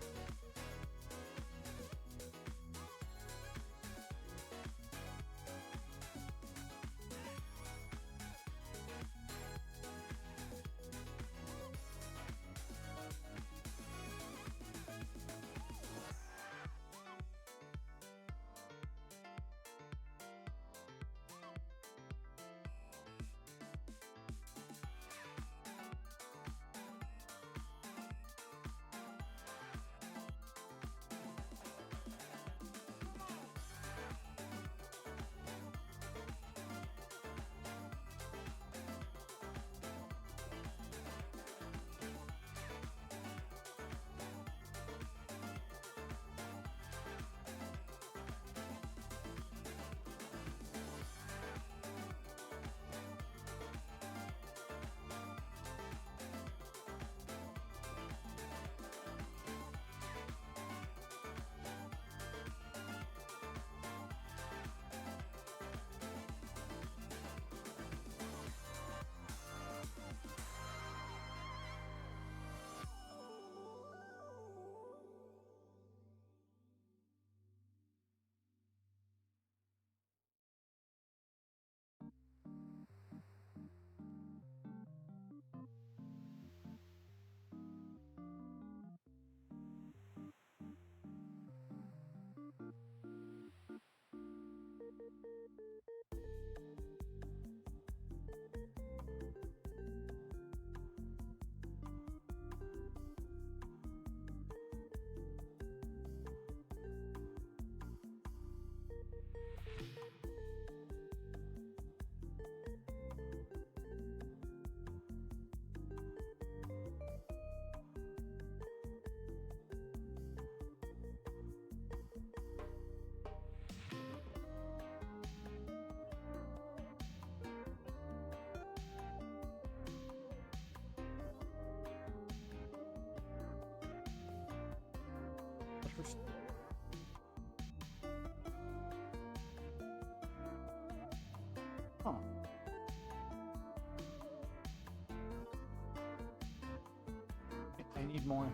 Oh. I need more.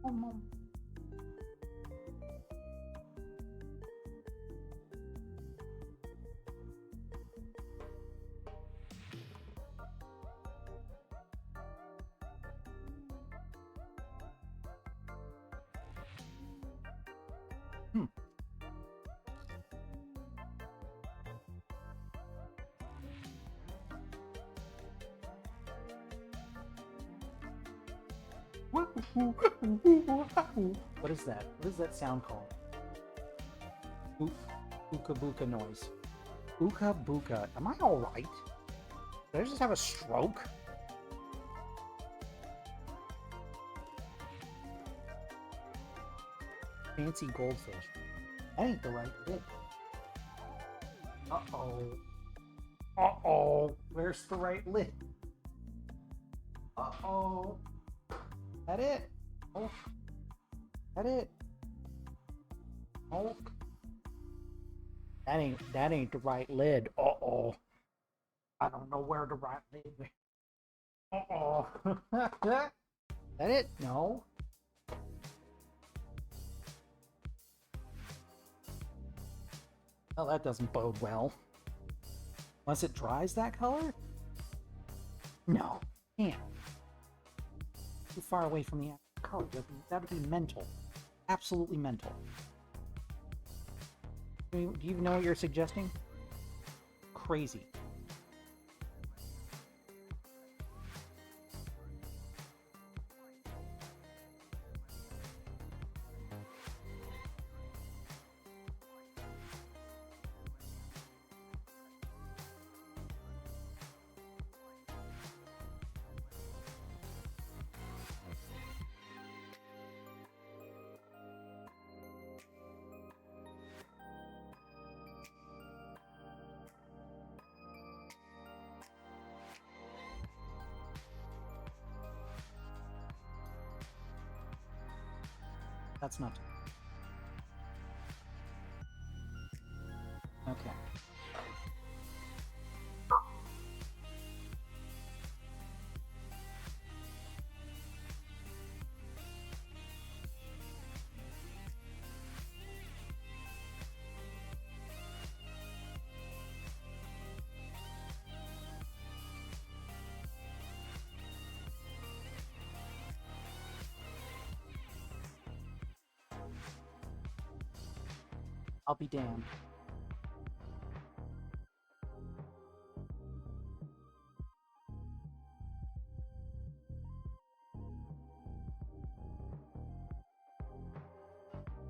Oh, Mom. What is that? What is that sound called? Ooka booka noise. Ooka booka. Am I alright? Did I just have a stroke? Fancy goldfish. That ain't the right bit. Uh-oh. Uh-oh. Where's the right lid? Uh-oh. That it? Oh. That it? Oh. That ain't the right lid. Uh-oh. I don't know where the right lid is. Uh-oh. That it? No. Well, that doesn't bode well. Unless it dries that color? No. Can't. Too far away from the actual color. That would be mental. Absolutely mental. Do you even know what you're suggesting? Crazy. That's not... Okay. I'll be damned.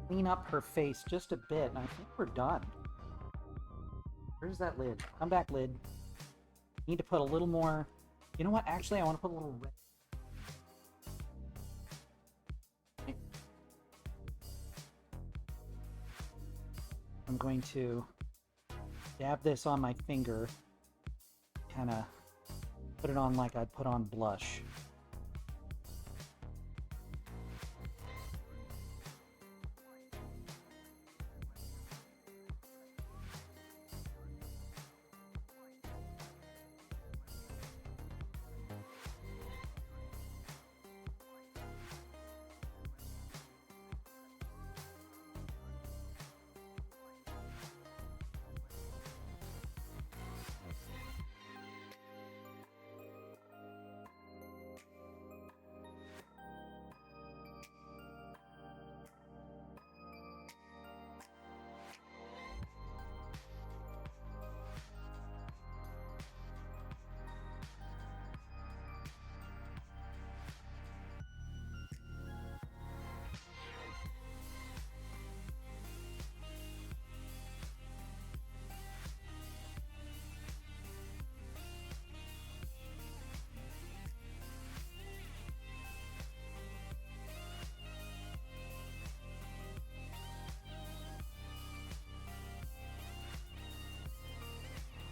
Clean up her face just a bit, and I think we're done. Where's that lid? Come back, lid. Need to put a little more... You know what? Actually, I want to put a little red. I'm going to dab this on my finger, kind of put it on like I'd put on blush.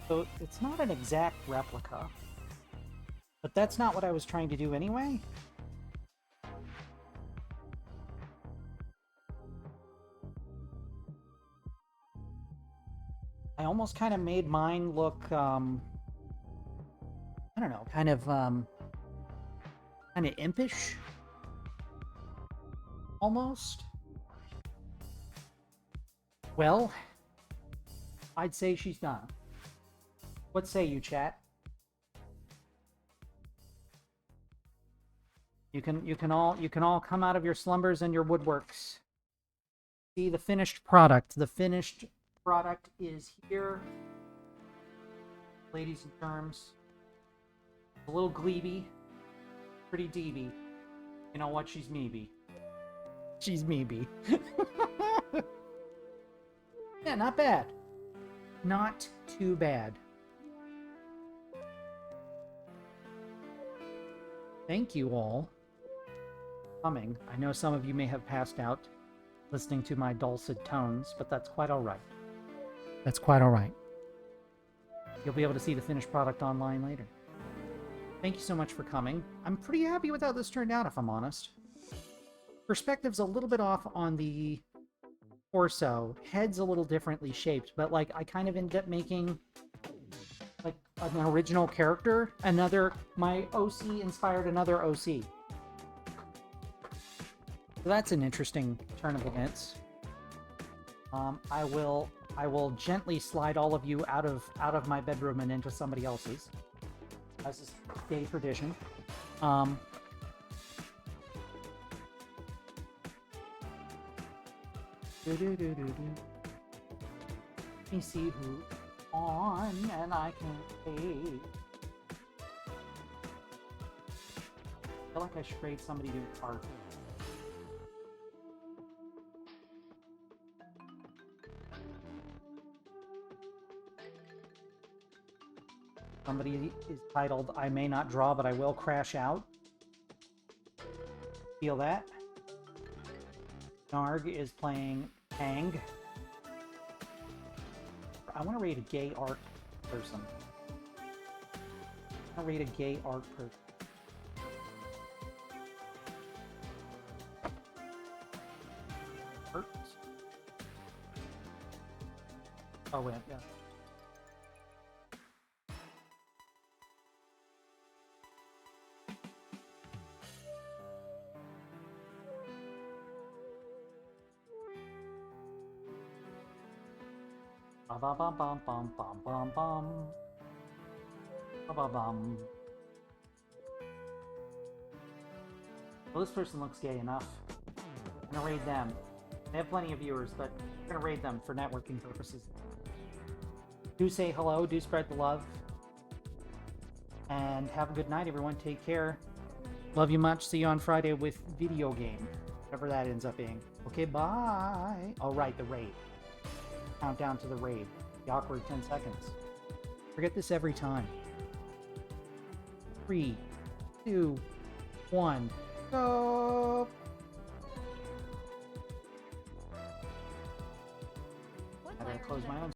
So it's not an exact replica, but that's not what I was trying to do anyway. I almost kind of made mine look, I don't know, kind of impish, almost. Well, I'd say she's done. What say you, chat? You can all come out of your slumbers and your woodworks. See the finished product. The finished product is here, ladies and germs. A little gleeby, pretty deeby. You know what? She's meeby. She's meeby. Yeah, not bad. Not too bad. Thank you all for coming. I know some of you may have passed out listening to my dulcet tones, but that's quite all right. That's quite all right. You'll be able to see the finished product online later. Thank you so much for coming. I'm pretty happy with how this turned out, if I'm honest. Perspective's a little bit off on the torso. Head's a little differently shaped, but like I kind of ended up making like an original character. My OC inspired another OC. So that's an interesting turn of events. I will gently slide all of you out of my bedroom and into somebody else's, as is day tradition. Let me see who's on, and I can pay. I feel like I should trade somebody to art. Somebody is titled, I may not draw, but I will crash out. Feel that? Narg is playing Pang. I want to rate a gay art person. I want to rate a gay art person. Art? Oh, wait, yeah. Bum bum bum bum bum bum bum. Bum bum bum. Well, this person looks gay enough. I'm gonna raid them. They have plenty of viewers, but I'm gonna raid them for networking purposes. Do say hello, do spread the love. And have a good night, everyone. Take care. Love you much. See you on Friday with video game. Whatever that ends up being. Okay, bye. Oh, right, the raid. Countdown to the raid. The awkward 10 seconds. Forget this every time. 3, 2, 1, go! I gotta close my own